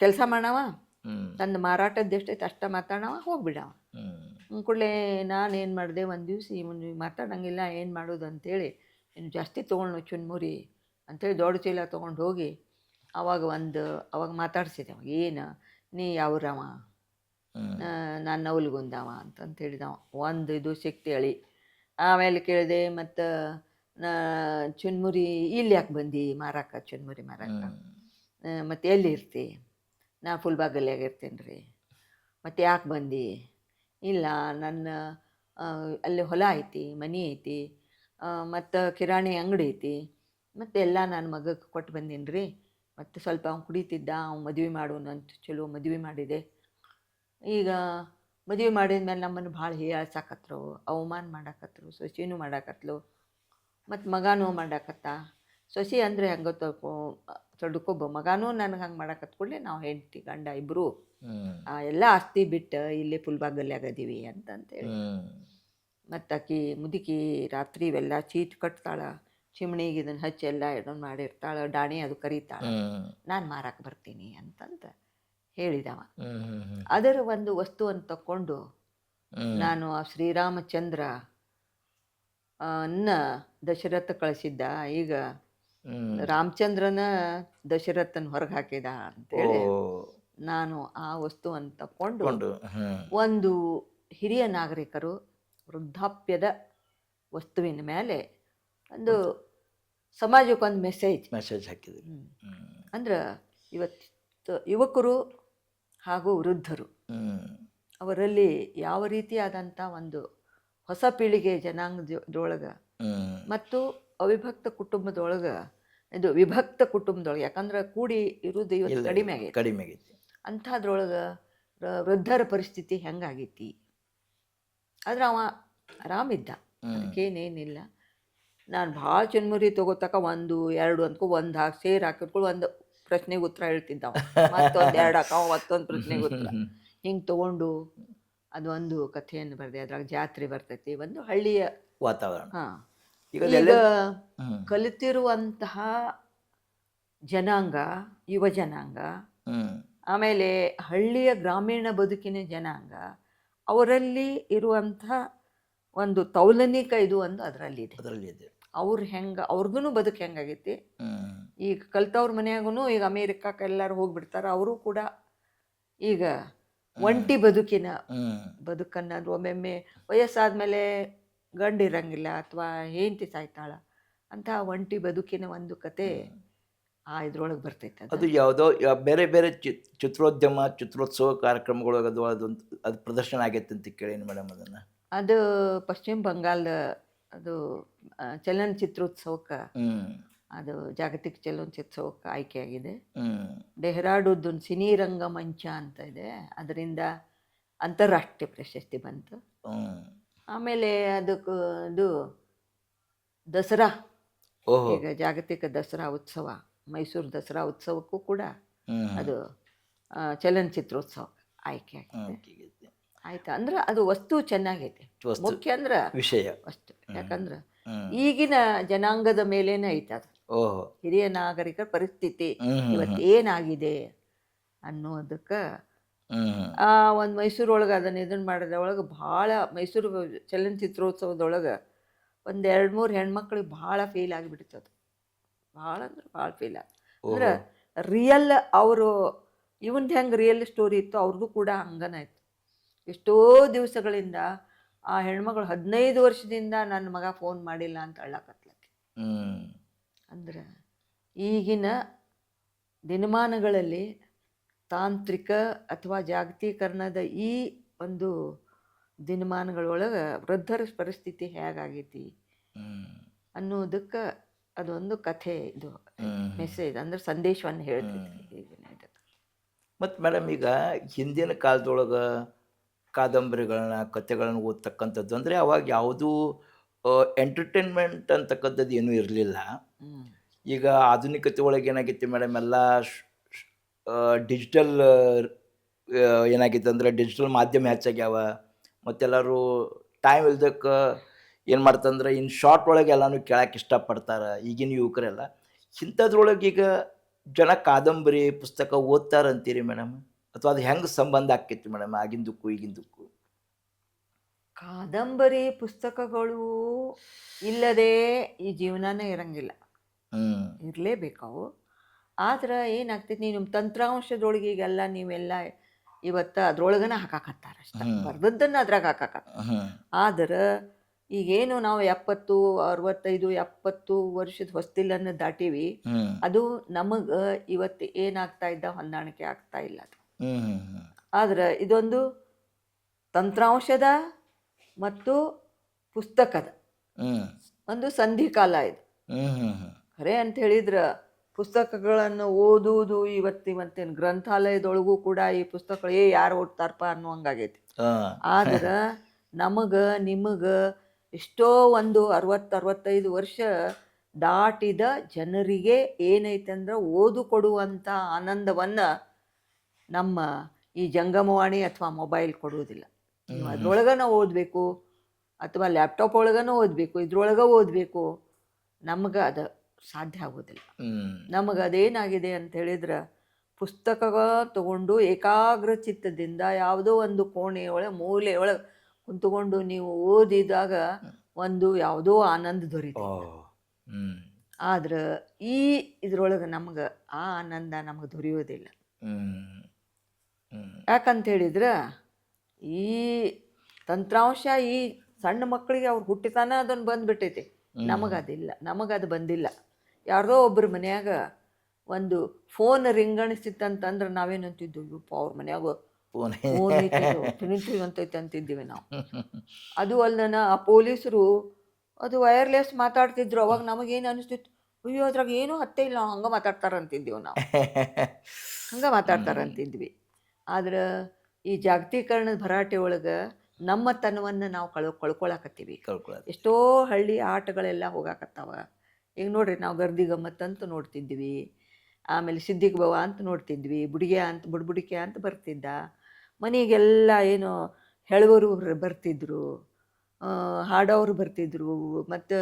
ಕೆಲಸ ಮಾಡವ, ಹ್ಮ್ ತನ್ನ ಮಾರಾಟದ್ದು ಎಷ್ಟೈತೆ ಅಷ್ಟ ಮಾತಾಡವ, ಹೋಗ್ಬಿಡವ. ಕೂಡಲೇ ನಾನು ಏನು ಮಾಡಿದೆ, ಒಂದು ದಿವ್ಸ ಇವನು ಮಾತಾಡೋಂಗಿಲ್ಲ, ಏನು ಮಾಡೋದು ಅಂತೇಳಿ, ಇನ್ನು ಜಾಸ್ತಿ ತೊಗೊಂಡು ಚುನ್ಮುರಿ ಅಂಥೇಳಿ ದೊಡ್ಡ ಚೀಲ ತೊಗೊಂಡು ಹೋಗಿ ಅವಾಗ ಮಾತಾಡ್ಸಿದೆ. ಅವಾಗ ಏನು ನೀ ಯಾವ್ರವ, ನಾನು ನವಲ್ಗುಂದವ ಅಂತ ಹೇಳಿದವ. ಒಂದು ಇದು ಸಿಕ್ತು ಹೇಳಿ. ಆಮೇಲೆ ಕೇಳಿದೆ, ಮತ್ತು ಚುನ್ಮುರಿ ಇಲ್ಲಿ ಯಾಕೆ ಬಂದು ಮಾರಾಕ, ಚುನ್ಮುರಿ ಮಾರಾಕ, ಮತ್ತು ಎಲ್ಲಿ ಇರ್ತಿ? ನಾ ಫುಲ್ಬಾಗಲ್ಯಾಗ ಇರ್ತೀನಿ ರೀ. ಮತ್ತು ಯಾಕೆ ಬಂದು? ಇಲ್ಲ, ನನ್ನ ಅಲ್ಲಿ ಹೊಲ ಐತಿ, ಮನೆ ಐತಿ, ಮತ್ತು ಕಿರಾಣಿ ಅಂಗಡಿ ಐತಿ, ಮತ್ತು ಎಲ್ಲ ನನ್ನ ಮಗಕ್ಕೆ ಕೊಟ್ಟು ಬಂದೀನಿ ರೀ. ಮತ್ತು ಸ್ವಲ್ಪ ಅವ್ನು ಕುಡಿತಿದ್ದ, ಅವ್ನು ಮದುವೆ ಮಾಡೋಣಂತ ಚಲೋ ಮದುವೆ ಮಾಡಿದೆ. ಈಗ ಮದುವೆ ಮಾಡಿದ ಮೇಲೆ ನಮ್ಮನ್ನು ಭಾಳ ಹೀಯಾಳ್ಸಾಕತ್ರು, ಅವಮಾನ ಮಾಡಾಕತ್ರು, ಸೊಸೆನೂ ಮಾಡಾಕತ್ಲು, ಮತ್ತು ಮಗನೂ ಮಾಡಾಕತ್ತ. ಸೊಸೆ ಅಂದರೆ ಹಂಗೆ ತಡ್ಕೊಬ, ಮಗನೂ ನನಗೆ ಹಂಗೆ ಮಾಡಾಕತ್ಕೊಳ್ಳಿ, ನಾವು ಹೆಂಡತಿ ಗಂಡ ಇಬ್ಬರು ಎಲ್ಲ ಆಸ್ತಿ ಬಿಟ್ಟು ಇಲ್ಲೇ ಫುಲ್ಬಾಗಲ್ಯಾಗ ಅದೀವಿ ಅಂತಂತೇಳಿ. ಮತ್ತು ಆಕಿ ಮುದುಕಿ ರಾತ್ರಿ ಇವೆಲ್ಲ ಚೀಟ್ ಕಟ್ತಾಳೆ, ಚಿಮ್ಣಿಗೆ ಇದನ್ನು ಹಚ್ಚಿ ಎಲ್ಲ ಇದನ್ನು ಮಾಡಿರ್ತಾಳೆ, ಡಾಣಿ ಅದು ಕರೀತಾಳೆ, ನಾನು ಮಾರಕ್ಕೆ ಬರ್ತೀನಿ ಅಂತಂತ ಹೇಳಿದವ. ಅದರ ಒಂದು ವಸ್ತುವನ್ನು ತಕ್ಕೊಂಡು ನಾನು ಆ ಶ್ರೀರಾಮಚಂದ್ರ ದಶರಥ ಕಳಿಸಿದ್ದ. ಈಗ ರಾಮಚಂದ್ರನ ದಶರಥನ ಹೊರಗೆ ಹಾಕಿದ ಅಂತೇಳಿ ನಾನು ಆ ವಸ್ತುವನ್ನು ತಕ್ಕೊಂಡು ಒಂದು ಹಿರಿಯ ನಾಗರಿಕರು ವೃದ್ಧಾಪ್ಯದ ವಸ್ತುವಿನ ಮೇಲೆ ಒಂದು ಸಮಾಜಕ್ಕೊಂದು ಮೆಸೇಜ್ ಹಾಕಿದ್ರಿ. ಅಂದ್ರೆ ಇವತ್ತು ಯುವಕರು ಹಾಗೂ ವೃದ್ಧರು ಅವರಲ್ಲಿ ಯಾವ ರೀತಿಯಾದಂಥ ಒಂದು ಹೊಸ ಪೀಳಿಗೆ ಜನಾಂಗದೊಳಗೆ ಮತ್ತು ಅವಿಭಕ್ತ ಕುಟುಂಬದೊಳಗೆ, ಇದು ವಿಭಕ್ತ ಕುಟುಂಬದೊಳಗೆ, ಯಾಕಂದ್ರೆ ಕೂಡಿ ಇರೋದು ಇವತ್ತು ಕಡಿಮೆ ಆಗೈತಿ. ಅಂಥದ್ರೊಳಗೆ ವೃದ್ಧರ ಪರಿಸ್ಥಿತಿ ಹೆಂಗಾಗೈತಿ? ಆದ್ರೆ ಅವ ಆರಾಮಿದ್ದ, ಅದಕ್ಕೇನೇನಿಲ್ಲ. ನಾನು ಭಾಳ ಚುನ್ಮುರಿ ತೊಗೋತಕ 1, 2 ಅಂದ್ಕೊ ಒಂದು ಹಾಕಿ ಸೇರಿ ಹಾಕಿದ್ಕೊಳ್ಳಿ ಒಂದು ಪ್ರಶ್ನೆಗೆ ಉತ್ತರ ಹೇಳ್ತಿದ್ದ. ಮತ್ತೊಂದು 2 ಹಾಕವ ಮತ್ತೊಂದು ಪ್ರಶ್ನೆಗೆ ಉತ್ತರ. ಹಿಂಗೆ ತೊಗೊಂಡು ಅದೊಂದು ಕಥೆಯನ್ನು ಬರೆದೆ. ಅದ್ರಾಗ ಜಾತ್ರೆ ಬರ್ತೈತಿ, ಒಂದು ಹಳ್ಳಿಯ ವಾತಾವರಣ. ಹಾಂ, ಈಗ ಕಲಿತಿರುವಂತಹ ಜನಾಂಗ, ಯುವ ಜನಾಂಗ, ಆಮೇಲೆ ಹಳ್ಳಿಯ ಗ್ರಾಮೀಣ ಬದುಕಿನ ಜನಾಂಗ, ಅವರಲ್ಲಿ ಇರುವಂಥ ಒಂದು ತೌಲನಿಕ ಇದು ಒಂದು ಅದರಲ್ಲಿದೆ. ಅದರಲ್ಲಿ ಇದೆ. ಅವ್ರು ಹೆಂಗೆ ಅವ್ರಿಗೂ ಬದುಕು ಹೆಂಗಾಗೈತಿ, ಹ್ಮ್ ಈಗ ಕಲ್ತವ್ರ ಮನ್ಯಾಗೂ ಈಗ ಅಮೇರಿಕಕ್ಕೆ ಎಲ್ಲರೂ ಹೋಗ್ಬಿಡ್ತಾರೆ, ಅವರು ಕೂಡ ಈಗ ಒಂಟಿ ಬದುಕಿನ ಹ್ಮ್ ಬದುಕನ್ನು ಒಮ್ಮೊಮ್ಮೆ ವಯಸ್ಸಾದ್ಮೇಲೆ ಗಂಡಿರಂಗಿಲ್ಲ ಅಥವಾ ಹೆಂಡತಿ ಸಾಯ್ತಾಳ ಅಂತ ಒಂಟಿ ಬದುಕಿನ ಒಂದು ಕತೆ ಇದ್ರೊಳಗೆ ಬರ್ತೈತೆ. ಅದು ಯಾವುದೋ ಬೇರೆ ಬೇರೆ ಚಿತ್ರೋದ್ಯಮ ಚಿತ್ರೋತ್ಸವ ಕಾರ್ಯಕ್ರಮಗಳು ಅದು ಪ್ರದರ್ಶನ ಆಗೈತೆ ಅಂತ ಕೇಳೀನಿ ಮೇಡಮ್. ಅದು ಪಶ್ಚಿಮ ಬಂಗಾಳದ ಅದು ಚಲನಚಿತ್ರೋತ್ಸವಕ್ಕೆ, ಅದು ಜಾಗತಿಕ ಚಲನಚಿತ್ರೋತ್ಸವಕ್ಕೆ ಆಯ್ಕೆಯಾಗಿದೆ. ಡೆಹ್ರಾಡೂನ್ದು ಸಿನಿ ರಂಗಮಂಚ ಅಂತ ಇದೆ, ಅದರಿಂದ ಅಂತಾರಾಷ್ಟ್ರೀಯ ಪ್ರಶಸ್ತಿ ಬಂತು. ಆಮೇಲೆ ಅದಕ್ಕೆ ಇದು ದಸರಾ, ಈಗ ಜಾಗತಿಕ ದಸರಾ ಉತ್ಸವ, ಮೈಸೂರು ದಸರಾ ಉತ್ಸವಕ್ಕೂ ಕೂಡ ಅದು ಚಲನಚಿತ್ರೋತ್ಸವ ಆಯ್ಕೆ ಆಗಿದೆ. ಆಯ್ತಾ, ಅಂದ್ರೆ ಅದು ವಸ್ತು ಚೆನ್ನಾಗೈತೆ, ಮುಖ್ಯ ಅಂದ್ರೆ ವಿಷಯ ವಸ್ತು. ಯಾಕಂದ್ರೆ ಈಗಿನ ಜನಾಂಗದ ಮೇಲೇನೆ ಐತೆ ಅದು, ಹಿರಿಯ ನಾಗರಿಕರ ಪರಿಸ್ಥಿತಿ ಇವತ್ತೇನಾಗಿದೆ ಅನ್ನೋದಕ್ಕೆ ಒಂದು ಮೈಸೂರೊಳಗೆ ಅದನ್ನು ಇದನ್ನು ಮಾಡಿದ ಒಳಗೆ ಭಾಳ, ಮೈಸೂರು ಚಲನಚಿತ್ರೋತ್ಸವದೊಳಗೆ ಒಂದು 2-3 ಹೆಣ್ಮಕ್ಳಿಗೆ ಭಾಳ ಫೀಲ್ ಆಗಿಬಿಡ್ತದೆ. ಭಾಳ ಅಂದ್ರೆ ಭಾಳ ಫೀಲ್ ಆಗಿ, ಅಂದ್ರೆ ರಿಯಲ್ ಅವರು ಇವಂದು ಹೆಂಗೆ ರಿಯಲ್ ಸ್ಟೋರಿ ಇತ್ತು ಅವ್ರದ್ದು ಕೂಡ ಹಂಗನಾಯ್ತು. ಎಷ್ಟೋ ದಿವಸಗಳಿಂದ ಆ ಹೆಣ್ಮಗಳು 15 ವರ್ಷದಿಂದ ನನ್ನ ಮಗ ಫೋನ್ ಮಾಡಿಲ್ಲ ಅಂತ ಅಳ್ಳಕತ್ಲಕ್ಕೆ. ಅಂದ್ರೆ ಈಗಿನ ದಿನಮಾನಗಳಲ್ಲಿ ತಾಂತ್ರಿಕ ಅಥವಾ ಜಾಗತೀಕರಣದ ಈ ಒಂದು ದಿನಮಾನಗಳೊಳಗೆ ವೃದ್ಧರ ಪರಿಸ್ಥಿತಿ ಹೇಗಾಗೈತಿ ಅನ್ನೋದಕ್ಕೆ ಅದೊಂದು ಕಥೆ, ಇದು ಮೆಸೇಜ್ ಅಂದ್ರೆ ಸಂದೇಶವನ್ನು ಹೇಳ್ತೈತಿ ಈಗಿನ ಇದಕ್ಕೆ. ಮತ್ತು ಮೇಡಮ್, ಈಗ ಹಿಂದಿನ ಕಾಲದೊಳಗೆ ಕಾದಂಬರಿಗಳನ್ನ ಕಥೆಗಳನ್ನ ಓದ್ತಕ್ಕಂಥದ್ದು ಅಂದರೆ ಅವಾಗ ಯಾವುದೂ ಎಂಟರ್ಟೈನ್ಮೆಂಟ್ ಅಂತಕ್ಕಂಥದ್ದು ಏನೂ ಇರಲಿಲ್ಲ. ಈಗ ಆಧುನಿಕತೆ ಒಳಗೆ ಏನಾಗೈತಿ ಮೇಡಮ್, ಎಲ್ಲ ಡಿಜಿಟಲ್ ಏನಾಗೈತೆ ಅಂದರೆ ಡಿಜಿಟಲ್ ಮಾಧ್ಯಮ ಹೆಚ್ಚಾಗ್ಯಾವ. ಮತ್ತೆಲ್ಲರೂ ಟೈಮ್ ಇಲ್ದಕ್ಕೆ ಏನು ಮಾಡ್ತಂದ್ರೆ ಇನ್ನು ಶಾರ್ಟ್ ಒಳಗೆ ಎಲ್ಲನೂ ಕೇಳಕ್ಕೆ ಇಷ್ಟಪಡ್ತಾರೆ ಈಗಿನ ಯುವಕರೆಲ್ಲ. ಇಂಥದ್ರೊಳಗೆ ಈಗ ಜನ ಕಾದಂಬರಿ ಪುಸ್ತಕ ಓದ್ತಾರಂತೀರಿ ಮೇಡಮ್, ಅಥವಾ ಅದು ಹೆಂಗೆ ಸಂಬಂಧ ಆಕೈತಿ ಮೇಡಮ್ ಆಗಿಂದಕ್ಕೂ ಈಗಿಂದಕ್ಕೂ? ಕಾದಂಬರಿ ಪುಸ್ತಕಗಳು ಇಲ್ಲದೆ ಈ ಜೀವನನೇ ಇರಂಗಿಲ್ಲ, ಇರಲೇಬೇಕವು. ಆದ್ರೆ ಏನಾಗ್ತೈತಿ, ನೀವು ನಿಮ್ಮ ತಂತ್ರಾಂಶದೊಳಗೆ ಈಗೆಲ್ಲ ನೀವೆಲ್ಲ ಇವತ್ತು ಅದ್ರೊಳಗನ ಹಾಕಾಕತ್ತಾರ ಅಷ್ಟೇ, ಬರ್ದದ್ದನ್ನು ಅದ್ರಾಗ ಹಾಕಾಕತ್ತ. ಆದ್ರೆ ಈಗೇನು ನಾವು 70, 65, 70 ವರ್ಷದ ಹೊಸ್ತಿಲನ್ನು ದಾಟೀವಿ, ಅದು ನಮಗೆ ಇವತ್ತು ಏನಾಗ್ತಾ ಇದ್ದ ಹೊಂದಾಣಿಕೆ ಆಗ್ತಾ ಇಲ್ಲ ಅದು. ಆದ್ರೆ ಇದೊಂದು ತಂತ್ರಾಂಶದ ಮತ್ತು ಪುಸ್ತಕದ ಒಂದು ಸಂಧಿಕಾಲ ಇದು. ಖರೆ ಅಂತ ಹೇಳಿದ್ರೆ ಪುಸ್ತಕಗಳನ್ನು ಓದುವುದು ಇವತ್ತಿನ ಗ್ರಂಥಾಲಯದೊಳಗೂ ಕೂಡ ಈ ಪುಸ್ತಕಗಳು ಯಾರು ಓದ್ತಾರಪ್ಪ ಅನ್ನೋ ಹಂಗಾಗೈತಿ. ಆದ್ರೆ ನಮಗೆ ನಿಮಗೆ ಎಷ್ಟೋ ಒಂದು 60-65 ವರ್ಷ ದಾಟಿದ ಜನರಿಗೆ ಏನೈತೆ ಅಂದ್ರೆ ಓದು ಕೊಡುವಂಥ ಆನಂದವನ್ನು ನಮ್ಮ ಈ ಜಂಗಮವಾಣಿ ಅಥವಾ ಮೊಬೈಲ್ ಕೊಡುವುದಿಲ್ಲ. ನೀವು ಅದ್ರೊಳಗನ ಓದಬೇಕು ಅಥವಾ ಲ್ಯಾಪ್ಟಾಪ್ ಒಳಗನ ಓದಬೇಕು, ಇದ್ರೊಳಗೆ ಓದಬೇಕು, ನಮ್ಗೆ ಅದು ಸಾಧ್ಯ ಆಗೋದಿಲ್ಲ. ನಮಗೆ ಅದೇನಾಗಿದೆ ಅಂತ ಹೇಳಿದ್ರೆ ಪುಸ್ತಕ ತಗೊಂಡು ಏಕಾಗ್ರ ಚಿತ್ತದಿಂದ ಯಾವುದೋ ಒಂದು ಕೋಣೆಯೊಳಗೆ ಮೂಲೆಯೊಳಗೆ ಕುಂತ್ಕೊಂಡು ನೀವು ಓದಿದಾಗ ಒಂದು ಯಾವುದೋ ಆನಂದ ದೊರೀತೈತೆ. ಆದ್ರೆ ಈ ಇದ್ರೊಳಗೆ ನಮ್ಗೆ ಆ ಆನಂದ ನಮಗೆ ದೊರೆಯೋದಿಲ್ಲ. ಯಾಕಂತ ಹೇಳಿದ್ರೆ ಈ ತಂತ್ರಾಂಶ ಈ ಸಣ್ಣ ಮಕ್ಕಳಿಗೆ ಅವ್ರು ಹುಟ್ಟಿತಾನ ಅದನ್ನು ಬಂದುಬಿಟ್ಟೈತಿ, ನಮಗದಿಲ್ಲ, ನಮಗದು ಬಂದಿಲ್ಲ. ಯಾರ್ದೋ ಒಬ್ಬರ ಮನ್ಯಾಗ ಒಂದು ಫೋನ್ ರಿಂಗಣಿಸಿತ್ತಂತಂದ್ರೆ ನಾವೇನಂತಿದ್ವಿ, ಯಪ್ಪ ಅವ್ರ ಮನ್ಯಾಗ ಫೋನ್ ಐತಿ ಅಂತೈತೆ ಅಂತಿದ್ದೀವಿ ನಾವು. ಅದು ಅಲ್ಲನ ಆ ಪೊಲೀಸರು ಅದು ವೈರ್ಲೆಸ್ ಮಾತಾಡ್ತಿದ್ರು, ಅವಾಗ ನಮಗೇನು ಅನಿಸ್ತಿತ್ತು, ಅಯ್ಯೋ ಅದ್ರಾಗ ಏನೂ ಹತ್ತೇ ಇಲ್ಲ, ಹಂಗೆ ಮಾತಾಡ್ತಾರಂತಿದ್ದೀವಿ ನಾವು, ಹಂಗೆ ಮಾತಾಡ್ತಾರಂತಿದ್ವಿ. ಆದ್ರೆ ಈ ಜಾಗತೀಕರಣದ ಭರಾಟೆ ಒಳಗೆ ನಮ್ಮ ತನವನ್ನು ನಾವು ಕಳ್ಕೊಳಕತ್ತೀವಿ. ಎಷ್ಟೋ ಹಳ್ಳಿ ಆಟಗಳೆಲ್ಲ ಹೋಗಾಕತ್ತಾವ. ಈಗ ನೋಡ್ರಿ, ನಾವು ಗರ್ದಿ ಗಮ್ಮತ್ ಅಂತ ನೋಡ್ತಿದ್ವಿ, ಆಮೇಲೆ ಸಿದ್ದಿಗೆ ಬವ ಅಂತ ನೋಡ್ತಿದ್ವಿ, ಬುಡಿಗೆ ಅಂತ ಬುಡ್ಬುಡಿಕೆ ಅಂತ ಬರ್ತಿದ್ದ, ಮನೆಗೆಲ್ಲ ಏನು ಹೇಳುವರು ಬರ್ತಿದ್ರು, ಹಾಡೋರು ಬರ್ತಿದ್ರು, ಮತ್ತು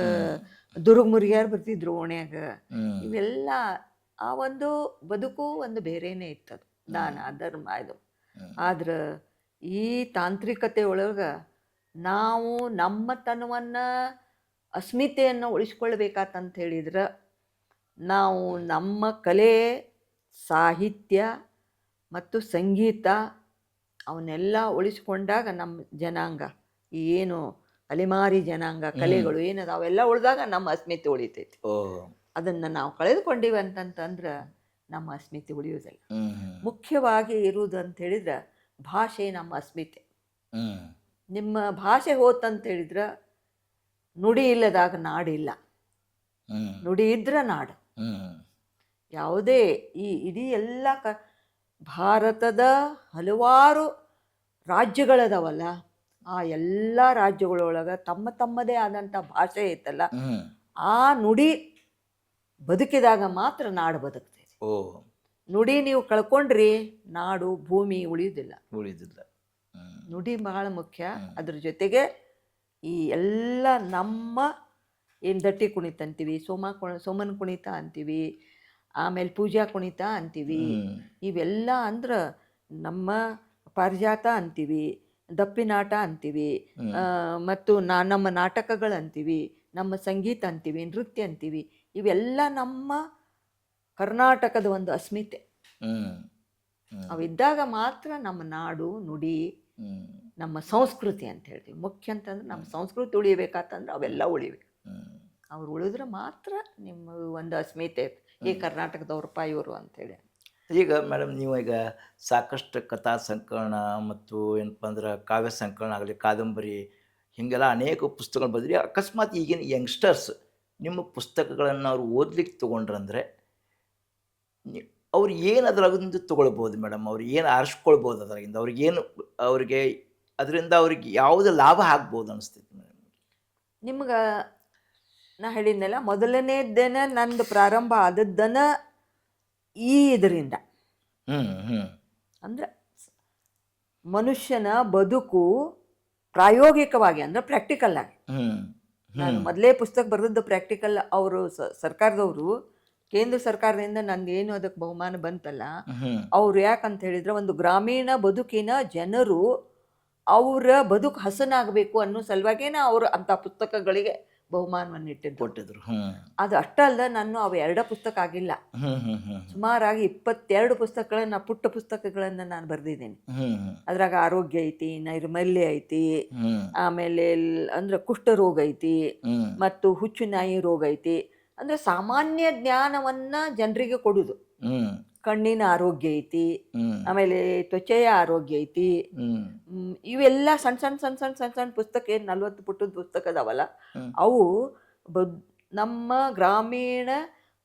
ದುರ್ಗ ಮುರಿಯಾರು ಬರ್ತಿದ್ರು ಓಣ್ಯಾಗ. ಇವೆಲ್ಲ ಆ ಒಂದು ಬದುಕು ಒಂದು ಬೇರೆನೇ ಇತ್ತದು, ದಾನ ಧರ್ಮ ಇದು. ಆದ್ರೆ ಈ ತಾಂತ್ರಿಕತೆ ಒಳಗೆ ನಾವು ನಮ್ಮ ತನವನ್ನು ಅಸ್ಮಿತೆಯನ್ನು ಉಳಿಸ್ಕೊಳ್ಬೇಕಾತಂತ ಹೇಳಿದ್ರೆ ನಾವು ನಮ್ಮ ಕಲೆ, ಸಾಹಿತ್ಯ ಮತ್ತು ಸಂಗೀತ ಅವನ್ನೆಲ್ಲ ಉಳಿಸ್ಕೊಂಡಾಗ ನಮ್ಮ ಜನಾಂಗ ಏನು ಅಲೆಮಾರಿ ಜನಾಂಗ ಕಲೆಗಳು ಏನದ ಅವೆಲ್ಲ ಉಳಿದಾಗ ನಮ್ಮ ಅಸ್ಮಿತೆ ಉಳಿತೈತಿ. ಓ ಅದನ್ನು ನಾವು ಕಳೆದುಕೊಂಡಿವಿ ಅಂತಂತಂದ್ರೆ ನಮ್ಮ ಅಸ್ಮಿತೆ ಉಳಿಯೋದಿಲ್ಲ. ಮುಖ್ಯವಾಗಿ ಇರುವುದು ಅಂತ ಹೇಳಿದ್ರೆ ಭಾಷೆ ನಮ್ಮ ಅಸ್ಮಿತೆ. ನಿಮ್ಮ ಭಾಷೆ ಹೋತಂತ ಹೇಳಿದ್ರೆ ನುಡಿ ಇಲ್ಲದಾಗ ನಾಡಿಲ್ಲ, ನುಡಿ ಇದ್ರೆ ನಾಡು. ಯಾವುದೇ ಈ ಇಡೀ ಎಲ್ಲ ಭಾರತದ ಹಲವಾರು ರಾಜ್ಯಗಳದಾವಲ್ಲ, ಆ ಎಲ್ಲ ರಾಜ್ಯಗಳೊಳಗೆ ತಮ್ಮ ತಮ್ಮದೇ ಆದಂಥ ಭಾಷೆ ಐತಲ್ಲ, ಆ ನುಡಿ ಬದುಕಿದಾಗ ಮಾತ್ರ ನಾಡು ಬದುಕ್ತೈತಿ. ಓ ನುಡಿ ನೀವು ಕಳ್ಕೊಂಡ್ರಿ ನಾಡು ಭೂಮಿ ಉಳಿಯುವುದಿಲ್ಲ. ನುಡಿ ಬಹಳ ಮುಖ್ಯ. ಅದ್ರ ಜೊತೆಗೆ ಈ ಎಲ್ಲ ನಮ್ಮ ಏನು ದಟ್ಟಿ ಕುಣಿತ ಅಂತೀವಿ, ಸೋಮನ ಕುಣಿತ ಅಂತೀವಿ, ಆಮೇಲೆ ಪೂಜಾ ಕುಣಿತ ಅಂತೀವಿ, ಇವೆಲ್ಲ ಅಂದ್ರೆ ನಮ್ಮ ಪಾರಿಜಾತ ಅಂತೀವಿ, ದಪ್ಪಿನಾಟ ಅಂತೀವಿ, ಮತ್ತು ನಮ್ಮ ನಾಟಕಗಳು ಅಂತೀವಿ, ನಮ್ಮ ಸಂಗೀತ ಅಂತೀವಿ, ನೃತ್ಯ ಅಂತೀವಿ. ಇವೆಲ್ಲ ನಮ್ಮ ಕರ್ನಾಟಕದ ಒಂದು ಅಸ್ಮಿತೆ. ಅವಿದ್ದಾಗ ಮಾತ್ರ ನಮ್ಮ ನಾಡು, ನುಡಿ, ನಮ್ಮ ಸಂಸ್ಕೃತಿ ಅಂತ ಹೇಳ್ತೀವಿ. ಮುಖ್ಯ ಅಂತಂದ್ರೆ ನಮ್ಮ ಸಂಸ್ಕೃತಿ ಉಳಿಬೇಕಾತಂದ್ರೆ ಅವೆಲ್ಲ ಉಳಿಬೇಕು. ಅವ್ರು ಉಳಿದ್ರೆ ಮಾತ್ರ ನಿಮ್ಮ ಒಂದು ಅಸ್ಮಿತೆ, ಈ ಕರ್ನಾಟಕದವ್ರಪ್ಪ ಇವರು ಅಂಥೇಳಿ. ಈಗ ಮೇಡಮ್, ನೀವು ಈಗ ಸಾಕಷ್ಟು ಕಥಾ ಸಂಕಲನ ಮತ್ತು ಏನಪ್ಪ ಅಂದ್ರೆ ಕಾವ್ಯ ಸಂಕಲನ ಆಗಲಿ, ಕಾದಂಬರಿ, ಹೀಗೆಲ್ಲ ಅನೇಕ ಪುಸ್ತಕಗಳು ಬಂದ್ರಿ. ಅಕಸ್ಮಾತ್ ಈಗಿನ ಯಂಗ್ಸ್ಟರ್ಸ್ ನಿಮ್ಮ ಪುಸ್ತಕಗಳನ್ನು ಅವ್ರು ಓದ್ಲಿಕ್ಕೆ ತೊಗೊಂಡ್ರಂದ್ರೆ ಅವ್ರು ಏನು ಅದರಾಗಿಂದ ತೊಗೊಳ್ಬೋದು ಮೇಡಮ್? ಅವ್ರು ಏನು ಆರಿಸ್ಕೊಳ್ಬೋದು ಅದರಾಗಿಂದ? ಅವ್ರಿಗೆ ಅದರಿಂದ ಅವ್ರಿಗೆ ಯಾವುದು ಲಾಭ ಆಗ್ಬೋದು ಅನಿಸ್ತೈತಿ ಮೇಡಮ್? ನಿಮ್ಗೆ ನಾ ಹೇಳಿದ್ನಲ್ಲ, ಮೊದಲನೇದೇನ ನಂದು ಪ್ರಾರಂಭ ಆದದ್ದನ ಈ ಇದರಿಂದ ಅಂದ್ರೆ ಮನುಷ್ಯನ ಬದುಕು ಪ್ರಾಯೋಗಿಕವಾಗಿ ಅಂದ್ರೆ ಪ್ರಾಕ್ಟಿಕಲ್ ಆಗಿ. ನಾನು ಮೊದಲೇ ಪುಸ್ತಕ ಬರೆದದ್ದು ಪ್ರಾಕ್ಟಿಕಲ್. ಅವರು ಸರ್ಕಾರದವರು, ಕೇಂದ್ರ ಸರ್ಕಾರದಿಂದ ನಂದೇನು ಅದಕ್ಕೆ ಬಹುಮಾನ ಬಂತಲ್ಲ, ಅವ್ರು ಯಾಕಂತ ಹೇಳಿದ್ರೆ ಒಂದು ಗ್ರಾಮೀಣ ಬದುಕಿನ ಜನರು ಅವರ ಬದುಕು ಹಸನಾಗಬೇಕು ಅನ್ನೋ ಸಲುವಾಗೇನ ಅವರು ಅಂಥ ಪುಸ್ತಕಗಳಿಗೆ ಬಹುಮಾನವನ್ನು ಕೊಟ್ಟಿದ್ರು. ಅದು ಅಷ್ಟಲ್ಲ, ನಾನು ಅವು 2 ಪುಸ್ತಕ ಆಗಿಲ್ಲ, ಸುಮಾರಾಗಿ 22 ಪುಸ್ತಕಗಳನ್ನ, ಪುಟ್ಟ ಪುಸ್ತಕಗಳನ್ನ ನಾನು ಬರೆದಿದ್ದೀನಿ. ಅದ್ರಾಗ ಆರೋಗ್ಯ ಐತಿ, ನೈರ್ಮಲ್ಯ ಐತಿ, ಆಮೇಲೆ ಅಂದ್ರೆ ಕುಷ್ಠರೋಗ ಐತಿ, ಮತ್ತು ಹುಚ್ಚು ನಾಯಿ ರೋಗ ಐತಿ. ಅಂದ್ರೆ ಸಾಮಾನ್ಯ ಜ್ಞಾನವನ್ನ ಜನರಿಗೆ ಕೊಡುದು. ಕಣ್ಣಿನ ಆರೋಗ್ಯ ಐತಿ, ಆಮೇಲೆ ತ್ವಚೆಯ ಆರೋಗ್ಯ ಐತಿ. ಇವೆಲ್ಲ ಸಣ್ಣ ಸಣ್ಣ ಸಣ್ಣ ಸಣ್ಣ ಸಣ್ಣ ಸಣ್ಣ ಪುಸ್ತಕ, 40 ಪುಟ್ಟದ ಪುಸ್ತಕ ಅದಾವಲ್ಲ, ಅವು ನಮ್ಮ ಗ್ರಾಮೀಣ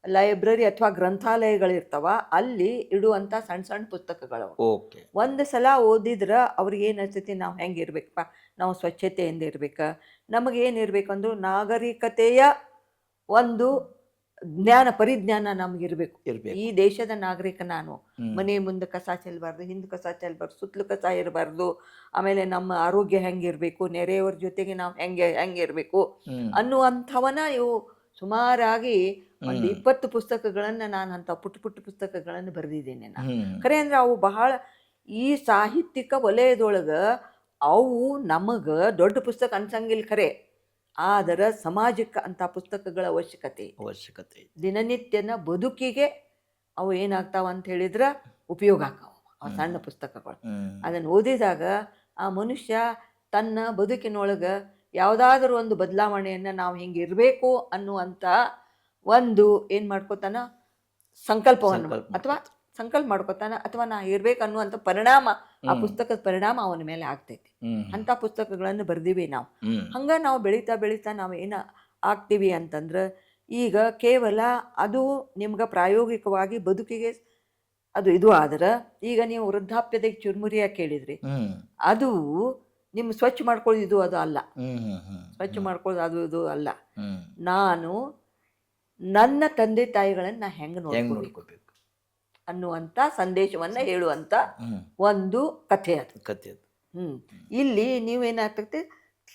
ಲೈಬ್ರರಿ ಅಥವಾ ಗ್ರಂಥಾಲಯಗಳಿರ್ತಾವ, ಅಲ್ಲಿ ಇಡುವಂಥ ಸಣ್ಣ ಸಣ್ಣ ಪುಸ್ತಕಗಳು. ಒಂದು ಸಲ ಓದಿದ್ರೆ ಅವ್ರಿಗೆ ಏನು ಅನ್ಸತಿ, ನಾವು ಹೆಂಗೆ ಇರ್ಬೇಕಪ್ಪ, ನಾವು ಸ್ವಚ್ಛತೆಯಿಂದ ಇರ್ಬೇಕು, ನಮಗೇನಿರ್ಬೇಕಂದ್ರು ನಾಗರಿಕತೆಯ ಒಂದು ಪರಿಜ್ಞಾನ ನಮಗಿರ್ಬೇಕು. ಈ ದೇಶದ ನಾಗರಿಕ ನಾನು. ಮನೆ ಮುಂದೆ ಕಸ ಚೆಲ್ಲಬಾರ್ದು, ಹಿಂದೆ ಕಸ ಚೆಲ್ಲಬಾರ್ದು, ಸುತ್ತಲೂ ಕಸ ಇರಬಾರ್ದು. ಆಮೇಲೆ ನಮ್ಮ ಆರೋಗ್ಯ ಹೆಂಗಿರ್ಬೇಕು, ನೆರೆಯವರ ಜೊತೆಗೆ ನಾವು ಹೆಂಗೆ ಇರಬೇಕು ಅನ್ನುವಂಥವನ್ನ ಇವು ಸುಮಾರಾಗಿ ಒಂದು 20 ಪುಸ್ತಕಗಳನ್ನ ನಾನು ಅಂತ ಪುಟ್ಟ ಪುಟ್ಟ ಪುಸ್ತಕಗಳನ್ನು ಬರೆದಿದ್ದೇನೆ ನಾನು. ಖರೆ ಅಂದ್ರೆ ಅವು ಬಹಳ ಈ ಸಾಹಿತ್ಯಿಕ ವಲಯದೊಳಗೆ ಅವು ನಮಗೆ ದೊಡ್ಡ ಪುಸ್ತಕ ಅನ್ಸಂಗಿಲ್ಲ ಖರೆ, ಆದರೆ ಸಮಾಜಕ್ಕೆ ಅಂಥ ಪುಸ್ತಕಗಳ ಅವಶ್ಯಕತೆ ದಿನನಿತ್ಯನ ಬದುಕಿಗೆ ಅವು ಏನಾಗ್ತಾವ ಅಂತ ಹೇಳಿದ್ರೆ ಉಪಯೋಗ ಆಗ್ತಾವ ಆ ಸಣ್ಣ ಪುಸ್ತಕಗಳು. ಅದನ್ನು ಓದಿದಾಗ ಆ ಮನುಷ್ಯ ತನ್ನ ಬದುಕಿನೊಳಗೆ ಯಾವುದಾದ್ರೂ ಒಂದು ಬದಲಾವಣೆಯನ್ನು ನಾವು ಹಿಂಗೆ ಇರಬೇಕು ಅನ್ನುವಂಥ ಒಂದು ಏನು ಮಾಡ್ಕೋತಾನ ಸಂಕಲ್ಪವನ್ನು, ಅಥವಾ ಸಂಕಲ್ಪ ಮಾಡ್ಕೋತಾನ, ಅಥವಾ ನಾ ಇರ್ಬೇಕು ಅನ್ನುವಂಥ ಪರಿಣಾಮ, ಆ ಪುಸ್ತಕದ ಪರಿಣಾಮ ಅವನ ಮೇಲೆ ಆಗ್ತೈತಿ. ಅಂಥ ಪುಸ್ತಕಗಳನ್ನು ಬರ್ದೀವಿ ನಾವು. ಹಂಗೆ ನಾವು ಬೆಳೀತಾ ಬೆಳೀತಾ ನಾವು ಏನು ಆಗ್ತೀವಿ ಅಂತಂದ್ರೆ, ಈಗ ಕೇವಲ ಅದು ನಿಮ್ಗೆ ಪ್ರಾಯೋಗಿಕವಾಗಿ ಬದುಕಿಗೆ ಅದು ಇದು ಆದ್ರೆ, ಈಗ ನೀವು ವೃದ್ಧಾಪ್ಯದ ಚುರುಮುರಿಯಾಗಿ ಕೇಳಿದ್ರಿ, ಅದು ನಿಮ್ಮ ಸ್ವಚ್ಛ ಮಾಡ್ಕೊಳ್ಳೋದು ಇದು ಅದು ಅಲ್ಲ. ಸ್ವಚ್ಛ ಮಾಡ್ಕೊಳ್ಳೋದು ಅದು ಇದು ಅಲ್ಲ. ನಾನು ನನ್ನ ತಂದೆ ತಾಯಿಗಳನ್ನ ಹೆಂಗೆ ನೋಡ್ಕೋಬೇಕು ಅನ್ನುವಂಥ ಸಂದೇಶವನ್ನ ಹೇಳುವಂಥ ಒಂದು ಕಥೆ ಅದು. ಇಲ್ಲಿ ನೀವೇನಾಗ್ತೈತೆ,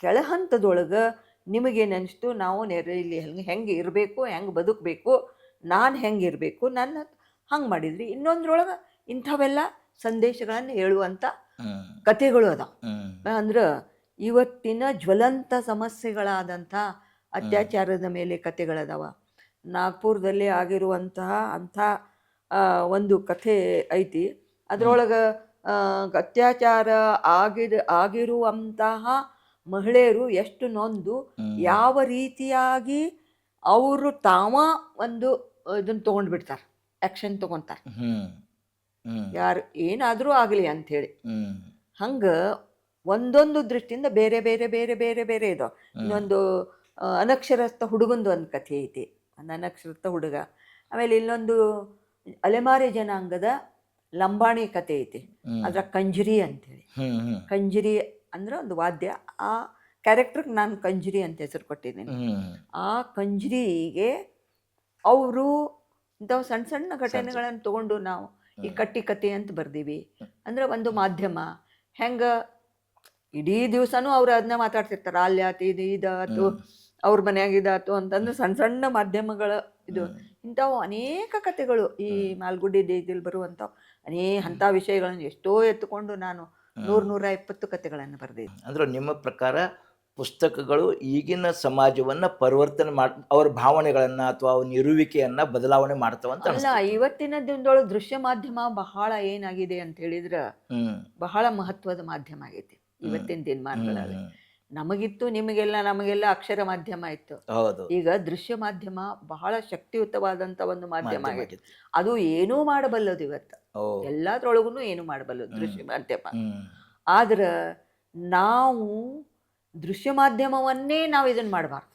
ಕೆಳಹಂತದೊಳಗೆ ನಿಮಗೇನು ಅನಿಸ್ತು, ನಾವು ಇಲ್ಲಿ ಹೆಂಗೆ ಇರಬೇಕು, ಹೆಂಗೆ ಬದುಕಬೇಕು, ನಾನು ಹೆಂಗೆ ಇರಬೇಕು, ನನ್ನ ಹಂಗೆ ಮಾಡಿದ್ರಿ. ಇನ್ನೊಂದ್ರೊಳಗೆ ಇಂಥವೆಲ್ಲ ಸಂದೇಶಗಳನ್ನು ಹೇಳುವಂಥ ಹ್ಮ್ ಕಥೆಗಳು ಅದಾವ. ಹ್ಮ್ ಅಂದ್ರೆ ಇವತ್ತಿನ ಜ್ವಲಂತ ಸಮಸ್ಯೆಗಳಾದಂಥ ಅತ್ಯಾಚಾರದ ಮೇಲೆ ಕಥೆಗಳದಾವ. ನಾಗ್ಪುರದಲ್ಲಿ ಆಗಿರುವಂತಹ ಅಂಥ ಒಂದು ಕಥೆ ಐತಿ. ಅದರೊಳಗೆ ಅತ್ಯಾಚಾರ ಆಗಿರುವಂತಹ ಮಹಿಳೆಯರು ಎಷ್ಟು ನೊಂದು ಯಾವ ರೀತಿಯಾಗಿ ಅವರು ತಾವ ಒಂದು ಇದನ್ನು ತೊಗೊಂಡ್ಬಿಡ್ತಾರೆ, ಆ್ಯಕ್ಷನ್ ತೊಗೊತಾರೆ, ಹ್ಮ್ ಹ್ಮ್ ಯಾರು ಏನಾದರೂ ಆಗಲಿ ಅಂಥೇಳಿ. ಹ್ಮ್ ಹಂಗೆ ಒಂದೊಂದು ದೃಷ್ಟಿಯಿಂದ ಬೇರೆ ಬೇರೆ ಬೇರೆ ಬೇರೆ ಬೇರೆ ಇದಾವೆ. ಇನ್ನೊಂದು ಅನಕ್ಷರಸ್ಥ ಹುಡುಗಂದು ಒಂದು ಕಥೆ ಐತಿ, ಒಂದು ಅನಕ್ಷರಸ್ಥ ಹುಡುಗ. ಆಮೇಲೆ ಇಲ್ಲೊಂದು ಅಲೆಮಾರಿ ಜನಾಂಗದ ಲಂಬಾಣಿ ಕಥೆ ಐತಿ, ಅದ್ರ ಕಂಜರಿ ಅಂಥೇಳಿ. ಹ್ಮ್ ಹ್ಮ್ ಕಂಜರಿ ಅಂದ್ರೆ ಒಂದು ವಾದ್ಯ. ಆ ಕ್ಯಾರೆಕ್ಟ್ರಿಗೆ ನಾನು ಕಂಜರಿ ಅಂತ ಹೆಸರು ಕೊಟ್ಟಿದ್ದೀನಿ. ಹ್ಮ್ ಆ ಕಂಜರಿಗೆ ಅವರು ಇಂಥವು ಸಣ್ಣ ಸಣ್ಣ ಘಟನೆಗಳನ್ನು ತಗೊಂಡು ನಾವು ಈ ಕಟ್ಟಿ ಕತೆ ಅಂತ ಬರ್ದೀವಿ. ಅಂದ್ರೆ ಒಂದು ಮಾಧ್ಯಮ ಹೆಂಗೆ ಇಡೀ ದಿವಸನೂ ಅವ್ರು ಅದನ್ನ ಮಾತಾಡ್ತಿರ್ತಾರೆ, ಅಲ್ಲಿ ಆತು ಇದು ಇದಾತು, ಅವ್ರ ಮನ್ಯಾಗ ಇದಾತು ಅಂತಂದ್ರೆ ಸಣ್ಣ ಸಣ್ಣ ಮಾಧ್ಯಮಗಳ ಇದು. ಇಂಥವು ಅನೇಕ ಕಥೆಗಳು ಈ ಮಾಲ್ಗುಡಿ ದೇಶದಲ್ಲಿ ಬರುವಂಥವು ಅಂಥ ವಿಷಯಗಳನ್ನು ಎಷ್ಟೋ ಎತ್ತುಕೊಂಡು ನಾನು 100-120 ಕಥೆಗಳನ್ನು ಬರೆದಿದ್ದೆ. ಅಂದ್ರೆ ನಿಮ್ಮ ಪ್ರಕಾರ ಪುಸ್ತಕಗಳು ಈಗಿನ ಸಮಾಜವನ್ನ ಪರಿವರ್ತನೆ ಅವ್ರ ಭಾವನೆಗಳನ್ನ ಅಥವಾ ಅವ್ರ ಇರುವಿಕೆಯನ್ನ ಬದಲಾವಣೆ ಮಾಡ್ತಾವಂತ ಅಲ್ಲ, ಇವತ್ತಿನ ದಿನದೊಳಗೆ ದೃಶ್ಯ ಮಾಧ್ಯಮ ಬಹಳ ಏನಾಗಿದೆ ಅಂತ ಹೇಳಿದ್ರೆ ಬಹಳ ಮಹತ್ವದ ಮಾಧ್ಯಮ ಆಗೈತಿ ಇವತ್ತಿನ ದಿನಮಾನಗಳಲ್ಲಿ. ನಮಗಿತ್ತು, ನಮಗೆಲ್ಲ ಅಕ್ಷರ ಮಾಧ್ಯಮ ಇತ್ತು. ಹೌದು. ಈಗ ದೃಶ್ಯ ಮಾಧ್ಯಮ ಬಹಳ ಶಕ್ತಿಯುತವಾದಂತ ಒಂದು ಮಾಧ್ಯಮ ಆಗೈತಿ. ಅದು ಏನೂ ಮಾಡಬಲ್ಲದು ಇವತ್ತು, ಎಲ್ಲದ್ರೊಳಗೂ ಏನು ಮಾಡಬಲ್ಲದು ದೃಶ್ಯ ಮಾಧ್ಯಮ. ಆದ್ರೆ ನಾವು ದೃಶ್ಯ ಮಾಧ್ಯಮವನ್ನೇ ನಾವು ಇದನ್ನ ಮಾಡಬಾರ್ದು.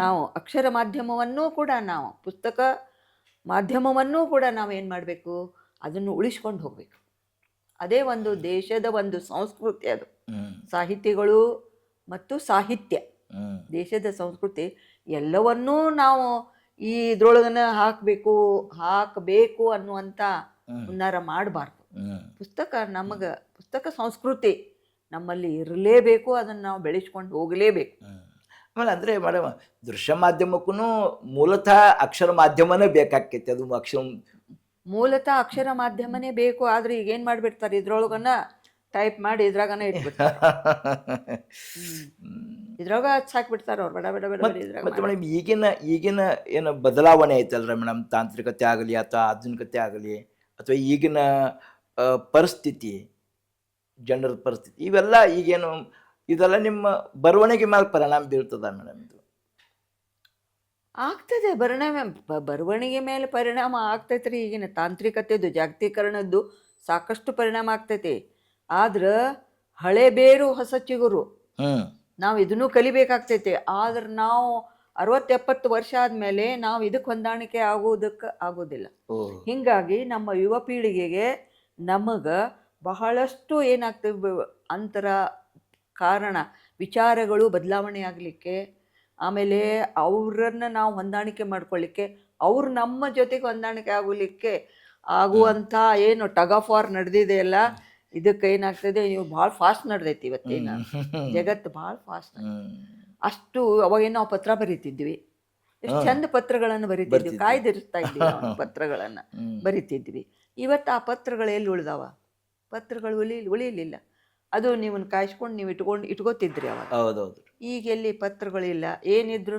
ನಾವು ಅಕ್ಷರ ಮಾಧ್ಯಮವನ್ನೂ ಕೂಡ, ನಾವು ಪುಸ್ತಕ ಮಾಧ್ಯಮವನ್ನೂ ಕೂಡ ನಾವು ಏನು ಮಾಡಬೇಕು, ಅದನ್ನು ಉಳಿಸ್ಕೊಂಡು ಹೋಗ್ಬೇಕು. ಅದೇ ಒಂದು ದೇಶದ ಒಂದು ಸಂಸ್ಕೃತಿ. ಅದು ಸಾಹಿತಿಗಳು ಮತ್ತು ಸಾಹಿತ್ಯ, ದೇಶದ ಸಂಸ್ಕೃತಿ ಎಲ್ಲವನ್ನೂ ನಾವು ಈ ಇದ್ರೊಳಗನ ಹಾಕಬೇಕು ಅನ್ನುವಂಥ ಹುನ್ನಾರ ಮಾಡಬಾರ್ದು. ಪುಸ್ತಕ ಸಂಸ್ಕೃತಿ ನಮ್ಮಲ್ಲಿ ಇರಲೇಬೇಕು, ಅದನ್ನು ನಾವು ಬೆಳೆಸ್ಕೊಂಡು ಹೋಗಲೇಬೇಕು. ಆಮೇಲೆ ಅಂದರೆ ಮೇಡಮ್, ದೃಶ್ಯ ಮಾಧ್ಯಮಕ್ಕೂ ಮೂಲತಃ ಅಕ್ಷರ ಮಾಧ್ಯಮನೇ ಬೇಕಾಗ್ತೈತಿ. ಅದು ಮೂಲತಃ ಅಕ್ಷರ ಮಾಧ್ಯಮನೇ ಬೇಕು. ಆದ್ರೆ ಈಗ ಏನು ಮಾಡಿಬಿಡ್ತಾರೆ, ಇದ್ರೊಳಗನ ಟೈಪ್ ಮಾಡಿ ಇದ್ರಾಗನ ಇಟ್ಬಿಡ್ತಾರೆ, ಇದ್ರಾಗ ಹಚ್ಚಾಕ್ಬಿಡ್ತಾರೆ ಅವ್ರು, ಬಡ ಬಡ ಬಡ ಬಡ ಇದ್ರಾಗ. ಮತ್ತು ಮೇಡಮ್, ಈಗಿನ ಏನು ಬದಲಾವಣೆ ಐತಲ್ರ ಮೇಡಮ್, ತಾಂತ್ರಿಕತೆ ಆಗಲಿ ಅಥವಾ ಆಧುನಿಕತೆ ಆಗಲಿ ಅಥವಾ ಈಗಿನ ಪರಿಸ್ಥಿತಿ, ಜನರ ಪರಿಸ್ಥಿತಿ, ಇವೆಲ್ಲ ಈಗೇನು ಇದೆಲ್ಲ ನಿಮ್ಮ ಬರವಣಿಗೆ ಮೇಲೆ ಪರಿಣಾಮ ಬೀಳ್ತದ ಮೇಡಮ್? ಇದು ಆಗ್ತದೆ, ಬರವಣಿಗೆ ಮೇಲೆ ಪರಿಣಾಮ ಆಗ್ತೈತ್ರಿ. ಈಗಿನ ತಾಂತ್ರಿಕತೆದು, ಜಾಗತೀಕರಣದ್ದು ಸಾಕಷ್ಟು ಪರಿಣಾಮ ಆಗ್ತೈತಿ. ಆದ್ರೆ ಹಳೆ ಬೇರು ಹೊಸ ಚಿಗುರು, ನಾವು ಇದನ್ನು ಕಲಿಬೇಕಾಗ್ತೈತಿ. ಆದ್ರೆ ನಾವು 60-70 ವರ್ಷ ಆದ್ಮೇಲೆ ನಾವು ಇದಕ್ಕೆ ಹೊಂದಾಣಿಕೆ ಆಗೋದಿಲ್ಲ. ಹಿಂಗಾಗಿ ನಮ್ಮ ಯುವ ಪೀಳಿಗೆಗೆ ನಮಗೆ ಬಹಳಷ್ಟು ಏನಾಗ್ತವೆ ಅಂತರ ಕಾರಣ, ವಿಚಾರಗಳು ಬದಲಾವಣೆ ಆಗಲಿಕ್ಕೆ, ಆಮೇಲೆ ಅವರನ್ನು ನಾವು ಹೊಂದಾಣಿಕೆ ಮಾಡ್ಕೊಳ್ಳಿಕ್ಕೆ, ಅವ್ರು ನಮ್ಮ ಜೊತೆಗೆ ಹೊಂದಾಣಿಕೆ ಆಗಲಿಕ್ಕೆ ಆಗುವಂಥ ಏನು ಟಗ್ ಆಫ್ ವಾರ್ ನಡೆದಿದೆಯಲ್ಲ, ಇದಕ್ಕೆ ಏನಾಗ್ತದೆ, ನೀವು ಭಾಳ ಫಾಸ್ಟ್ ನಡೆದೈತಿ ಇವತ್ತೇನು ಜಗತ್ತು, ಭಾಳ ಫಾಸ್ಟ್. ಅಷ್ಟು ಅವಾಗೇನು ನಾವು ಪತ್ರ ಬರೀತಿದ್ವಿ, ಎಷ್ಟು ಚಂದ ಪತ್ರಗಳನ್ನು ಬರೀತಿದ್ವಿ, ಕಾಯ್ದಿರಿಸ್ತಾ ಇದ್ವಿ ಪತ್ರಗಳನ್ನು ಬರೀತಿದ್ವಿ. ಇವತ್ತು ಆ ಪತ್ರಗಳು ಎಲ್ಲಿ ಉಳ್ದಾವ? ಪತ್ರಗಳು ಉಳಿಯಲಿಲ್ಲ. ಅದು ನೀವನ್ನ ಕಾಯಿಸ್ಕೊಂಡು ನೀವು ಇಟ್ಕೋತಿದ್ರಿ ಅವಾಗ. ಹೌದೌದು. ಈಗ ಎಲ್ಲಿ ಪತ್ರಗಳಿಲ್ಲ, ಏನಿದ್ರು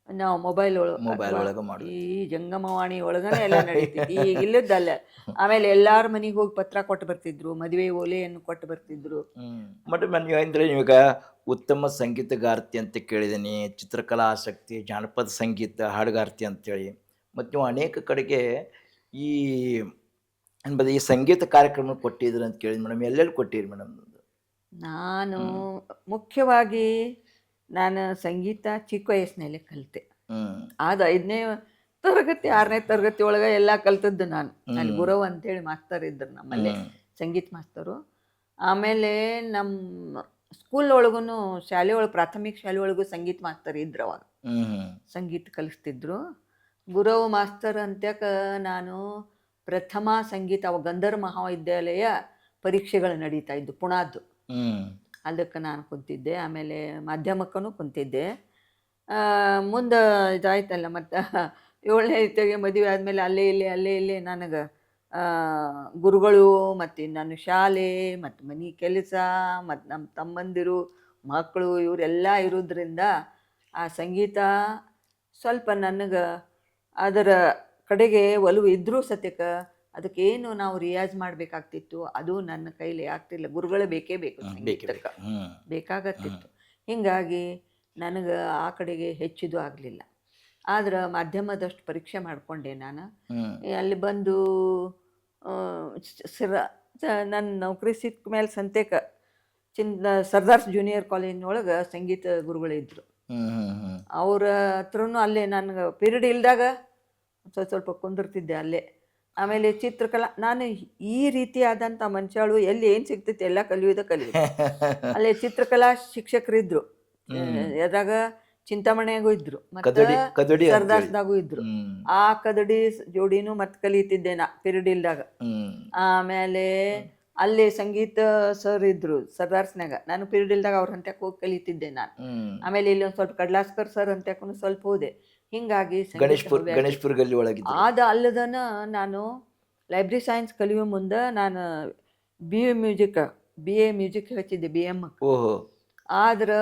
ನಾವು ಮೊಬೈಲ್ ಒಳಗೆ ಈ ಜಂಗಮವಾಣಿ ಒಳಗನೆ ಎಲ್ಲ ನಡೀತಿತ್ತು. ಈಗ ಇಲ್ಲದಲ್ಲ. ಆಮೇಲೆ ಎಲ್ಲಾರ ಮನೆಗೆ ಹೋಗಿ ಪತ್ರ ಕೊಟ್ಟು ಬರ್ತಿದ್ರು, ಮದುವೆ ಓಲೆಯನ್ನು ಕೊಟ್ಟು ಬರ್ತಿದ್ರು. ಮತ್ತೆ ಅಂದ್ರೆ ಇವಾಗ ಉತ್ತಮ ಸಂಗೀತಗಾರ್ತಿ ಅಂತ ಕೇಳಿದ್ದೀನಿ, ಚಿತ್ರಕಲಾ ಆಸಕ್ತಿ, ಜಾನಪದ ಸಂಗೀತ ಹಾಡುಗಾರ್ತಿ ಅಂತೇಳಿ, ಮತ್ತು ನೀವು ಅನೇಕ ಕಡೆಗೆ ಈ ಈ ಸಂಗೀತ ಕಾರ್ಯಕ್ರಮ ಕೊಟ್ಟಿದ್ರು ಅಂತ ಕೇಳಿದ್ರಿ ಮೇಡಮ್. ಎಲ್ಲೆಲ್ಲಿ ಕೊಟ್ಟಿರಿ ಮೇಡಮ್? ನಾನು ಮುಖ್ಯವಾಗಿ ಸಂಗೀತ ಚಿಕ್ಕ ವಯಸ್ಸಿನಲ್ಲೇ ಕಲಿತೆ. ಅದು 5ನೇ ತರಗತಿ 6ನೇ ತರಗತಿ ಒಳಗೆ ಎಲ್ಲ ಕಲ್ತದ್ದು ನಾನು. ಅಲ್ಲಿ ಗುರವ್ ಅಂತೇಳಿ ಮಾಸ್ತರ್ ಇದ್ರು ನಮ್ಮಲ್ಲೇ, ಸಂಗೀತ ಮಾಸ್ತರು. ಆಮೇಲೆ ನಮ್ಮ ಸ್ಕೂಲ್ ಒಳಗೂ, ಶಾಲೆ ಒಳಗೆ, ಪ್ರಾಥಮಿಕ ಶಾಲೆ ಒಳಗೂ ಸಂಗೀತ ಮಾಸ್ತರ್ ಇದ್ರು ಅವಾಗ, ಸಂಗೀತ ಕಲಿಸ್ತಿದ್ರು. ಗುರವ್ ಮಾಸ್ತರ್ ಅಂತ್ಯಕ ನಾನು ಪ್ರಥಮ ಸಂಗೀತ, ಅವಾಗ ಗಂಧರ್ವ ಮಹಾವಿದ್ಯಾಲಯ ಪರೀಕ್ಷೆಗಳು ನಡೀತಾ ಇದ್ದು ಪುಣಾದ್ದು, ಅದಕ್ಕೆ ನಾನು ಕುಂತಿದ್ದೆ. ಆಮೇಲೆ ಮಾಧ್ಯಮಕ್ಕೂ ಕುಂತಿದ್ದೆ. ಮುಂದೆ ಇದಾಯ್ತಲ್ಲ, ಮತ್ತು 7ನೇ ಮದುವೆ ಆದಮೇಲೆ ಅಲ್ಲೇ ಇಲ್ಲಿ ನನಗೆ ಗುರುಗಳು ಮತ್ತು ನನ್ನ ಶಾಲೆ ಮತ್ತು ಮನೆ ಕೆಲಸ ಮತ್ತು ನಮ್ಮ ತಮ್ಮಂದಿರು ಮಕ್ಕಳು ಇವರೆಲ್ಲ ಇರೋದ್ರಿಂದ ಆ ಸಂಗೀತ ಸ್ವಲ್ಪ ನನಗೆ ಅದರ ಕಡೆಗೆ ಒಲವು ಇದ್ದರೂ ಸತ್ಯಕ್ಕೆ ಅದಕ್ಕೇನು ನಾವು ರಿಯಾಜ್ ಮಾಡಬೇಕಾಗ್ತಿತ್ತು ಅದು ನನ್ನ ಕೈಲಿ ಆಗ್ತಿಲ್ಲ. ಗುರುಗಳೇ ಬೇಕೇ ಬೇಕು ಸಂಗೀತಕ್ಕೆ, ಬೇಕಾಗತ್ತಿತ್ತು. ಹೀಗಾಗಿ ನನಗೆ ಆ ಕಡೆಗೆ ಹೆಚ್ಚಿದು ಆಗಲಿಲ್ಲ. ಆದ್ರೆ ಮಾಧ್ಯಮದಷ್ಟು ಪರೀಕ್ಷೆ ಮಾಡಿಕೊಂಡೆ ನಾನು. ಅಲ್ಲಿ ಬಂದು ನನ್ನ ನೌಕರಿ ಸಿಕ್ಕ ಮೇಲೆ ಸಂತೆಕ ಸರ್ದಾರ್ಸ್ ಜೂನಿಯರ್ ಕಾಲೇಜಿನೊಳಗೆ ಸಂಗೀತ ಗುರುಗಳಿದ್ದರು. ಅವ್ರ ಹತ್ರನೂ ಅಲ್ಲೇ ನನಗೆ ಪೀರಿಯಡ್ ಇಲ್ದಾಗ ಸ್ವಲ್ಪ ಕುಂದಿರ್ತಿದ್ದೆ ಅಲ್ಲೇ. ಆಮೇಲೆ ಚಿತ್ರಕಲಾ, ನಾನು ಈ ರೀತಿಯಾದಂಥ ಮನುಷ್ಯಳು ಎಲ್ಲಿ ಏನು ಸಿಗ್ತೈತೆ ಎಲ್ಲ ಕಲಿಯೋದು. ಅಲ್ಲೇ ಚಿತ್ರಕಲಾ ಶಿಕ್ಷಕರಿದ್ರು, ಅದ್ರಾಗ ಚಿಂತಾಮಣಿಯಾಗೂ ಇದ್ರು ಮತ್ತು ಸರ್ದಾರ್ಸ್ದಾಗೂ ಇದ್ರು. ಆ ಕದಡಿ ಜೋಡಿನೂ ಮತ್ತೆ ಕಲಿತಿದ್ದೆ ನಾ ಪೀರಿಯಡ್ ಇಲ್ದಾಗ. ಆಮೇಲೆ ಅಲ್ಲಿ ಸಂಗೀತ ಸರ್ ಇದ್ರು ಸರ್ದಾರ್ಸ್ನಾಗ, ನಾನು ಪೀರಿಯಡ್ ಇಲ್ದಾಗ ಅವ್ರ ಹಂತಕ್ಕೆ ಹೋಗಿ ಕಲಿತಿದ್ದೆ ನಾನು. ಆಮೇಲೆ ಇಲ್ಲಿ ಒಂದು ಸ್ವಲ್ಪ ಕಡ್ಲಾಸ್ಕರ್ ಸರ್ ಹಂತಕ್ಕೂ ಸ್ವಲ್ಪ ಹೋದೆ. ಹಿಂಗಾಗಿ ಅಲ್ಲದನ ನಾನು ಲೈಬ್ರರಿ ಸೈನ್ಸ್ ಕಲಿಯೋ ಮುಂದೆ ನಾನು ಬಿ ಎ ಮ್ಯೂಸಿಕ್ ಹಚ್ಚಿದ್ದೆ, BM. ಆದ್ರೆ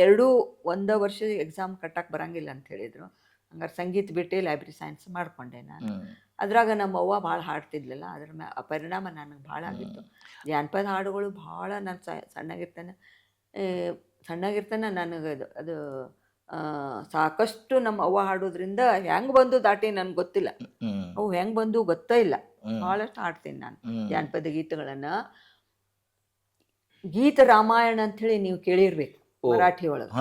ಎರಡೂ ಒಂದೇ ವರ್ಷ ಎಕ್ಸಾಮ್ ಕಟ್ಟಕ್ಕೆ ಬರಂಗಿಲ್ಲ ಅಂತ ಹೇಳಿದರು. ಹಂಗಾರೆ ಸಂಗೀತ ಬಿಟ್ಟು ಲೈಬ್ರರಿ ಸೈನ್ಸ್ ಮಾಡಿಕೊಂಡೆ ನಾನು. ಅದ್ರಾಗ ನಮ್ಮ ಅವ್ವ ಭಾಳ ಹಾಡ್ತಿದ್ಲಲ್ಲ, ಅದ್ರ ಪರಿಣಾಮ ನನಗೆ ಭಾಳ ಆಗಿತ್ತು. ಜಾನಪದ ಹಾಡುಗಳು ಭಾಳ ನಾನು ಸಣ್ಣಗಿರ್ತಾನೆ ನನಗೆ ಅದು ಸಾಕಷ್ಟು ನಮ್ಮ ಅವ್ವ ಹಾಡೋದ್ರಿಂದ ಹೆಂಗೆ ಬಂದು ದಾಟಿ ನನಗೆ ಗೊತ್ತಿಲ್ಲ, ಅವು ಹೆಂಗೆ ಬಂದು ಗೊತ್ತೇ ಇಲ್ಲ. ಭಾಳಷ್ಟು ಹಾಡ್ತೀನಿ ನಾನು ಜಾನಪದ ಗೀತೆಗಳನ್ನು. ಗೀತ ರಾಮಾಯಣ ಅಂಥೇಳಿ ನೀವು ಕೇಳಿರ್ಬೇಕು, ಮರಾಠಿ ಒಳಗೆ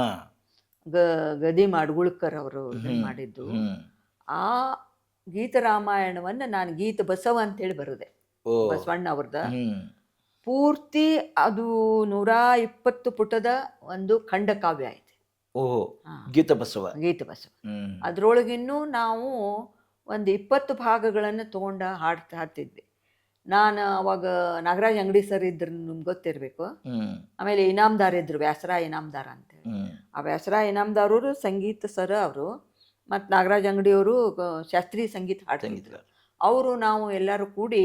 ಗದಿ ಮಾಡ್ಗುಳ್ಕರ್ ಅವರು ಮಾಡಿದ್ದು. ಆ ಗೀತ ರಾಮಾಯಣವನ್ನು ನಾನು ಗೀತ ಬಸವ ಅಂತೇಳಿ ಬರೋದೆ, ಬಸವಣ್ಣ ಅವ್ರದ ಪೂರ್ತಿ. ಅದು 120 ಪುಟದ ಒಂದು ಖಂಡಕಾವ್ಯ ಐತೆ. ಗೀತ ಬಸವ. ಅದ್ರೊಳಗಿನ್ನೂ ನಾವು ಒಂದು 20 ಭಾಗಗಳನ್ನು ತೊಗೊಂಡ ಹಾಡ್ತಿದ್ವಿ. ನಾನು ಅವಾಗ ನಾಗರಾಜ್ ಅಂಗಡಿ ಸರ್ ಇದ್ರು, ನಿಮ್ಗೆ ಗೊತ್ತಿರಬೇಕು. ಆಮೇಲೆ ಇನಾಮ್ದಾರ್ ಇದ್ರು, ವ್ಯಾಸರಾಯ ಇನಾಮ್ದಾರ ಅಂತೇಳಿ. ಆ ವ್ಯಾಸರಾಯ ಇನಾಮ್ದಾರವರು ಸಂಗೀತ ಸರ್ ಅವರು, ಮತ್ತು ನಾಗರಾಜ್ ಅಂಗಡಿಯವರು ಶಾಸ್ತ್ರೀಯ ಸಂಗೀತ ಹಾಡ್ತಿದ್ರು. ಅವರು ನಾವು ಎಲ್ಲರೂ ಕೂಡಿ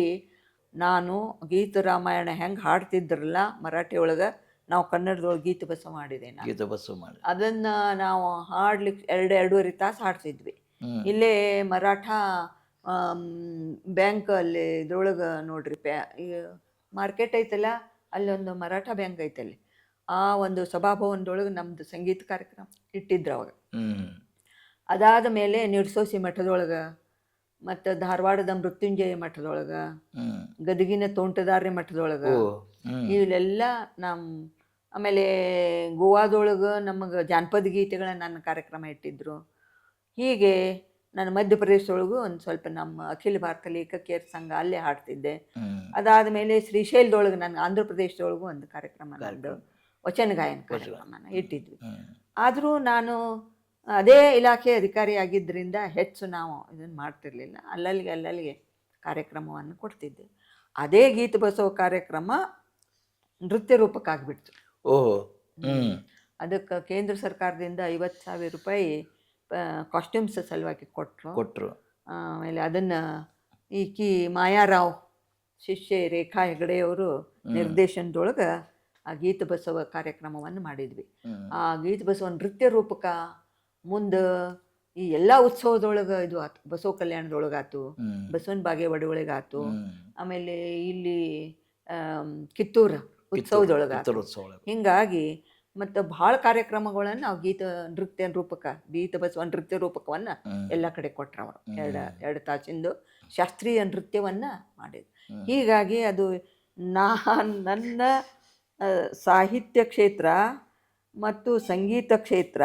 ನಾನು ಗೀತ ರಾಮಾಯಣ ಹೆಂಗೆ ಹಾಡ್ತಿದ್ರಲ್ಲ ಮರಾಠಿ ಒಳಗೆ, ನಾವು ಕನ್ನಡದೊಳಗೆ ಗೀತ ಬಸವ ಮಾಡಿದೆ ನಾನು. ಅದನ್ನು ನಾವು ಹಾಡ್ಲಿಕ್ಕೆ 2-2.5 ತಾಸು ಹಾಡ್ತಿದ್ವಿ. ಇಲ್ಲೇ ಮರಾಠ ಬ್ಯಾಂಕ್ ಅಲ್ಲಿ ಇದ್ರೊಳಗೆ ನೋಡ್ರಿ, ಮಾರ್ಕೆಟ್ ಐತಲ್ಲ, ಅಲ್ಲೊಂದು ಮರಾಠ ಬ್ಯಾಂಕ್ ಐತಲ್ಲಿ. ಆ ಒಂದು ಸಭಾಭವನದೊಳಗೆ ನಮ್ಮದು ಸಂಗೀತ ಕಾರ್ಯಕ್ರಮ ಇಟ್ಟಿದ್ರು ಅವಾಗ. ಅದಾದ ಮೇಲೆ ನಿಡ್ಸೋಸಿ ಮಠದೊಳಗೆ, ಮತ್ತು ಧಾರವಾಡದ ಮೃತ್ಯುಂಜಯ ಮಠದೊಳಗೆ, ಗದಗಿನ ತೋಂಟದಾರ್ಯ ಮಠದೊಳಗೆ, ಇವೆಲ್ಲ ಆಮೇಲೆ ಗೋವಾದೊಳಗೆ ನಮಗೆ ಜಾನಪದ ಗೀತೆಗಳ ನನ್ನ ಕಾರ್ಯಕ್ರಮ ಇಟ್ಟಿದ್ರು. ಹೀಗೆ ನಾನು ಮಧ್ಯಪ್ರದೇಶದೊಳಗೂ ಒಂದು ಸ್ವಲ್ಪ ನಮ್ಮ ಅಖಿಲ ಭಾರತ ಲೇಖಕಿಯರ ಸಂಘ ಅಲ್ಲೇ ಹಾಡ್ತಿದ್ದೆ. ಅದಾದ ಮೇಲೆ ಶ್ರೀಶೈಲದೊಳಗೆ ನಾನು ಆಂಧ್ರ ಪ್ರದೇಶದೊಳಗೂ ಒಂದು ಕಾರ್ಯಕ್ರಮ, ನಂದು ವಚನ ಗಾಯನ ಕಾರ್ಯಕ್ರಮನ ಇಟ್ಟಿದ್ವಿ. ಆದರೂ ನಾನು ಅದೇ ಇಲಾಖೆ ಅಧಿಕಾರಿಯಾಗಿದ್ದರಿಂದ ಹೆಚ್ಚು ನಾವು ಇದನ್ನು ಮಾಡ್ತಿರ್ಲಿಲ್ಲ. ಅಲ್ಲಲ್ಲಿಗೆ ಕಾರ್ಯಕ್ರಮವನ್ನು ಕೊಡ್ತಿದ್ದೆ. ಅದೇ ಗೀತ ಬಸವ ಕಾರ್ಯಕ್ರಮ ನೃತ್ಯ ರೂಪಕ್ಕಾಗ್ಬಿಡ್ತು. ಅದಕ್ಕೆ ಕೇಂದ್ರ ಸರ್ಕಾರದಿಂದ 50,000 ರೂಪಾಯಿ ಕಾಸ್ಟ್ಯೂಮ್ಸ್ ಸಲುವಾಗಿ ಕೊಟ್ಟರು. ಆಮೇಲೆ ಅದನ್ನು ಮಾಯಾರಾವ್ ಶಿಷ್ಯೆ ರೇಖಾ ಹೆಗಡೆಯವರು ನಿರ್ದೇಶನದೊಳಗೆ ಆ ಗೀತ ಬಸವ ಕಾರ್ಯಕ್ರಮವನ್ನು ಮಾಡಿದ್ವಿ. ಆ ಗೀತ ಬಸವ ನೃತ್ಯ ರೂಪಕ ಮುಂದೆ ಈ ಎಲ್ಲ ಉತ್ಸವದೊಳಗೆ ಇದು ಆಯ್ತು. ಬಸವ ಕಲ್ಯಾಣದೊಳಗಾಯ್ತು, ಬಸವನ ಬಾಗೇವಾಡಿ ಒಳಗಾಯ್ತು, ಆಮೇಲೆ ಇಲ್ಲಿ ಕಿತ್ತೂರು ಉತ್ಸವದೊಳಗಾಯ್ತು. ಹಿಂಗಾಗಿ ಮತ್ತು ಭಾಳ ಕಾರ್ಯಕ್ರಮಗಳನ್ನು ನಾವು ಗೀತ ಬಸವ ನೃತ್ಯ ರೂಪಕವನ್ನು ಎಲ್ಲ ಕಡೆ ಕೊಟ್ಟರು ಅವರು. 2 ತಾಸಿಂದು ಶಾಸ್ತ್ರೀಯ ನೃತ್ಯವನ್ನು ಮಾಡಿದ್ರು. ಹೀಗಾಗಿ ಅದು ನನ್ನ ಸಾಹಿತ್ಯ ಕ್ಷೇತ್ರ ಮತ್ತು ಸಂಗೀತ ಕ್ಷೇತ್ರ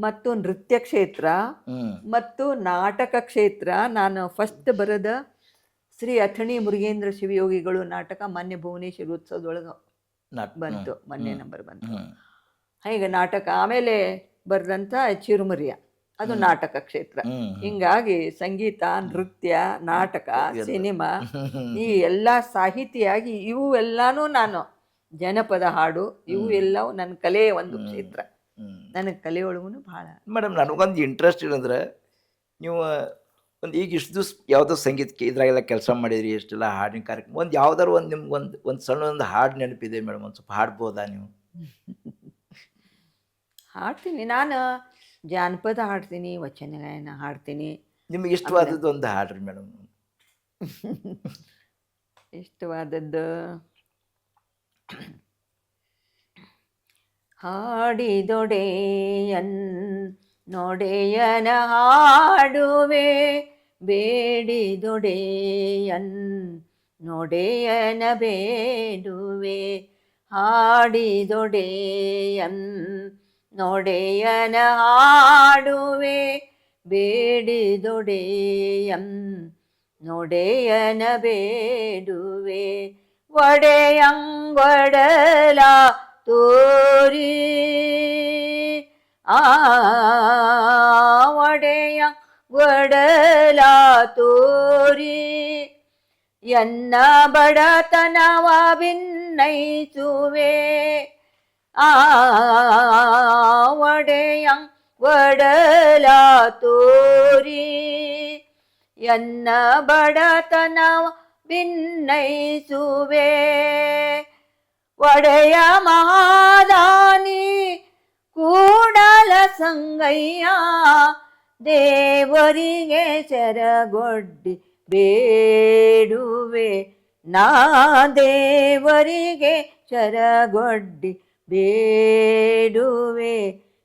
ಮತ್ತು ನೃತ್ಯ ಕ್ಷೇತ್ರ ಮತ್ತು ನಾಟಕ ಕ್ಷೇತ್ರ. ನಾನು ಫಸ್ಟ್ ಬರೆದ ಶ್ರೀ ಅಥಣಿ ಮುರುಗೇಂದ್ರ ಶಿವಯೋಗಿಗಳು ನಾಟಕ ಮೊನ್ನೆ ಭುವನೇಶ್ವರ ಉತ್ಸವದೊಳಗೆ ಬಂತು, ಮೊನ್ನೆ ನಂಬರ್ ಬಂತು. ಹೀಗೆ ನಾಟಕ. ಆಮೇಲೆ ಬರೆದಂಥ ಚಿರುಮರಿಯ, ಅದು ನಾಟಕ ಕ್ಷೇತ್ರ. ಹಿಂಗಾಗಿ ಸಂಗೀತ, ನೃತ್ಯ, ನಾಟಕ, ಸಿನಿಮಾ, ಈ ಎಲ್ಲ ಸಾಹಿತಿಯಾಗಿ ಇವು ಎಲ್ಲಾನು ನಾನು ಜನಪದ ಹಾಡು, ಇವು ಎಲ್ಲವೂ ನನ್ನ ಕಲೆಯ ಒಂದು ಕ್ಷೇತ್ರ. ನನಗೆ ಕಲೆಯೊಳಗೂ ಭಾಳ. ಮೇಡಮ್, ನನಗೊಂದು ಇಂಟ್ರೆಸ್ಟ್ ಏನಂದ್ರೆ, ನೀವು ಒಂದು ಈಗ ಇಷ್ಟು ದಿವ್ಸ ಯಾವುದೋ ಸಂಗೀತಕ್ಕೆ ಇದ್ರಾಗೆಲ್ಲ ಕೆಲಸ ಮಾಡಿದ್ರಿ, ಎಷ್ಟೆಲ್ಲ ಹಾಡಿನ ಕಾರ್ಯಕ್ರಮ, ಒಂದು ಯಾವ್ದಾರು ಒಂದು ನಿಮ್ಗೆ ಒಂದು ಸಣ್ಣ ಒಂದು ಹಾಡು ನೆನಪಿದೆ ಮೇಡಮ್, ಒಂದು ಸ್ವಲ್ಪ ಹಾಡ್ಬೋದಾ ನೀವು? ಹಾಡ್ತೀನಿ ನಾನು, ಜಾನಪದ ಹಾಡ್ತೀನಿ, ವಚನ ಗಾಯನ ಹಾಡ್ತೀನಿ. ನಿಮಗೆ ಇಷ್ಟವಾದದ್ದು ಒಂದು ಹಾಡ್ರಿ ಮೇಡಮ್. ಇಷ್ಟವಾದದ್ದು ಹಾಡಿದೊಡೆಯನ್ ನೊಡೆಯನ ಹಾಡುವೆ, ಬೇಡಿದೊಡೆಯನ್ ನೊಡೆಯನ ಬೇಡುವೆ. ಹಾಡಿದೊಡೆಯನ್ ನೊಡೆಯನ ಹಾಡುವೆ, ಬೇಡಿದೊಡೆಯನ್ ನೊಡೆಯನ ಬೇಡುವೆ. ಒಡೆಯಂಗೊಡಲ ತೋರಿ ಒಡೆಯ ಒಡಲ ತೋರಿ, ಎನ್ನ ಬಡತನವ ಭಿನ್ನೈಸುವೆ. ಒಡೆಯ ಒಡಲ ತೋರಿ, ಎನ್ನ ಬಡತನವ ಭಿನ್ನೈಸುವೆ. ಒಡೆಯ ಮಹಾದಾನಿ ಕೂಡಲ ಸಂಗಯ್ಯ, ದೇವರಿಗೆ ಶರಗೊಡ್ಡಿ ಬೇಡುವೆ. ನಾ ದೇವರಿಗೆ ಶರಗೊಡ್ಡಿ ಬೇಡುವೆ.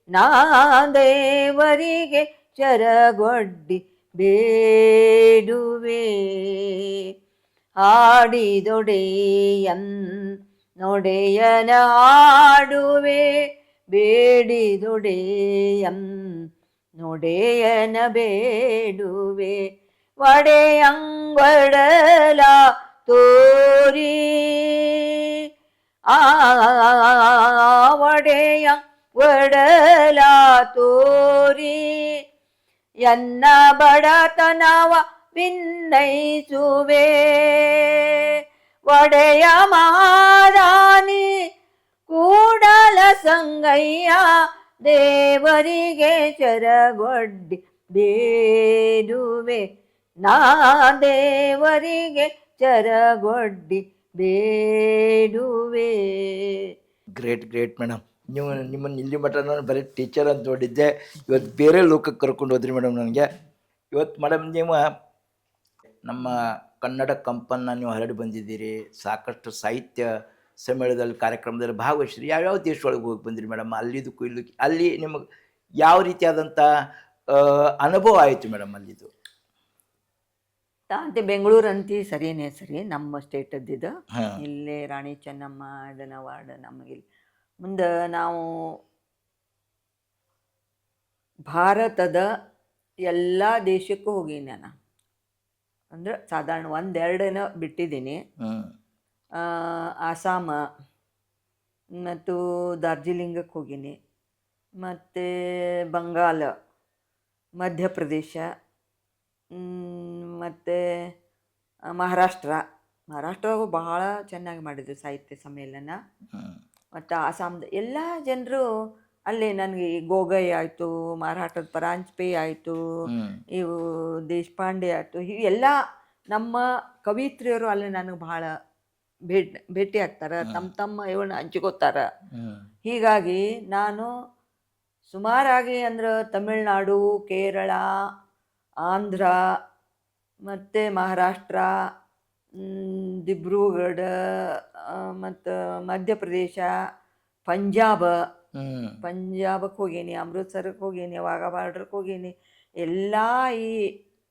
ನಾ ದೇವರಿಗೆ ಶರಗೊಡ್ಡಿ ಬೇಡುವೆ. ಹಾಡಿದೊಡೆಯನ್ ನೊಡೆಯನ ಹಾಡುವೆ, ಬೇಡಿದೊಡೆಯನ್ ನೊಡೆಯನ ಬೇಡುವೆ. ಒಡೆಯಂಗೊಡಲ ತೋರಿ ಒಡೆಯ ಒಡಲ ತೋರಿ, ಎನ್ನ ಬಡತನವ ಭಿನ್ನೈಸುವೆ. ಒಡೆಯ ಮಹಾರಾಣಿ ಕೂಡಲ ಸಂಗಯ್ಯ, ದೇವರಿಗೆ ಶರಗೊಡ್ಡಿ ಬೇಡುವೆ. ನಾ ದೇವರಿಗೆ ಶರಗೊಡ್ಡಿ ಬೇಡುವೆ. Great great madam. ನೀವು ನಿಮ್ಮನ್ನು ಇಲ್ಲಿ ಮಟ್ಟ ನಾನು ಬರೀ ಟೀಚರ್ ಅಂತ ನೋಡಿದ್ದೆ, ಇವತ್ತು ಬೇರೆ ಲೋಕಕ್ಕೆ ಕರ್ಕೊಂಡು ಹೋದ್ರಿ ಮೇಡಮ್ ನನಗೆ. ಇವತ್ತು ಮೇಡಮ್ ನೀವು ನಮ್ಮ ಕನ್ನಡ ಕಂಪನ್ನು ನೀವು ಹರಡಿ ಬಂದಿದ್ದೀರಿ, ಸಾಕಷ್ಟು ಸಾಹಿತ್ಯ ಸಮ್ಮೇಳನದಲ್ಲಿ ಕಾರ್ಯಕ್ರಮದಲ್ಲಿ ಭಾಗವಹಿಸಿರಿ. ಯಾವ್ಯಾವ ದೇಶದೊಳಗೆ ಹೋಗಿ ಬಂದಿರಿ ಮೇಡಮ್? ಅಲ್ಲಿದ್ದಕ್ಕೂ ಇಲ್ಲಕ್ಕೆ ಅಲ್ಲಿ ನಿಮಗೆ ಯಾವ ರೀತಿಯಾದಂಥ ಅನುಭವ ಆಯಿತು ಮೇಡಮ್ ಅಲ್ಲಿದು? ತಾಂತೆ ಬೆಂಗಳೂರು ಅಂತಿ ಸರಿನೇ ಸರಿ, ನಮ್ಮ ಸ್ಟೇಟದ್ದಿದ್ದು. ಇಲ್ಲೇ ರಾಣಿ ಚೆನ್ನಮ್ಮ ಇದನ್ನ ವಾರ್ಡ್ ನಮಗಿಲ್ಲಿ. ಮುಂದೆ ನಾವು ಭಾರತದ ಎಲ್ಲ ದೇಶಕ್ಕೂ ಹೋಗೀನಿ ನಾನು. ಅಂದ್ರೆ ಸಾಧಾರಣ ಒಂದೆರಡೇನೋ ಬಿಟ್ಟಿದ್ದೀನಿ. ಆಸಾಮ ಮತ್ತು ಡಾರ್ಜಿಲಿಂಗಕ್ಕೆ ಹೋಗೀನಿ, ಮತ್ತು ಬಂಗಾಲ, ಮಧ್ಯಪ್ರದೇಶ, ಮತ್ತು ಮಹಾರಾಷ್ಟ್ರವು ಬಹಳ ಚೆನ್ನಾಗಿ ಮಾಡಿದ್ರು ಸಾಹಿತ್ಯ ಸಮ್ಮೇಳನ. ಮತ್ತು ಆಸಾಮ್ದ ಎಲ್ಲ ಜನರು ಅಲ್ಲಿ ನನಗೆ ಗೋಗೈ ಆಯಿತು, ಮರಾಠದ ಪರಾಂಜ್ಪೆ ಆಯಿತು, ಇವು ದೇಶಪಾಂಡೆ ಆಯಿತು, ಇವೆಲ್ಲ ನಮ್ಮ ಕವಿತ್ರಿಯರು ಅಲ್ಲಿ ನನಗೆ ಭಾಳ ಭೇಟಿ ಆಗ್ತಾರೆ, ತಮ್ಮ ಇವನ್ನ ಹಂಚ್ಕೋತಾರ. ಹೀಗಾಗಿ ನಾನು ಸುಮಾರಾಗಿ ಅಂದ್ರೆ ತಮಿಳ್ನಾಡು, ಕೇರಳ, ಆಂಧ್ರ ಮತ್ತು ಮಹಾರಾಷ್ಟ್ರ, ದಿಬ್ರೂಗಢ, ಮತ್ತು ಮಧ್ಯಪ್ರದೇಶ, ಪಂಜಾಬಕ್ಕೆ ಹೋಗೀನಿ, ಅಮೃತ್ಸರಕ್ಕೆ ಹೋಗೀನಿ, ವಾಘಾ ಬಾರ್ಡ್ರಕ್ಕೆ ಹೋಗೀನಿ. ಎಲ್ಲ ಈ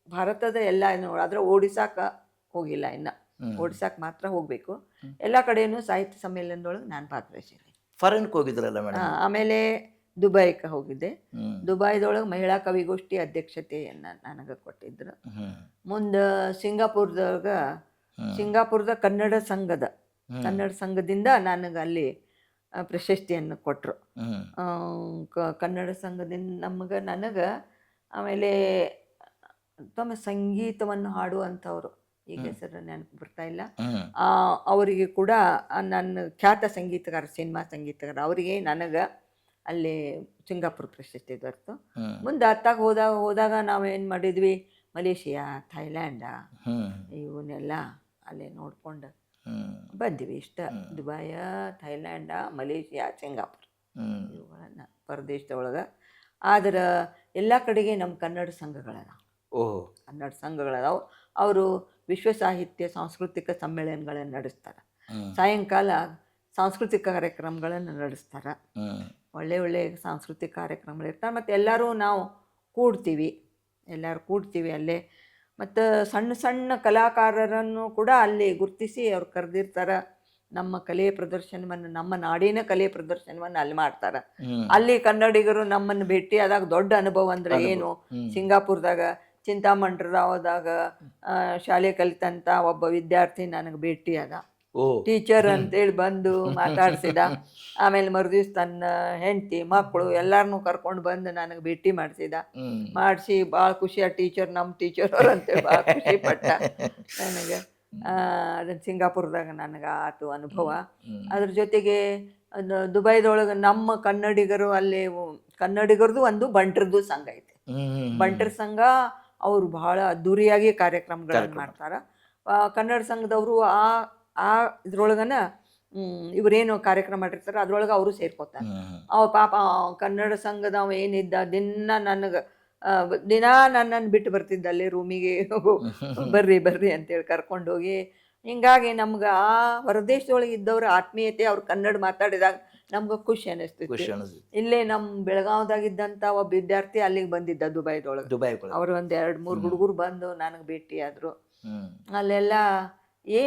ಭಾರತದ ಎಲ್ಲ ಆದರೆ ಒಡಿಸ್ಸಾಕ್ಕೆ ಹೋಗಿಲ್ಲ ಇನ್ನು. ಒಡಿಸ್ಸಾಕ್ಕೆ ಮಾತ್ರ ಹೋಗಬೇಕು. ಎಲ್ಲ ಕಡೆಯೂ ಸಾಹಿತ್ಯ ಸಮ್ಮೇಳನದೊಳಗೆ ನಾನು ಭಾಗವಹಿಸಿದ್ದೀನಿ. ಫಾರಿನ್ಗೆ ಹೋಗಿದ್ರಲ್ಲ ಮೇಡಮ್? ಆಮೇಲೆ ದುಬೈಗೆ ಹೋಗಿದ್ದೆ. ದುಬೈದೊಳಗೆ ಮಹಿಳಾ ಕವಿಗೋಷ್ಠಿ ಅಧ್ಯಕ್ಷತೆಯನ್ನು ನನಗೆ ಕೊಟ್ಟಿದ್ರು. ಮುಂದೆ ಸಿಂಗಾಪುರದ ಕನ್ನಡ ಸಂಘದಿಂದ ನನಗೆ ಅಲ್ಲಿ ಪ್ರಶಸ್ತಿಯನ್ನು ಕೊಟ್ಟರು. ಕನ್ನಡ ಸಂಘದಿಂದ ನನಗೆ ಆಮೇಲೆ ತಮ್ಮ ಸಂಗೀತವನ್ನು ಹಾಡುವಂಥವ್ರು, ಈಗ ಹೆಸರು ನೆನಪು ಬರ್ತಾ ಇಲ್ಲ, ಅವರಿಗೆ ಕೂಡ ನನ್ನ ಖ್ಯಾತ ಸಂಗೀತಗಾರ, ಸಿನಿಮಾ ಸಂಗೀತಗಾರ, ಅವರಿಗೆ ನನಗೆ ಅಲ್ಲಿ ಸಿಂಗಾಪುರ ಪ್ರಶಸ್ತಿ ದೊರೆತು. ಮುಂದೆ ಅತ್ತಾಗ ಹೋದಾಗ ನಾವೇನು ಮಾಡಿದ್ವಿ, ಮಲೇಷಿಯಾ, ಥೈಲ್ಯಾಂಡ ಹ್ಮ್ ಇವನ್ನೆಲ್ಲ ಅಲ್ಲೇ ನೋಡ್ಕೊಂಡು ಹ್ಮ್ ಬಂದಿವಿ. ಇಷ್ಟ ದುಬಾಯ, ಥೈಲ್ಯಾಂಡ, ಮಲೇಷಿಯಾ, ಸಿಂಗಾಪುರ್ ಹ್ಮ್ ಇವುಗಳನ್ನು ಪರದೇಶದೊಳಗೆ. ಆದ್ರೆ ಎಲ್ಲ ಕಡೆಗೆ ನಮ್ಮ ಕನ್ನಡ ಸಂಘಗಳದಾವ. ಓಹೋ ಕನ್ನಡ ಸಂಘಗಳದಾವು. ಅವರು ವಿಶ್ವ ಸಾಹಿತ್ಯ ಸಾಂಸ್ಕೃತಿಕ ಸಮ್ಮೇಳನಗಳನ್ನು ನಡೆಸ್ತಾರೆ. ಹ್ಮ್ ಸಾಯಂಕಾಲ ಸಾಂಸ್ಕೃತಿಕ ಕಾರ್ಯಕ್ರಮಗಳನ್ನು ನಡೆಸ್ತಾರೆ. ಹ್ಮ್ ಒಳ್ಳೆ ಸಾಂಸ್ಕೃತಿಕ ಕಾರ್ಯಕ್ರಮಗಳಿರ್ತಾರೆ. ಮತ್ತು ಎಲ್ಲರೂ ನಾವು ಕೂಡ್ತೀವಿ ಅಲ್ಲೇ. ಮತ್ತು ಸಣ್ಣ ಸಣ್ಣ ಕಲಾಕಾರರನ್ನು ಕೂಡ ಅಲ್ಲಿ ಗುರುತಿಸಿ ಅವ್ರು ಕರೆದಿರ್ತಾರೆ. ನಮ್ಮ ಕಲೆ ಪ್ರದರ್ಶನವನ್ನು, ನಮ್ಮ ನಾಡಿನ ಕಲೆ ಪ್ರದರ್ಶನವನ್ನು ಅಲ್ಲಿ ಮಾಡ್ತಾರೆ. ಹ್ಮ್ ಅಲ್ಲಿ ಕನ್ನಡಿಗರು ನಮ್ಮನ್ನು ಭೇಟಿಯಾದಾಗ ದೊಡ್ಡ ಅನುಭವ ಅಂದರೆ ಏನು, ಸಿಂಗಾಪುರದಾಗ ಚಿಂತಾಮಂಡ್ರದಾಗ ಶಾಲೆ ಕಲಿತಂಥ ಒಬ್ಬ ವಿದ್ಯಾರ್ಥಿ ನನಗೆ ಭೇಟಿಯಾದ. ಓ ಟೀಚರ್ ಅಂತೇಳಿ ಬಂದು ಮಾತಾಡ್ಸಿದ. ಆಮೇಲೆ ಮರುದಿವ್ಸ ತನ್ನ ಹೆಂಡತಿ ಮಕ್ಕಳು ಎಲ್ಲರನ್ನೂ ಕರ್ಕೊಂಡು ಬಂದು ನನಗೆ ಭೇಟಿ ಮಾಡಿಸಿ ಭಾಳ ಖುಷಿ. ಆ ಟೀಚರ್ ನಮ್ಮ ಟೀಚರ್ ಅವ್ರು ಅಂತೇಳಿ ಭಾಳ ಖುಷಿ ಪಟ್ಟ ನನಗೆ. ಅದನ್ನು ಸಿಂಗಾಪುರದಾಗ ನನಗೆ ಆತು ಅನುಭವ. ಅದ್ರ ಜೊತೆಗೆ ದುಬೈದೊಳಗೆ ನಮ್ಮ ಕನ್ನಡಿಗರು ಅಲ್ಲಿ ಕನ್ನಡಿಗರದು ಒಂದು ಬಂಟರದ್ದು ಸಂಘ ಐತೆ. ಬಂಟರ ಸಂಘ ಅವರು ಬಹಳ ಅದ್ದೂರಿಯಾಗಿ ಕಾರ್ಯಕ್ರಮಗಳನ್ನು ಮಾಡ್ತಾರೆ. ಕನ್ನಡ ಸಂಘದವರು ಆ ಇದ್ರೊಳಗನ ಇವರೇನು ಕಾರ್ಯಕ್ರಮ ಮಾಡಿರ್ತಾರೆ ಅದ್ರೊಳಗೆ ಅವರು ಸೇರ್ಕೋತಾರೆ. ಅವ ಪಾಪ ಕನ್ನಡ ಸಂಘದವ ಏನಿದ್ದ ದಿನ ನನ್ನನ್ನು ಬಿಟ್ಟು ಬರ್ತಿದ್ದ ಅಲ್ಲಿ ರೂಮಿಗೆ. ಬರ್ರಿ ಅಂತೇಳಿ ಕರ್ಕೊಂಡೋಗಿ. ಹಿಂಗಾಗಿ ನಮ್ಗೆ ಆ ಹೊರದೇಶದೊಳಗೆ ಇದ್ದವ್ರ ಆತ್ಮೀಯತೆ, ಅವ್ರು ಕನ್ನಡ ಮಾತಾಡಿದಾಗ ನಮ್ಗೆ ಖುಷಿ ಅನ್ನಿಸ್ತಿತ್ತು. ಇಲ್ಲೇ ನಮ್ಮ ಬೆಳಗಾವ್ದಾಗಿದ್ದಂಥ ಒಬ್ಬ ವಿದ್ಯಾರ್ಥಿ ಅಲ್ಲಿಗೆ ಬಂದಿದ್ದ ದುಬೈದೊಳಗೆ. ಅವರು ಒಂದು 2-3 ಹುಡುಗರು ಬಂದು ನನಗೆ ಭೇಟಿಯಾದರು. ಅಲ್ಲೆಲ್ಲ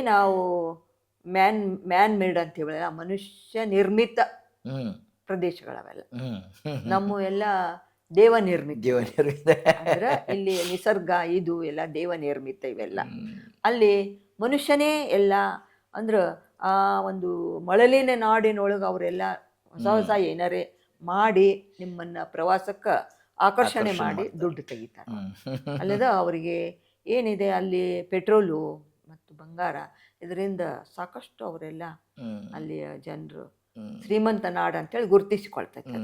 ನಾವು ಮ್ಯಾನ್ ಮೇಡ್ ಅಂತೀವಲ್ಲ, ಮನುಷ್ಯ ನಿರ್ಮಿತ ಪ್ರದೇಶಗಳವೆಲ್ಲ. ನಮ್ಮ ಎಲ್ಲ ದೇವ ನಿರ್ಮಿತ. ಅಂದ್ರೆ ಇಲ್ಲಿ ನಿಸರ್ಗ ಇದು ಎಲ್ಲ ದೇವ ನಿರ್ಮಿತ ಇವೆಲ್ಲ. ಅಲ್ಲಿ ಮನುಷ್ಯನೇ ಎಲ್ಲ ಅಂದ್ರೆ ಆ ಒಂದು ಮಳಲಿನ ನಾಡಿನೊಳಗೆ ಅವರೆಲ್ಲ ಹೊಸ ಏನಾರೇ ಮಾಡಿ ನಿಮ್ಮನ್ನು ಪ್ರವಾಸಕ್ಕೆ ಆಕರ್ಷಣೆ ಮಾಡಿ ದುಡ್ಡು ತೆಗಿತಾರೆ. ಅಲ್ಲದ ಅವರಿಗೆ ಏನಿದೆ ಅಲ್ಲಿ ಪೆಟ್ರೋಲು ಮತ್ತು ಬಂಗಾರ, ಇದರಿಂದ ಸಾಕಷ್ಟು ಅವರೆಲ್ಲ ಅಲ್ಲಿಯ ಜನರು ಶ್ರೀಮಂತ ನಾಡು ಅಂತೇಳಿ ಗುರುತಿಸಿಕೊಳ್ತೈತೆ.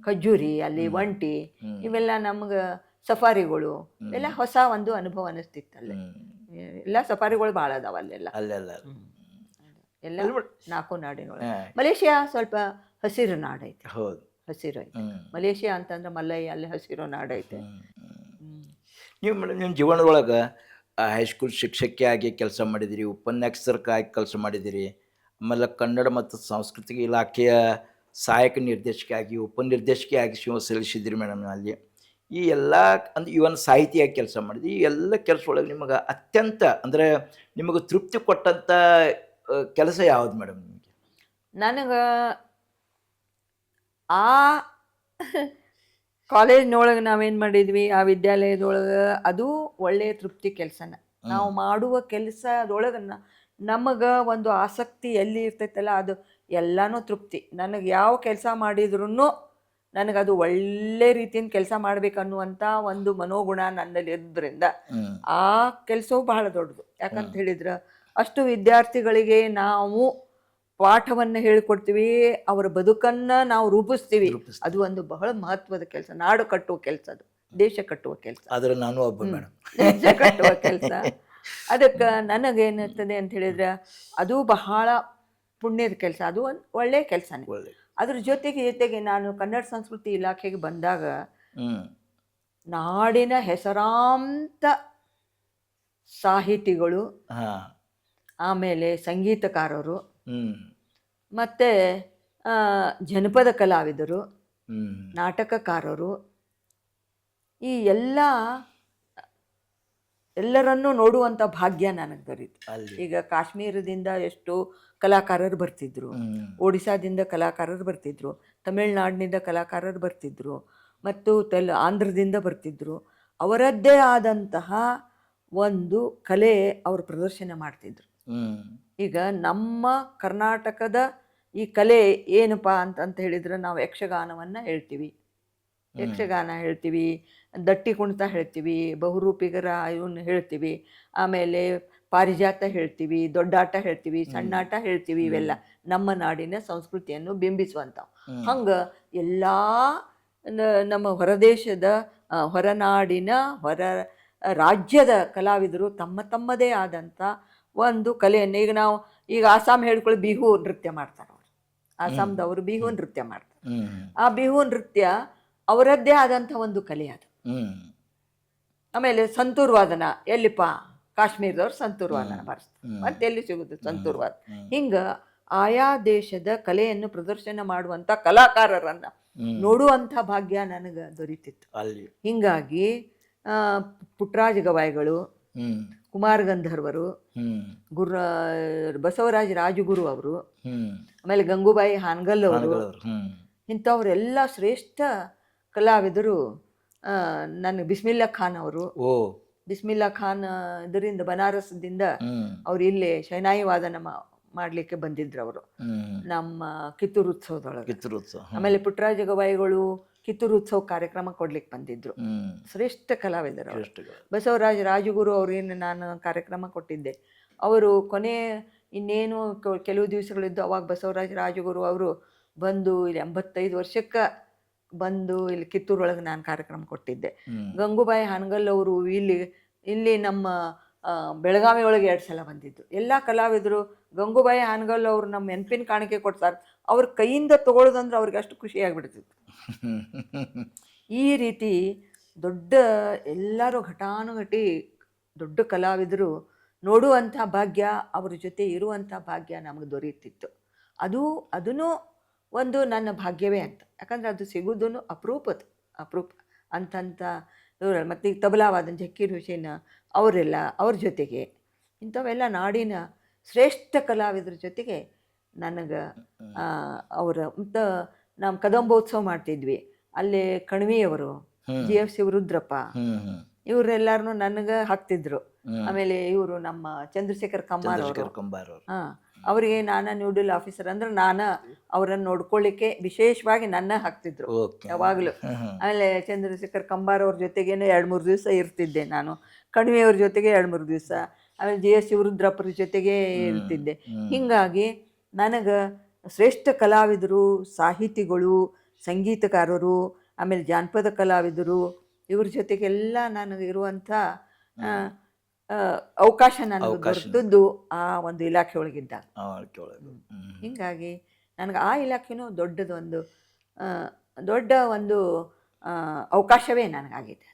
ಖಜೂರಿ, ಅಲ್ಲಿ ಒಂಟಿ, ಇವೆಲ್ಲ ನಮ್ಗೆ ಸಫಾರಿಗಳು ಎಲ್ಲ ಹೊಸ ಒಂದು ಅನುಭವ ಅನ್ನಿಸ್ತಿತ್ತು. ಅಲ್ಲಿ ಎಲ್ಲ ಸಫಾರಿಗಳು ಭಾಳ ಅದಾವ ಅಲ್ಲೆಲ್ಲ. ಎಲ್ಲ 4 ನಾಡಿನೊಳಗೆ. ಮಲೇಷಿಯಾ ಸ್ವಲ್ಪ ಹಸಿರು ನಾಡೈತೆ. ಹಸಿರು ಐತೆ ಮಲೇಷಿಯಾ ಅಂತಂದ್ರೆ ಮಲ್ಲಯ್ಯ, ಅಲ್ಲಿ ಹಸಿರು ನಾಡೈತೆ. ನೀವು ಮೇಡಮ್ ನಿಮ್ಮ ಜೀವನದೊಳಗೆ ಹೈಸ್ಕೂಲ್ ಶಿಕ್ಷಕಿಯಾಗಿ ಕೆಲಸ ಮಾಡಿದಿರಿ, ಉಪನ್ಯಾಸಕರಾಗಿ ಕೆಲಸ ಮಾಡಿದಿರಿ, ಆಮೇಲೆ ಕನ್ನಡ ಮತ್ತು ಸಾಂಸ್ಕೃತಿಕ ಇಲಾಖೆಯ ಸಹಾಯಕ ನಿರ್ದೇಶಕಿಯಾಗಿ ಉಪನಿರ್ದೇಶಕಿಯಾಗಿ ಸೇವೆ ಸಲ್ಲಿಸಿದಿರಿ ಮೇಡಮ್. ಅಲ್ಲಿ ಈ ಎಲ್ಲ ಅಂದ್ರೆ ಇವನ್ ಸಾಹಿತಿಯಾಗಿ ಕೆಲಸ ಮಾಡಿದ್ರಿ. ಈ ಎಲ್ಲ ಕೆಲಸ ಒಳಗೆ ನಿಮಗೆ ಅತ್ಯಂತ ಅಂದರೆ ನಿಮಗೆ ತೃಪ್ತಿ ಕೊಟ್ಟಂಥ ಕೆಲಸ ಯಾವುದು ಮೇಡಮ್ ನಿಮಗೆ? ನನಗೆ ಆ ಕಾಲೇಜ್ನೊಳಗೆ ನಾವೇನು ಮಾಡಿದ್ವಿ, ಆ ವಿದ್ಯಾಲಯದೊಳಗೆ ಅದು ಒಳ್ಳೆಯ ತೃಪ್ತಿ ಕೆಲಸನ. ನಾವು ಮಾಡುವ ಕೆಲಸದೊಳಗೆ ನಮಗೆ ಒಂದು ಆಸಕ್ತಿ ಎಲ್ಲಿ ಇರ್ತೈತಲ್ಲ ಅದು ಎಲ್ಲನೂ ತೃಪ್ತಿ. ನನಗೆ ಯಾವ ಕೆಲಸ ಮಾಡಿದ್ರೂ ನನಗದು ಒಳ್ಳೆ ರೀತಿಯಿಂದ ಕೆಲಸ ಮಾಡ್ಬೇಕನ್ನುವಂಥ ಒಂದು ಮನೋಗುಣ ನನ್ನಲ್ಲಿ ಇರೋದ್ರಿಂದ ಆ ಕೆಲಸವು ಬಹಳ ದೊಡ್ಡದು. ಯಾಕಂತ ಹೇಳಿದ್ರೆ ಅಷ್ಟು ವಿದ್ಯಾರ್ಥಿಗಳಿಗೆ ನಾವು ಪಾಠವನ್ನು ಹೇಳಿಕೊಡ್ತೀವಿ, ಅವರ ಬದುಕನ್ನು ನಾವು ರೂಪಿಸ್ತೀವಿ. ಅದು ಒಂದು ಬಹಳ ಮಹತ್ವದ ಕೆಲಸ, ನಾಡು ಕಟ್ಟುವ ಕೆಲಸ, ಅದು ದೇಶ ಕಟ್ಟುವ ಕೆಲಸ. ಆದರೆ ನಾನು ಒಬ್ಬ ಮೇಡಮ್, ದೇಶ ಕಟ್ಟುವ ಕೆಲಸ. ಅದಕ್ಕೆ ನನಗೇನಿರ್ತದೆ ಅಂತ ಹೇಳಿದ್ರೆ ಅದು ಬಹಳ ಪುಣ್ಯದ ಕೆಲಸ, ಅದು ಒಂದು ಒಳ್ಳೆಯ ಕೆಲಸನೇ. ಅದ್ರ ಜೊತೆಗೆ ನಾನು ಕನ್ನಡ ಸಂಸ್ಕೃತಿ ಇಲಾಖೆಗೆ ಬಂದಾಗ ನಾಡಿನ ಹೆಸರಾಂತ ಸಾಹಿತಿಗಳು, ಆಮೇಲೆ ಸಂಗೀತಕಾರರು, ಮತ್ತು ಜನಪದ ಕಲಾವಿದರು, ನಾಟಕಕಾರರು, ಈ ಎಲ್ಲರನ್ನೂ ನೋಡುವಂಥ ಭಾಗ್ಯ ನನಗೆ ದೊರೀತು. ಈಗ ಕಾಶ್ಮೀರದಿಂದ ಎಷ್ಟೋ ಕಲಾಕಾರರು ಬರ್ತಿದ್ರು, ಒಡಿಸ್ಸಾದಿಂದ ಕಲಾಕಾರರು ಬರ್ತಿದ್ರು, ತಮಿಳ್ನಾಡಿನಿಂದ ಕಲಾಕಾರರು ಬರ್ತಿದ್ರು, ಮತ್ತು ಆಂಧ್ರದಿಂದ ಬರ್ತಿದ್ರು. ಅವರದ್ದೇ ಆದಂತಹ ಒಂದು ಕಲೆ ಅವರು ಪ್ರದರ್ಶನ ಮಾಡ್ತಿದ್ರು. ಈಗ ನಮ್ಮ ಕರ್ನಾಟಕದ ಈ ಕಲೆ ಏನಪ್ಪ ಅಂತ ಹೇಳಿದ್ರೆ ನಾವು ಯಕ್ಷಗಾನವನ್ನು ಹೇಳ್ತೀವಿ, ದಟ್ಟಿ ಕುಣಿತ ಹೇಳ್ತೀವಿ, ಬಹುರೂಪಿಗರ ಇವನ್ನ ಹೇಳ್ತೀವಿ, ಆಮೇಲೆ ಪಾರಿಜಾತ ಹೇಳ್ತೀವಿ, ದೊಡ್ಡಾಟ ಹೇಳ್ತೀವಿ, ಸಣ್ಣಾಟ ಹೇಳ್ತೀವಿ. ಇವೆಲ್ಲ ನಮ್ಮ ನಾಡಿನ ಸಂಸ್ಕೃತಿಯನ್ನು ಬಿಂಬಿಸುವಂಥವು. ಹಂಗೆ ಎಲ್ಲ ನಮ್ಮ ಹೊರದೇಶದ ಹೊರನಾಡಿನ ರಾಜ್ಯದ ಕಲಾವಿದರು ತಮ್ಮ ತಮ್ಮದೇ ಆದಂಥ ಒಂದು ಕಲೆಯನ್ನು, ಈಗ ಆಸಾಮ್ ಹೇಳ್ಕೊಳ್ಳಿ ಬಿಹು ನೃತ್ಯ ಮಾಡ್ತಾರೆ ಅವರು, ಆಸಾಮ್ದವರು ಬಿಹು ನೃತ್ಯ ಮಾಡ್ತಾರೆ. ಆ ಬಿಹು ನೃತ್ಯ ಅವರದ್ದೇ ಆದಂಥ ಒಂದು ಕಲೆ ಅದು. ಆಮೇಲೆ ಸಂತೂರ್ ವಾದನ ಎಲ್ಲಿಪ್ಪ, ಕಾಶ್ಮೀರದವ್ರು ಸಂತೂರ್ ವಾದನ ಬಾರಿಸ್ತಾರೆ, ಮತ್ತೆ ಎಲ್ಲಿ ಸಿಗುದು ಸಂತೂರ್ ವಾದನ. ಹಿಂಗ ಆಯಾ ದೇಶದ ಕಲೆಯನ್ನು ಪ್ರದರ್ಶನ ಮಾಡುವಂತ ಕಲಾಕಾರರನ್ನ ನೋಡುವಂಥ ಭಾಗ್ಯ ನನಗೆ ದೊರೀತಿತ್ತು. ಹಿಂಗಾಗಿ ಪುಟ್ಟರಾಜ ಗವಾಯಿಗಳು, ಕುಮಾರ ಗಂಧರ್ವರು, ಬಸವರಾಜ ರಾಜಗುರು ಅವರು, ಆಮೇಲೆ ಗಂಗೂಬಾಯಿ ಹಾನಗಲ್ ಅವರು, ಇಂಥವರೆಲ್ಲ ಶ್ರೇಷ್ಠ ಕಲಾವಿದರು. ನನಗೆ ಬಿಸ್ಮಿಲ್ಲಾ ಖಾನ್ ಅವರು, ಬಿಸ್ಮಿಲ್ಲಾ ಖಾನ್ ಇದರಿಂದ ಬನಾರಸದಿಂದ ಅವ್ರು ಇಲ್ಲಿ ಶಹನಾಯಿ ವಾದನ ಮಾಡ್ಲಿಕ್ಕೆ ಬಂದಿದ್ರು ಅವರು ನಮ್ಮ ಕಿತ್ತೂರು ಉತ್ಸವದೊಳಗೆ. ಆಮೇಲೆ ಪುಟ್ಟರಾಜ ಗವಾಯಿಗಳು ಕಿತ್ತೂರು ಉತ್ಸವ ಕಾರ್ಯಕ್ರಮ ಕೊಡ್ಲಿಕ್ಕೆ ಬಂದಿದ್ರು, ಶ್ರೇಷ್ಠ ಕಲಾವಿದರು. ಬಸವರಾಜ ರಾಜಗುರು ಅವ್ರೇನು ನಾನು ಕಾರ್ಯಕ್ರಮ ಕೊಟ್ಟಿದ್ದೆ, ಅವರು ಕೊನೆ ಇನ್ನೇನು ಕೆಲವು ದಿವಸಗಳಿದ್ದು ಅವಾಗ ಬಸವರಾಜ ರಾಜಗುರು ಅವರು ಬಂದು ಇಲ್ಲಿ 85 ವರ್ಷಕ್ಕೆ ಬಂದು ಇಲ್ಲಿ ಕಿತ್ತೂರೊಳಗೆ ನಾನು ಕಾರ್ಯಕ್ರಮ ಕೊಟ್ಟಿದ್ದೆ. ಗಂಗೂಬಾಯಿ ಹಾನಗಲ್ ಅವರು ಇಲ್ಲಿ ನಮ್ಮ ಬೆಳಗಾವಿ ಒಳಗೆ 2 ಸಲ ಬಂದಿದ್ದು. ಎಲ್ಲ ಕಲಾವಿದರು ಗಂಗೂಬಾಯಿ ಹಾನಗಲ್ ಅವರು ನಮ್ಮ ನೆನಪಿನ ಕಾಣಿಕೆ ಕೊಡ್ತಾರೆ, ಅವ್ರ ಕೈಯಿಂದ ತಗೊಳ್ಳೋದಂದ್ರೆ ಅವ್ರಿಗೆ ಅಷ್ಟು ಖುಷಿಯಾಗಿಬಿಡ್ತಿತ್ತು. ಈ ರೀತಿ ದೊಡ್ಡ ಎಲ್ಲರೂ ಘಟಾನುಘಟಿ ದೊಡ್ಡ ಕಲಾವಿದರು ನೋಡುವಂಥ ಭಾಗ್ಯ, ಅವ್ರ ಜೊತೆ ಇರುವಂಥ ಭಾಗ್ಯ ನಮಗೆ ದೊರೆಯುತ್ತಿತ್ತು. ಅದೂ ಒಂದು ನನ್ನ ಭಾಗ್ಯವೇ ಅಂತ, ಯಾಕಂದರೆ ಅದು ಸಿಗೋದು ಅಪರೂಪ ಅಂತಂತ ಇವರು. ಮತ್ತು ಈಗ ತಬಲಾವಾದನ ಜಕೀರ್ ಹುಸೇನ್ ಅವರೆಲ್ಲ, ಅವ್ರ ಜೊತೆಗೆ ಇಂಥವೆಲ್ಲ ನಾಡಿನ ಶ್ರೇಷ್ಠ ಕಲಾವಿದ್ರ ಜೊತೆಗೆ ನನಗೆ ಮತ್ತು ನಾವು ಕದಂಬೋತ್ಸವ ಮಾಡ್ತಿದ್ವಿ, ಅಲ್ಲೇ ಕಣ್ವಿಯವರು, GF ಶಿವರುದ್ರಪ್ಪ ಇವರೆಲ್ಲರನ್ನು ನನಗೆ ಹಾಕ್ತಿದ್ರು. ಆಮೇಲೆ ಇವರು ನಮ್ಮ ಚಂದ್ರಶೇಖರ್ ಕಂಬಾರ್ ಅವರು, ಅವರಿಗೆ ನಾನು ನ್ಯೂಡಲ್ ಆಫೀಸರ್ ಅಂದ್ರೆ ನಾನು ಅವರನ್ನು ನೋಡ್ಕೊಳ್ಳಿಕ್ಕೆ ವಿಶೇಷವಾಗಿ ನನ್ನ ಹಾಕ್ತಿದ್ರು ಯಾವಾಗಲೂ. ಆಮೇಲೆ ಚಂದ್ರಶೇಖರ್ ಕಂಬಾರ್ ಅವ್ರ ಜೊತೆಗೇನೆ 2-3 ದಿವಸ ಇರ್ತಿದ್ದೆ ನಾನು, ಕಣ್ವಿಯವ್ರ ಜೊತೆಗೆ 2-3 ದಿವಸ, ಆಮೇಲೆ GS ಶಿವರುದ್ರಪ್ಪರ ಜೊತೆಗೆ ಇರ್ತಿದ್ದೆ. ಹೀಗಾಗಿ ನನಗೆ ಶ್ರೇಷ್ಠ ಕಲಾವಿದರು, ಸಾಹಿತಿಗಳು, ಸಂಗೀತಕಾರರು, ಆಮೇಲೆ ಜಾನಪದ ಕಲಾವಿದರು ಇವ್ರ ಜೊತೆಗೆಲ್ಲ ನನಗೆ ಇರುವಂಥ ಅವಕಾಶ ನನಗೆ ದೊರೆತದ್ದು ಆ ಒಂದು ಇಲಾಖೆ ಒಳಗಿದ್ದಾಗ. ಹೀಗಾಗಿ ನನಗೆ ಆ ಇಲಾಖೆನೂ ದೊಡ್ಡ ಒಂದು ಅವಕಾಶವೇ ನನಗಾಗಿದೆ.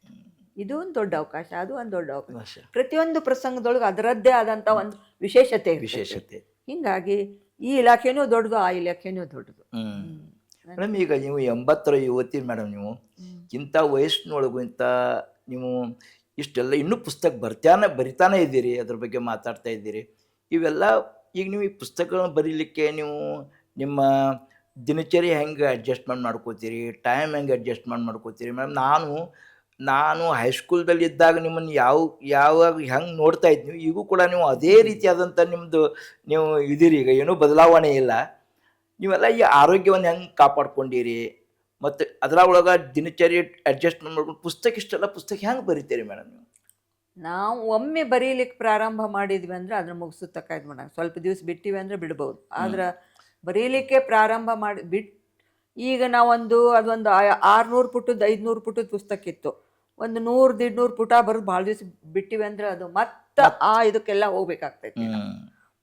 ಇದು ಒಂದು ದೊಡ್ಡ ಅವಕಾಶ, ಅದು ಒಂದು ದೊಡ್ಡ ಅವಕಾಶ. ಪ್ರತಿಯೊಂದು ಪ್ರಸಂಗದೊಳಗೆ ಅದರದ್ದೇ ಆದಂಥ ಒಂದು ವಿಶೇಷತೆ. ಹೀಗಾಗಿ ಈ ಇಲಾಖೆನೂ ದೊಡ್ಡದು, ಆ ಇಲಾಖೆನೂ ದೊಡ್ಡದು. ಮೇಡಮ್, ಈಗ ನೀವು 80ರ ಯುವತಿ ಮೇಡಮ್, ನೀವು ಇಂಥ ವಯಸ್ಸಿನೊಳಗು ಇಂಥ ನೀವು ಇಷ್ಟೆಲ್ಲ ಇನ್ನೂ ಪುಸ್ತಕ ಬರಿತಾನೆ ಇದ್ದೀರಿ, ಅದ್ರ ಬಗ್ಗೆ ಮಾತಾಡ್ತಾ ಇದ್ದೀರಿ. ಇವೆಲ್ಲ ಈಗ ನೀವು ಈ ಪುಸ್ತಕಗಳನ್ನ ಬರೀಲಿಕ್ಕೆ ನೀವು ನಿಮ್ಮ ದಿನಚರಿ ಹೆಂಗೆ ಅಡ್ಜಸ್ಟ್ಮೆಂಟ್ ಮಾಡ್ಕೋತೀರಿ, ಟೈಮ್ ಹೆಂಗೆ ಅಡ್ಜಸ್ಟ್ಮೆಂಟ್ ಮಾಡ್ಕೋತೀರಿ ಮೇಡಮ್? ನಾನು ಹೈಸ್ಕೂಲ್ದಲ್ಲಿ ಇದ್ದಾಗ ನಿಮ್ಮನ್ನು ಯಾವಾಗ ಹೆಂಗೆ ನೋಡ್ತಾ ಇದ್ವಿ, ಈಗೂ ಕೂಡ ನೀವು ಅದೇ ರೀತಿಯಾದಂಥ ನಿಮ್ಮದು ನೀವು ಇದ್ದೀರಿ. ಈಗ ಏನೂ ಬದಲಾವಣೆ ಇಲ್ಲ. ನೀವೆಲ್ಲ ಈ ಆರೋಗ್ಯವನ್ನು ಹೆಂಗೆ ಕಾಪಾಡ್ಕೊಂಡಿರಿ, ಮತ್ತು ಅದರ ಒಳಗೆ ದಿನಚರಿ ಅಡ್ಜಸ್ಟ್ಮೆಂಟ್ ಮಾಡ್ಕೊಂಡು ಇಷ್ಟೆಲ್ಲ ಪುಸ್ತಕ ಹೆಂಗೆ ಬರೀತೀರಿ ಮೇಡಮ್ ನೀವು? ನಾವು ಒಮ್ಮೆ ಬರೀಲಿಕ್ಕೆ ಪ್ರಾರಂಭ ಮಾಡಿದ್ವಿ ಅಂದರೆ ಅದನ್ನ ಮುಗಿಸುತ್ತಕ್ಕಾಯ್ತು ಮೇಡಮ್. ಸ್ವಲ್ಪ ದಿವಸ ಬಿಟ್ಟಿವಿ ಅಂದರೆ ಬಿಡ್ಬೋದು, ಆದ್ರೆ ಬರೀಲಿಕ್ಕೆ ಪ್ರಾರಂಭ ಈಗ ನಾವೊಂದು ಅದೊಂದು 600 ಪುಟದ 500 ಪುಟದ ಪುಸ್ತಕ ಇತ್ತು, ಒಂದು 100-150 ಪುಟ ಬರೋದು ಭಾಳ ದಿವಸ ಬಿಟ್ಟಿವಿ ಅಂದರೆ ಅದು ಮತ್ತೆ ಇದಕ್ಕೆಲ್ಲ ಹೋಗ್ಬೇಕಾಗ್ತೈತಿ.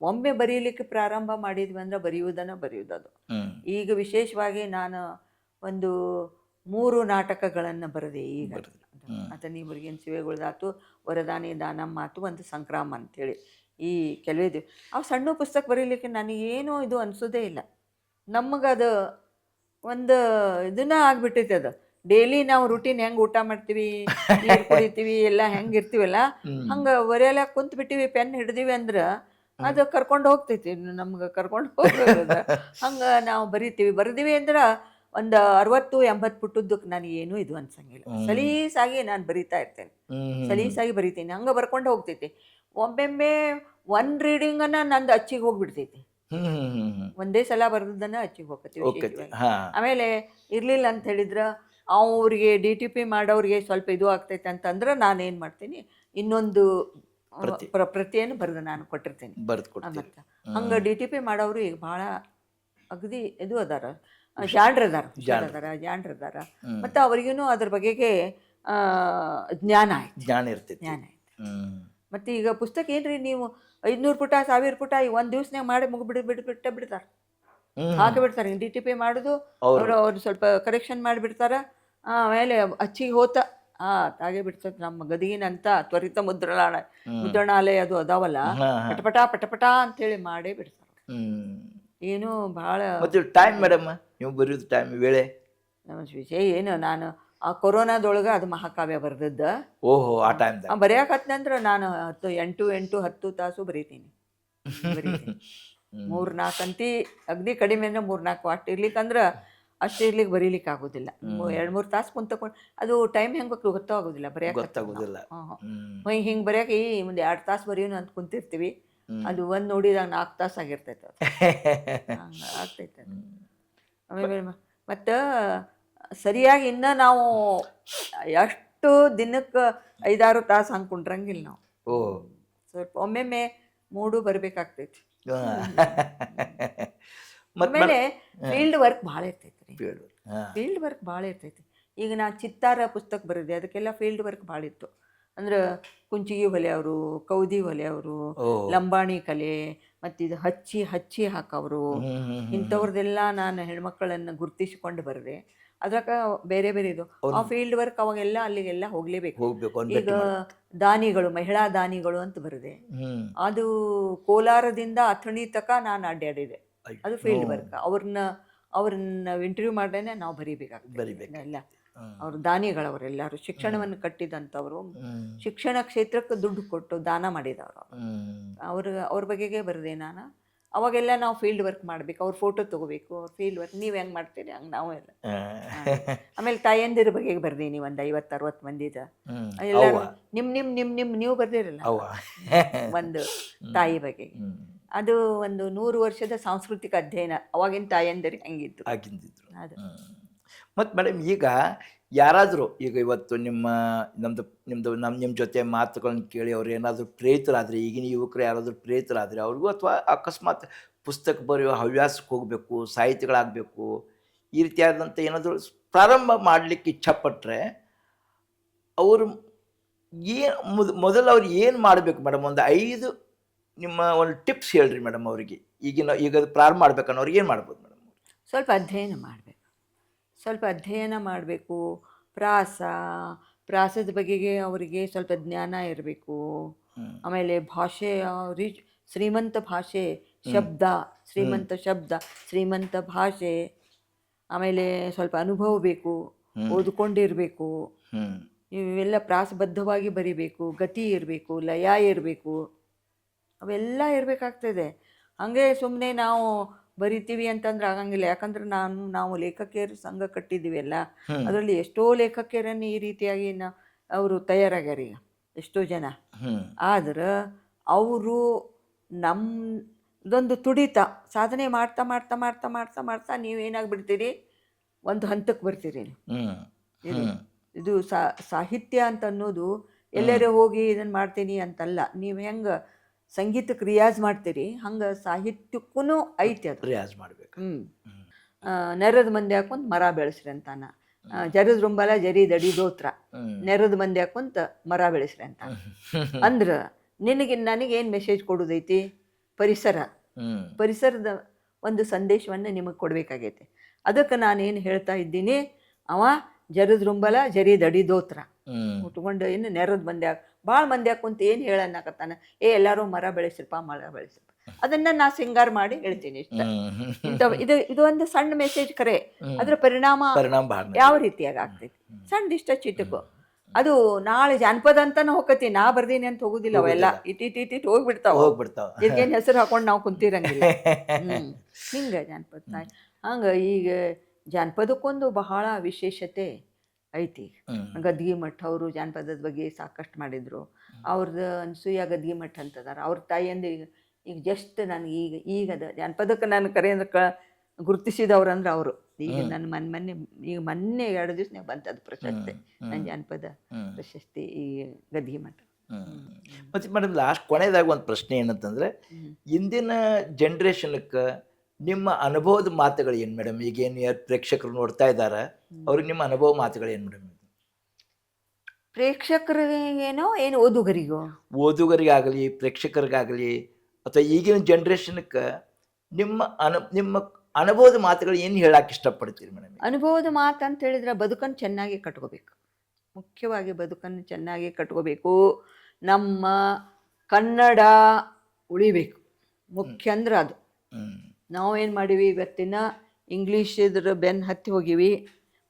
ಒಮ್ಮೆ ಬರೀಲಿಕ್ಕೆ ಪ್ರಾರಂಭ ಮಾಡಿದ್ವಿ ಅಂದ್ರೆ ಬರೆಯುವುದದು. ಈಗ ವಿಶೇಷವಾಗಿ ನಾನು ಒಂದು 3 ನಾಟಕಗಳನ್ನು ಬರೆದೆ ಈಗ. ಅತನೀಬರಿಗೇನು ಶಿವೆಗುಳ್ದಾತು, ವರದಾನಿ ದಾನಮ್ಮ ಆತು, ಒಂದು ಸಂಕ್ರಾಮ ಅಂಥೇಳಿ. ಈ ಕೆಲವೇ ಅವು ಸಣ್ಣ ಪುಸ್ತಕ ಬರೀಲಿಕ್ಕೆ ನನಗೇನೂ ಇದು ಅನಿಸೋದೇ ಇಲ್ಲ. ನಮಗದು ಒಂದು ಇದನ್ನ ಆಗ್ಬಿಟ್ಟೈತೆ. ಅದು ಡೈಲಿ ನಾವು ರೂಟೀನ್ ಹೆಂಗೆ ಊಟ ಮಾಡ್ತೀವಿ, ನೀರು ಕುಡಿತೀವಿ, ಎಲ್ಲ ಹೆಂಗೆ ಇರ್ತೀವಲ್ಲ ಹಂಗೆ ಬರೆಯಲ್ಲ ಕುಂತು ಬಿಟ್ಟಿವಿ, ಪೆನ್ ಹಿಡ್ದೀವಿ ಅಂದ್ರೆ ಅದು ಕರ್ಕೊಂಡು ಹೋಗ್ತೈತಿ, ನಮ್ಗೆ ಕರ್ಕೊಂಡು ಹೋಗೋದ. ಹಂಗೆ ನಾವು ಬರೆದೀವಿ ಅಂದ್ರೆ ಒಂದು 60-80 ಪುಟದ್ದಕ್ಕೆ ನನಗೇನು ಇದು ಅನ್ಸಂಗಿಲ್ಲ. ಸಲೀಸಾಗಿ ನಾನು ಬರಿತಾ ಇರ್ತೇನೆ, ಸಲೀಸಾಗಿ ಬರಿತೀನಿ, ಹಂಗೆ ಬರ್ಕೊಂಡು ಹೋಗ್ತೈತಿ. ಒಮ್ಮೊಮ್ಮೆ ಒಂದು ರೀಡಿಂಗನ್ನು ನಂದು ಅಚ್ಚಿಗೆ ಹೋಗ್ಬಿಡ್ತೈತಿ, ಒಂದೇ ಸಲ ಬರೆದನ್ನ ಅಚ್ಚಿಗೆ ಹೋಗ್ತೀವಿ. ಆಮೇಲೆ ಇರ್ಲಿಲ್ಲ ಅಂತ ಹೇಳಿದ್ರೆ ಅವ್ರಿಗೆ DTP ಮಾಡೋರಿಗೆ ಸ್ವಲ್ಪ ಇದು ಆಗ್ತೈತೆ ಅಂತಂದ್ರೆ ನಾನೇನು ಮಾಡ್ತೀನಿ, ಇನ್ನೊಂದು ಪ್ರತಿಯನ್ನು ಬರೆದು ನಾನು ಕೊಟ್ಟಿರ್ತೀನಿ. ಹಂಗೆ DTP ಮಾಡೋರು ಈಗ ಭಾಳ ಅಗದಿ ಇದು ಅದಾರ, ಜಾಣ್ರದಾರ. ಮತ್ತು ಅವ್ರಿಗೂ ಅದ್ರ ಬಗೆಗೆ ಜ್ಞಾನ ಆಯ್ತು. ಜ್ಞಾನ ಇರ್ತೈತಿ. ಜ್ಞಾನ ಆಯ್ತು. ಹ್ಮ್ ಮತ್ತು ಈಗ ಪುಸ್ತಕ ಏನ್ರಿ ನೀವು 500 ಪುಟ 1000 ಪುಟ ಈ ಒಂದು ದಿವ್ಸನಾಗ ಮಾಡಿ ಬಿಡ್ತಾರೆ, ಹಾಕಿ ಬಿಡ್ತಾರೆ. DTP ಮಾಡೋದು ಅವ್ರು ಸ್ವಲ್ಪ ಕರೆಕ್ಷನ್ ಮಾಡಿಬಿಡ್ತಾರೆ, ಆಮೇಲೆ ಅಚ್ಚಿಗೆ ಹೋತ ಹಾಗೆ ಬಿಡ್ತದೆ. ನಮ್ಮ ಗದಗಿನಂತ ತ್ವರಿತ ಮುದ್ರಣಾಲಯ ಅದು ಅದಾವಲ್ಲ, ಪಟಪಟ ಪಟಪಟ ಅಂತೇಳಿ ಮಾಡೇ ಬಿಡ್ತಾರೆ. ಏನು ಭಾಳ ಟೈಮ್ ಮೇಡಮ್ ನೀವು ಬರೆಯೋದು ಟೈಮ್ ವೇಳೆ ನಮ್ಮ ವಿಷಯ ಏನು, ನಾನು ಆ ಕೊರೋನಾದೊಳಗೆ ಅದು ಮಹಾಕಾವ್ಯ ಬರೆದದ್ದು. ಓಹೋ, ಆ ಟೈಮ್ ಬರೆಯಾಕತ್ನಂದ್ರೆ ನಾನು 8 ತಾಸು ಬರೀತೀನಿ. 3-4 ಅಂತಿ ಅಗ್ದಿ ಕಡಿಮೆ ಅಂದ್ರೆ 3-4 ಅಷ್ಟು ಇರ್ಲಿಕ್ಕಂದ್ರೆ ಅಷ್ಟು ಇರ್ಲಿಕ್ಕೆ ಬರೀಲಿಕ್ಕೆ ಆಗೋದಿಲ್ಲ. 2-3 ತಾಸು ಕುಂತಕೊಂಡು ಅದು ಟೈಮ್ ಹೆಂಗೆ ಗೊತ್ತಾಗೋದಿಲ್ಲ ಗೊತ್ತಾಗೋದಿಲ್ಲ. ಹಿಂಗೆ ಬರೆಯಕ್ಕೆ ಒಂದು 2 ತಾಸು ಬರೆಯೋನು ಅಂತ ಕುಂತಿರ್ತೀವಿ, ಅದು ಒಂದು ನೋಡಿದಾಗ 4 ತಾಸು ಆಗಿರ್ತೈತೆ. ಅದು ಆಗ್ತೈತೆ. ಆಮೇಲೆ ಮತ್ತು ಸರಿಯಾಗಿ ಇನ್ನು ನಾವು ಎಷ್ಟು ದಿನಕ್ಕೆ 5-6 ತಾಸು ಹಂಗೆ ಕುಂಡ್ರಂಗಿಲ್ಲ ನಾವು. ಸ್ವಲ್ಪ ಒಮ್ಮೆಮ್ಮೆ ಮೂಡು ಬರಬೇಕಾಗ್ತೈತಿ. ಆಮೇಲೆ ಫೀಲ್ಡ್ ವರ್ಕ್ ಭಾಳ ಇರ್ತೈತಿ. ಫೀಲ್ಡ್ ವರ್ಕ್ ಭಾಳ ಇರ್ತೈತಿ. ಈಗ ನಾ ಚಿತ್ತಾರ ಪುಸ್ತಕ ಬರೆದೆ, ಅದಕ್ಕೆಲ್ಲ ಫೀಲ್ಡ್ ವರ್ಕ್ ಭಾಳ ಇತ್ತು. ಅಂದ್ರೆ ಕುಂಚಿಗೆ ಹೊಲೆಯವರು, ಕೌದಿ ಹೊಲೆಯವರು, ಲಂಬಾಣಿ ಕಲೆ, ಮತ್ತು ಇದು ಹಚ್ಚಿ ಹಾಕವರು, ಇಂಥವ್ರದ್ದೆಲ್ಲ ನಾನು ಹೆಣ್ಮಕ್ಕಳನ್ನು ಗುರುತಿಸಿಕೊಂಡು ಬರೆದೆ. ಅದ್ರಾಗ ಬೇರೆ ಬೇರೆ ಇದು ಆ ಫೀಲ್ಡ್ ವರ್ಕ್ ಅವಾಗೆಲ್ಲ ಅಲ್ಲಿಗೆಲ್ಲ ಹೋಗ್ಲೇಬೇಕು. ಈಗ ದಾನಿಗಳು, ಮಹಿಳಾ ದಾನಿಗಳು ಅಂತ ಬರೆದೆ. ಅದು ಕೋಲಾರದಿಂದ ಅಥಣಿ ತಕ ನಾನು ಅಡ್ಡಾಡಿದೆ. ಅದು ಫೀಲ್ಡ್ ವರ್ಕ್. ಅವ್ರನ್ನ ಇಂಟರ್ವ್ಯೂ ಮಾಡ್ದೇನೆ ನಾವು ಬರೀಬೇಕಾಗ್ತದೆ ಎಲ್ಲ. ಅವ್ರ ದಾನಿಗಳವರೆಲ್ಲರೂ ಶಿಕ್ಷಣವನ್ನು ಕಟ್ಟಿದಂಥವ್ರು, ಶಿಕ್ಷಣ ಕ್ಷೇತ್ರಕ್ಕೆ ದುಡ್ಡು ಕೊಟ್ಟು ದಾನ ಮಾಡಿದವರು. ಅವ್ರ ಬಗೆಗೆ ಬರೆದೆ ನಾನು. ಅವಾಗೆಲ್ಲ ನಾವು ಫೀಲ್ಡ್ ವರ್ಕ್ ಮಾಡ್ಬೇಕು, ಅವ್ರ ಫೋಟೋ ತಗೋಬೇಕು, ಅವ್ರ ಫೀಲ್ಡ್ ವರ್ಕ್ ನೀವು ಹೆಂಗೆ ಮಾಡ್ತೀರಿ ಹಂಗೆ ನಾವು ಎಲ್ಲ. ಆಮೇಲೆ ತಾಯಂದಿರ ಬಗೆಗೆ ಬರ್ದೀನಿ ಒಂದು 50-60 ಮಂದಿದ. ಎಲ್ಲರೂ ನೀವು ಬರ್ದಿರಲ್ಲ ಒಂದು ತಾಯಿ ಬಗೆಗೆ. ಅದು ಒಂದು 100 ವರ್ಷದ ಸಾಂಸ್ಕೃತಿಕ ಅಧ್ಯಯನ. ಅವಾಗಿನ ತಾಯಂದಿರಿಗೆ ಹೆಂಗಿತ್ತು ಆಗಿದ್ದಿದ್ರು ಅದು. ಮತ್ತು ಮೇಡಮ್ ಈಗ ಯಾರಾದರೂ ಈಗ ಇವತ್ತು ನಿಮ್ಮ ಜೊತೆ ಮಾತುಗಳನ್ನ ಕೇಳಿ ಅವ್ರು ಏನಾದರೂ ಪ್ರೇರಿತರಾದರೆ, ಈಗಿನ ಯುವಕರು ಯಾರಾದರೂ ಪ್ರೇರಿತರಾದರೆ ಅವ್ರಿಗೂ, ಅಥವಾ ಅಕಸ್ಮಾತ್ ಪುಸ್ತಕ ಬರೆಯೋ ಹವ್ಯಾಸಕ್ಕೆ ಹೋಗಬೇಕು, ಸಾಹಿತಿಗಳಾಗಬೇಕು, ಈ ರೀತಿಯಾದಂಥ ಏನಾದರೂ ಪ್ರಾರಂಭ ಮಾಡಲಿಕ್ಕೆ ಇಚ್ಛಪಟ್ಟರೆ ಅವರು ಮೊದಲು ಅವ್ರು ಏನು ಮಾಡಬೇಕು ಮೇಡಮ್? ಒಂದು 5 ನಿಮ್ಮ ಒಂದು ಟಿಪ್ಸ್ ಹೇಳ್ರಿ ಮೇಡಮ್ ಅವರಿಗೆ. ಈಗ ಪ್ರಾರಂಭ ಮಾಡ್ಬೇಕನ್ನೋರಿಗೆ ಏನು ಮಾಡ್ಬೋದು ಮೇಡಮ್? ಸ್ವಲ್ಪ ಅಧ್ಯಯನ ಮಾಡಬೇಕು. ಪ್ರಾಸದ ಬಗೆಗೆ ಅವರಿಗೆ ಸ್ವಲ್ಪ ಜ್ಞಾನ ಇರಬೇಕು. ಆಮೇಲೆ ಭಾಷೆ, ಶ್ರೀಮಂತ ಭಾಷೆ, ಶ್ರೀಮಂತ ಶಬ್ದ, ಶ್ರೀಮಂತ ಭಾಷೆ. ಆಮೇಲೆ ಸ್ವಲ್ಪ ಅನುಭವ ಬೇಕು, ಓದ್ಕೊಂಡಿರಬೇಕು. ಇವೆಲ್ಲ ಪ್ರಾಸಬದ್ಧವಾಗಿ ಬರಿಬೇಕು, ಗತಿ ಇರಬೇಕು, ಲಯ ಇರಬೇಕು, ಅವೆಲ್ಲ ಇರಬೇಕಾಗ್ತದೆ. ಹಾಗೆ ಸುಮ್ಮನೆ ನಾವು ಬರಿತೀವಿ ಅಂತಂದ್ರೆ ಆಗಂಗಿಲ್ಲ. ಯಾಕಂದ್ರೆ ನಾವು ಲೇಖಕಿಯರು ಸಂಘ ಕಟ್ಟಿದ್ದೀವಿ ಅಲ್ಲ, ಅದರಲ್ಲಿ ಎಷ್ಟೋ ಲೇಖಕಿಯರನ್ನು ಈ ರೀತಿಯಾಗಿ ಅವರು ತಯಾರಾಗ್ಯಾರ ಈಗ ಎಷ್ಟೋ ಜನ. ಆದ್ರೆ ಅವರು ನಮ್ಮದೊಂದು ತುಡಿತ ಸಾಧನೆ ಮಾಡ್ತಾ ಮಾಡ್ತಾ ಮಾಡ್ತಾ ಮಾಡ್ತಾ ಮಾಡ್ತಾ ನೀವೇನಾಗ್ಬಿಡ್ತೀರಿ, ಒಂದು ಹಂತಕ್ಕೆ ಬರ್ತೀರಿ. ಇದು ಸಾಹಿತ್ಯ ಅಂತ ಅನ್ನೋದು ಎಲ್ಲರೂ ಹೋಗಿ ಇದನ್ನು ಮಾಡ್ತೀನಿ ಅಂತಲ್ಲ. ನೀವು ಹೆಂಗೆ ಸಂಗೀತಕ್ಕೆ ರಿಯಾಜ್ ಮಾಡ್ತೀರಿ ಹಂಗೆ ಸಾಹಿತ್ಯಕ್ಕೂ ಐತಿ ಅದು ರಿಯಾಜ್ ಮಾಡಬೇಕು. ನೆರದ ಮಂದಿ ಹಾಕೊಂತ ಮರ ಬೆಳೆಸ್ರಿ ಅಂತಾನ. ಜರದ ರುಂಬಲ ಜರಿ ದಡಿ ದೋತ್ರ, ನೆರದ ಮಂದಿ ಹಾಕೊಂತ ಮರ ಬೆಳೆಸ್ರಿ ಅಂತ. ಅಂದ್ರೆ ನನಗೇನು ಮೆಸೇಜ್ ಕೊಡೋದೈತಿ? ಪರಿಸರದ ಒಂದು ಸಂದೇಶವನ್ನು ನಿಮಗೆ ಕೊಡಬೇಕಾಗೈತೆ. ಅದಕ್ಕೆ ನಾನೇನು ಹೇಳ್ತಾ ಇದ್ದೀನಿ, ಅವ ಜರದ ರುಂಬಲ ಜರಿ ದಡಿ ದೋತ್ರ ಉಟ್ಕೊಂಡು ಏನು ನೆರದ ಮಂದಿ ಭಾಳ ಮಂದಿ ಹಾಕುಂತ ಏನು ಹೇಳನ್ನಕತ್ತಾನ, ಎಲ್ಲರೂ ಮರ ಬೆಳೆಸ್ರಪ್ಪ, ಅದನ್ನ ನಾ ಸಿಂಗಾರ ಮಾಡಿ ಹೇಳ್ತೀನಿ ಇಷ್ಟ. ಇದು ಒಂದು ಸಣ್ಣ ಮೆಸೇಜ್ ಕರೆ, ಅದ್ರ ಪರಿಣಾಮ ಯಾವ ರೀತಿಯಾಗಿ ಆಗ್ತೈತಿ ಸಣ್ಣ ಇಷ್ಟ ಚಿಟಕು. ಅದು ನಾಳೆ ಜಾನಪದ ಅಂತಾನೆ ಹೋಗತಿ, ನಾ ಬರ್ದೀನಿ ಅಂತ ಹೋಗುದಿಲ್ಲ. ಅವೆಲ್ಲ ಇಟ್ಟಿಟ್ಟು ಹೋಗ್ಬಿಡ್ತಾವ. ಇದಕ್ಕೇನು ಹೆಸರು ಹಾಕೊಂಡು ನಾವು ಕುಂತಿರಂಗಿಲ್ಲ. ಹಿಂಗ ಜಾನಪದ ಹಂಗ ಈಗ ಜಾನಪದಕ್ಕೊಂದು ಬಹಳ ವಿಶೇಷತೆ ಐತಿ. ಗದ್ಗಿ ಮಠ ಅವರು ಜಾನಪದದ ಬಗ್ಗೆ ಸಾಕಷ್ಟು ಮಾಡಿದ್ರು. ಅವ್ರದ್ದು ಅನ್ಸೂಯ ಗದ್ಗಿ ಮಠ ಅಂತದಾರ. ಅವ್ರ ತಾಯಿಯಂದು ಈಗ ಜಸ್ಟ್ ನನಗೆ ಈಗ ಜಾನಪದಕ್ಕೆ ನಾನು ಕರೆ ಅಂದ್ರೆ ಗುರುತಿಸಿದವ್ರಂದ್ರೆ ಅವರು. ಈಗ ನನ್ನ ಮೊನ್ನೆ 2 ದಿವಸನಾಗ ಬಂತದ್ದು ಪ್ರಶಸ್ತಿ, ನನ್ನ ಜಾನಪದ ಪ್ರಶಸ್ತಿ ಈ ಗದ್ಗಿ ಮಠ. ಮತ್ತು ಮೇಡಮ್ ಲಾಸ್ಟ್ ಕೊನೆಯದಾಗ ಒಂದು ಪ್ರಶ್ನೆ ಏನಂತಂದರೆ, ಇಂದಿನ ಜನ್ರೇಷನ್ಕ್ಕೆ ನಿಮ್ಮ ಅನುಭವದ ಮಾತುಗಳು ಏನು ಮೇಡಮ್? ಈಗೇನು ಯಾರು ಪ್ರೇಕ್ಷಕರು ನೋಡ್ತಾ ಇದ್ದಾರೆ ಅವ್ರಿಗೆ ನಿಮ್ಮ ಅನುಭವ ಮಾತುಗಳು ಏನು ಮೇಡಮ್? ಪ್ರೇಕ್ಷಕರಿಗೇನೋ ಏನು ಓದುಗರಿಗೋ? ಓದುಗರಿಗಾಗಲಿ ಪ್ರೇಕ್ಷಕರಿಗಾಗಲಿ ಅಥವಾ ಈಗಿನ ಜನ್ರೇಷನ್ಗೆ ನಿಮ್ಮ ಅನುಭವದ ಮಾತುಗಳು ಏನು ಹೇಳಕ್ಕೆ ಇಷ್ಟಪಡ್ತೀರಿ ಮೇಡಮ್? ಅನುಭವದ ಮಾತು ಅಂತ ಹೇಳಿದ್ರೆ ಬದುಕನ್ನು ಚೆನ್ನಾಗಿ ಕಟ್ಕೋಬೇಕು. ಮುಖ್ಯವಾಗಿ ಬದುಕನ್ನು ಚೆನ್ನಾಗಿ ಕಟ್ಕೋಬೇಕು. ನಮ್ಮ ಕನ್ನಡ ಉಳಿಬೇಕು, ಮುಖ್ಯ ಅಂದ್ರೆ ಅದು. ನಾವೇನು ಮಾಡೀವಿ ಇವತ್ತಿನ ಇಂಗ್ಲೀಷ್ ಇದ್ರ ಬೆನ್ನು ಹತ್ತಿ ಹೋಗಿವಿ.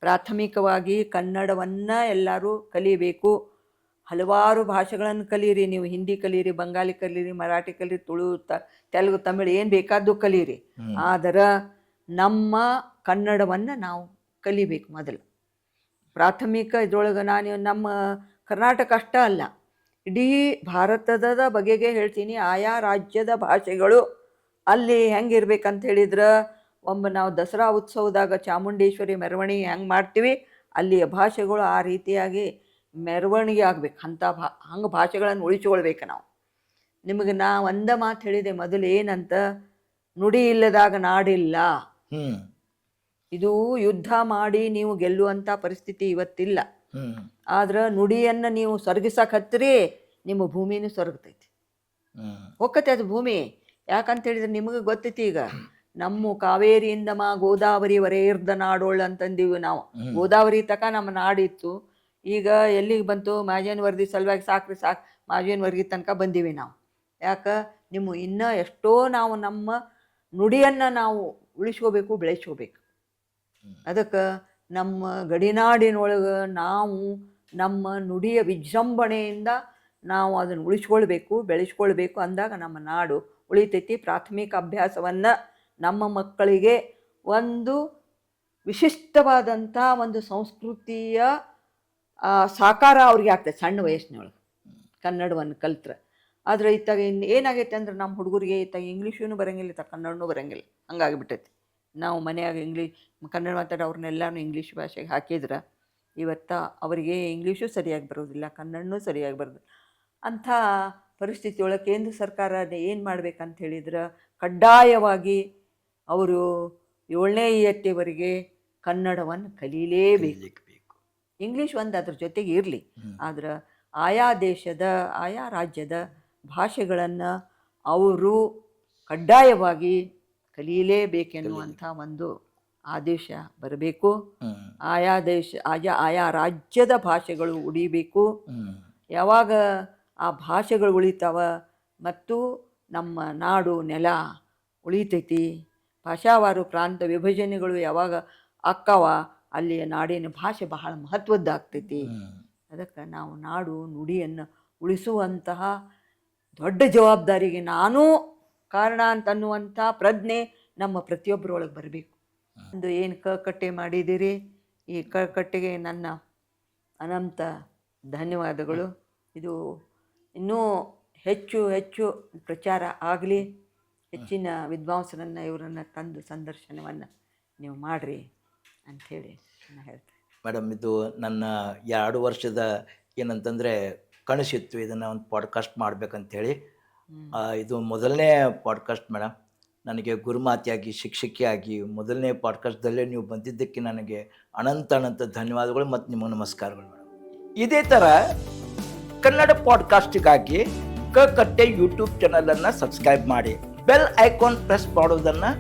ಪ್ರಾಥಮಿಕವಾಗಿ ಕನ್ನಡವನ್ನು ಎಲ್ಲರೂ ಕಲಿಬೇಕು. ಹಲವಾರು ಭಾಷೆಗಳನ್ನು ಕಲೀರಿ ನೀವು. ಹಿಂದಿ ಕಲೀರಿ, ಬಂಗಾಲಿ ಕಲೀರಿ, ಮರಾಠಿ ಕಲೀರಿ, ತುಳು, ತೆಲುಗು, ತಮಿಳು, ಏನು ಬೇಕಾದ್ದು ಕಲೀರಿ. ಆದರೆ ನಮ್ಮ ಕನ್ನಡವನ್ನು ನಾವು ಕಲಿಬೇಕು ಮೊದಲು. ಪ್ರಾಥಮಿಕ ಇದ್ರೊಳಗೆ ನಾನು ನಮ್ಮ ಕರ್ನಾಟಕ ಅಷ್ಟ ಅಲ್ಲ, ಇಡೀ ಭಾರತದ ಬಗೆಗೆ ಹೇಳ್ತೀನಿ. ಆಯಾ ರಾಜ್ಯದ ಭಾಷೆಗಳು ಅಲ್ಲಿ ಹೆಂಗಿರ್ಬೇಕಂತ ಹೇಳಿದ್ರೆ, ಒಮ್ಮೆ ನಾವು ದಸರಾ ಉತ್ಸವದಾಗ ಚಾಮುಂಡೇಶ್ವರಿ ಮೆರವಣಿಗೆ ಹೆಂಗೆ ಮಾಡ್ತೀವಿ, ಅಲ್ಲಿಯ ಭಾಷೆಗಳು ಆ ರೀತಿಯಾಗಿ ಮೆರವಣಿಗೆ ಆಗ್ಬೇಕು. ಹಂಗೆ ಭಾಷೆಗಳನ್ನು ಉಳಿಸ್ಕೊಳ್ಬೇಕು ನಾವು. ನಿಮಗೆ ನಾ ಒಂದೇ ಮಾತು ಹೇಳಿದೆ ಮೊದಲು, ಏನಂತ, ನುಡಿ ಇಲ್ಲದಾಗ ನಾಡಿಲ್ಲ. ಇದು ಯುದ್ಧ ಮಾಡಿ ನೀವು ಗೆಲ್ಲುವಂಥ ಪರಿಸ್ಥಿತಿ ಇವತ್ತಿಲ್ಲ. ಆದ್ರೆ ನುಡಿಯನ್ನು ನೀವು ಸೊರಗಿಸಕ್ಕೆ ಹತ್ತಿರಿ, ನಿಮ್ಮ ಭೂಮಿನೂ ಸೊರಗ್ತೈತಿ, ಹೋಗತ್ತೆ ಅದು ಭೂಮಿ. ಯಾಕಂತ ಹೇಳಿದ್ರೆ ನಿಮಗೆ ಗೊತ್ತೈತಿ, ಈಗ ನಮ್ಮ ಕಾವೇರಿಯಿಂದ ಗೋದಾವರಿ ವರೆರ್ದ ನಾಡೋಳು ಅಂತಂದೀವಿ ನಾವು. ಗೋದಾವರಿ ತಕ ನಮ್ಮ ನಾಡಿತ್ತು. ಈಗ ಎಲ್ಲಿಗೆ ಬಂತು? ಮಾಜೇನ್ ವರದಿ ಸಲುವಾಗಿ ಸಾಕ್ರಿ ಸಾಕು, ಮಾಜೇನ್ ವರದಿ ತನಕ ಬಂದೀವಿ ನಾವು. ಯಾಕೆ? ನಿಮ್ಮ ಇನ್ನೂ ಎಷ್ಟೋ ನಾವು ನಮ್ಮ ನುಡಿಯನ್ನು ನಾವು ಉಳಿಸ್ಕೋಬೇಕು, ಬೆಳೆಸ್ಕೋಬೇಕು. ಅದಕ್ಕೆ ನಮ್ಮ ಗಡಿನಾಡಿನೊಳಗೆ ನಾವು ನಮ್ಮ ನುಡಿಯ ವಿಜೃಂಭಣೆಯಿಂದ ನಾವು ಅದನ್ನು ಉಳಿಸ್ಕೊಳ್ಬೇಕು, ಬೆಳೆಸ್ಕೊಳ್ಬೇಕು. ಅಂದಾಗ ನಮ್ಮ ನಾಡು ಉಳಿತೈತಿ. ಪ್ರಾಥಮಿಕ ಅಭ್ಯಾಸವನ್ನು ನಮ್ಮ ಮಕ್ಕಳಿಗೆ ಒಂದು ವಿಶಿಷ್ಟವಾದಂಥ ಒಂದು ಸಂಸ್ಕೃತಿಯ ಸಾಕಾರ ಅವ್ರಿಗೆ ಆಗ್ತದೆ ಸಣ್ಣ ವಯಸ್ಸಿನೊಳಗೆ ಕನ್ನಡವನ್ನು ಕಲ್ತ್ರೆ. ಆದರೆ ಇತ್ತಾಗ ಏನಾಗೈತೆ ಅಂದ್ರೆ, ನಮ್ಮ ಹುಡುಗರಿಗೆ ಇತ್ತಾಗ ಇಂಗ್ಲೀಷೂ ಬರೋಂಗಿಲ್ಲ, ಇತ್ತಾಗ ಕನ್ನಡನೂ ಬರೋಂಗಿಲ್ಲ. ಹಂಗಾಗಿಬಿಟ್ಟೈತಿ. ನಾವು ಮನೆಯಾಗ ಕನ್ನಡ ಮಾತಾಡೋ ಅವ್ರನ್ನೆಲ್ಲನೂ ಇಂಗ್ಲೀಷ್ ಭಾಷೆಗೆ ಹಾಕಿದ್ರೆ ಇವತ್ತು ಅವರಿಗೆ ಇಂಗ್ಲೀಷು ಸರಿಯಾಗಿ ಬರೋದಿಲ್ಲ, ಕನ್ನಡನೂ ಸರಿಯಾಗಿ ಬರೋದಿಲ್ಲ. ಅಂಥ ಪರಿಸ್ಥಿತಿ ಒಳಗೆ ಕೇಂದ್ರ ಸರ್ಕಾರ ಏನು ಮಾಡ್ಬೇಕಂತ ಹೇಳಿದ್ರೆ, ಕಡ್ಡಾಯವಾಗಿ ಅವರು 7ನೇ ಇಯತ್ತೆವರೆಗೆ ಕನ್ನಡವನ್ನು ಕಲೀಲೇಬೇಕು. ಇಂಗ್ಲೀಷ್ ಒಂದು ಅದ್ರ ಜೊತೆಗೆ ಇರಲಿ, ಆದ್ರೆ ಆಯಾ ದೇಶದ ಆಯಾ ರಾಜ್ಯದ ಭಾಷೆಗಳನ್ನು ಅವರು ಕಡ್ಡಾಯವಾಗಿ ಕಲೀಲೇಬೇಕೆನ್ನುವಂಥ ಒಂದು ಆದೇಶ ಬರಬೇಕು. ಆಯಾ ರಾಜ್ಯದ ಭಾಷೆಗಳು ಉಳಿಬೇಕು. ಯಾವಾಗ ಆ ಭಾಷೆಗಳು ಉಳಿತಾವ ಮತ್ತು ನಮ್ಮ ನಾಡು ನೆಲ ಉಳಿತೈತಿ, ಭಾಷಾವಾರು ಪ್ರಾಂತ ವಿಭಜನೆಗಳು ಯಾವಾಗ ಆಕ್ಕವ, ಅಲ್ಲಿಯ ನಾಡಿನ ಭಾಷೆ ಬಹಳ ಮಹತ್ವದ್ದಾಗ್ತೈತಿ. ಅದಕ್ಕೆ ನಾವು ನಾಡು ನುಡಿಯನ್ನು ಉಳಿಸುವಂತಹ ದೊಡ್ಡ ಜವಾಬ್ದಾರಿಗೆ ನಾನೂ ಕಾರಣ ಅಂತನ್ನುವಂಥ ಪ್ರಜ್ಞೆ ನಮ್ಮ ಪ್ರತಿಯೊಬ್ಬರೊಳಗೆ ಬರಬೇಕು. ಒಂದು ಏನು ಕಟ್ಟೆ ಮಾಡಿದ್ದೀರಿ, ಈ ಕಟ್ಟೆಗೆ ನನ್ನ ಅನಂತ ಧನ್ಯವಾದಗಳು. ಇದು ಇನ್ನೂ ಹೆಚ್ಚು ಹೆಚ್ಚು ಪ್ರಚಾರ ಆಗಲಿ, ಹೆಚ್ಚಿನ ವಿದ್ವಾಂಸರನ್ನು ಇವರನ್ನು ತಂದು ಸಂದರ್ಶನವನ್ನು ನೀವು ಮಾಡಿರಿ ಅಂಥೇಳಿ ನಾನು ಹೇಳ್ತೇನೆ. ಮೇಡಮ್, ಇದು ನನ್ನ 2 ವರ್ಷದ ಏನಂತಂದರೆ ಕನಸಿತ್ತು, ಇದನ್ನು ಒಂದು ಪಾಡ್ಕಾಸ್ಟ್ ಮಾಡಬೇಕಂಥೇಳಿ. ಇದು ಮೊದಲನೇ ಪಾಡ್ಕಾಸ್ಟ್ ಮೇಡಮ್. ನನಗೆ ಗುರುಮಾತೆಯಾಗಿ, ಶಿಕ್ಷಕಿಯಾಗಿ ಮೊದಲನೇ ಪಾಡ್ಕಾಸ್ಟ್ದಲ್ಲೇ ನೀವು ಬಂದಿದ್ದಕ್ಕೆ ನನಗೆ ಅನಂತ ಧನ್ಯವಾದಗಳು ಮತ್ತು ನಿಮಗೆ ನಮಸ್ಕಾರಗಳು ಮೇಡಮ್. ಇದೇ ಥರ ಕನ್ನಡ ಪಾಡ್ಕಾಸ್ಟಿಗಾಗಿ ಕಟ್ಟೆ ಯೂಟ್ಯೂಬ್ ಚಾನಲನ್ನು ಸಬ್ಸ್ಕ್ರೈಬ್ ಮಾಡಿ, ಬೆಲ್ ಐಕಾನ್ ಪ್ರೆಸ್ ಮಾಡೋದನ್ನು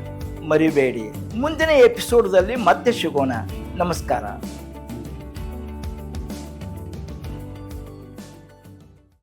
ಮರಿಬೇಡಿ. ಮುಂದಿನ ಎಪಿಸೋಡ್ದಲ್ಲಿ ಮತ್ತೆ ಸಿಗೋಣ. ನಮಸ್ಕಾರ.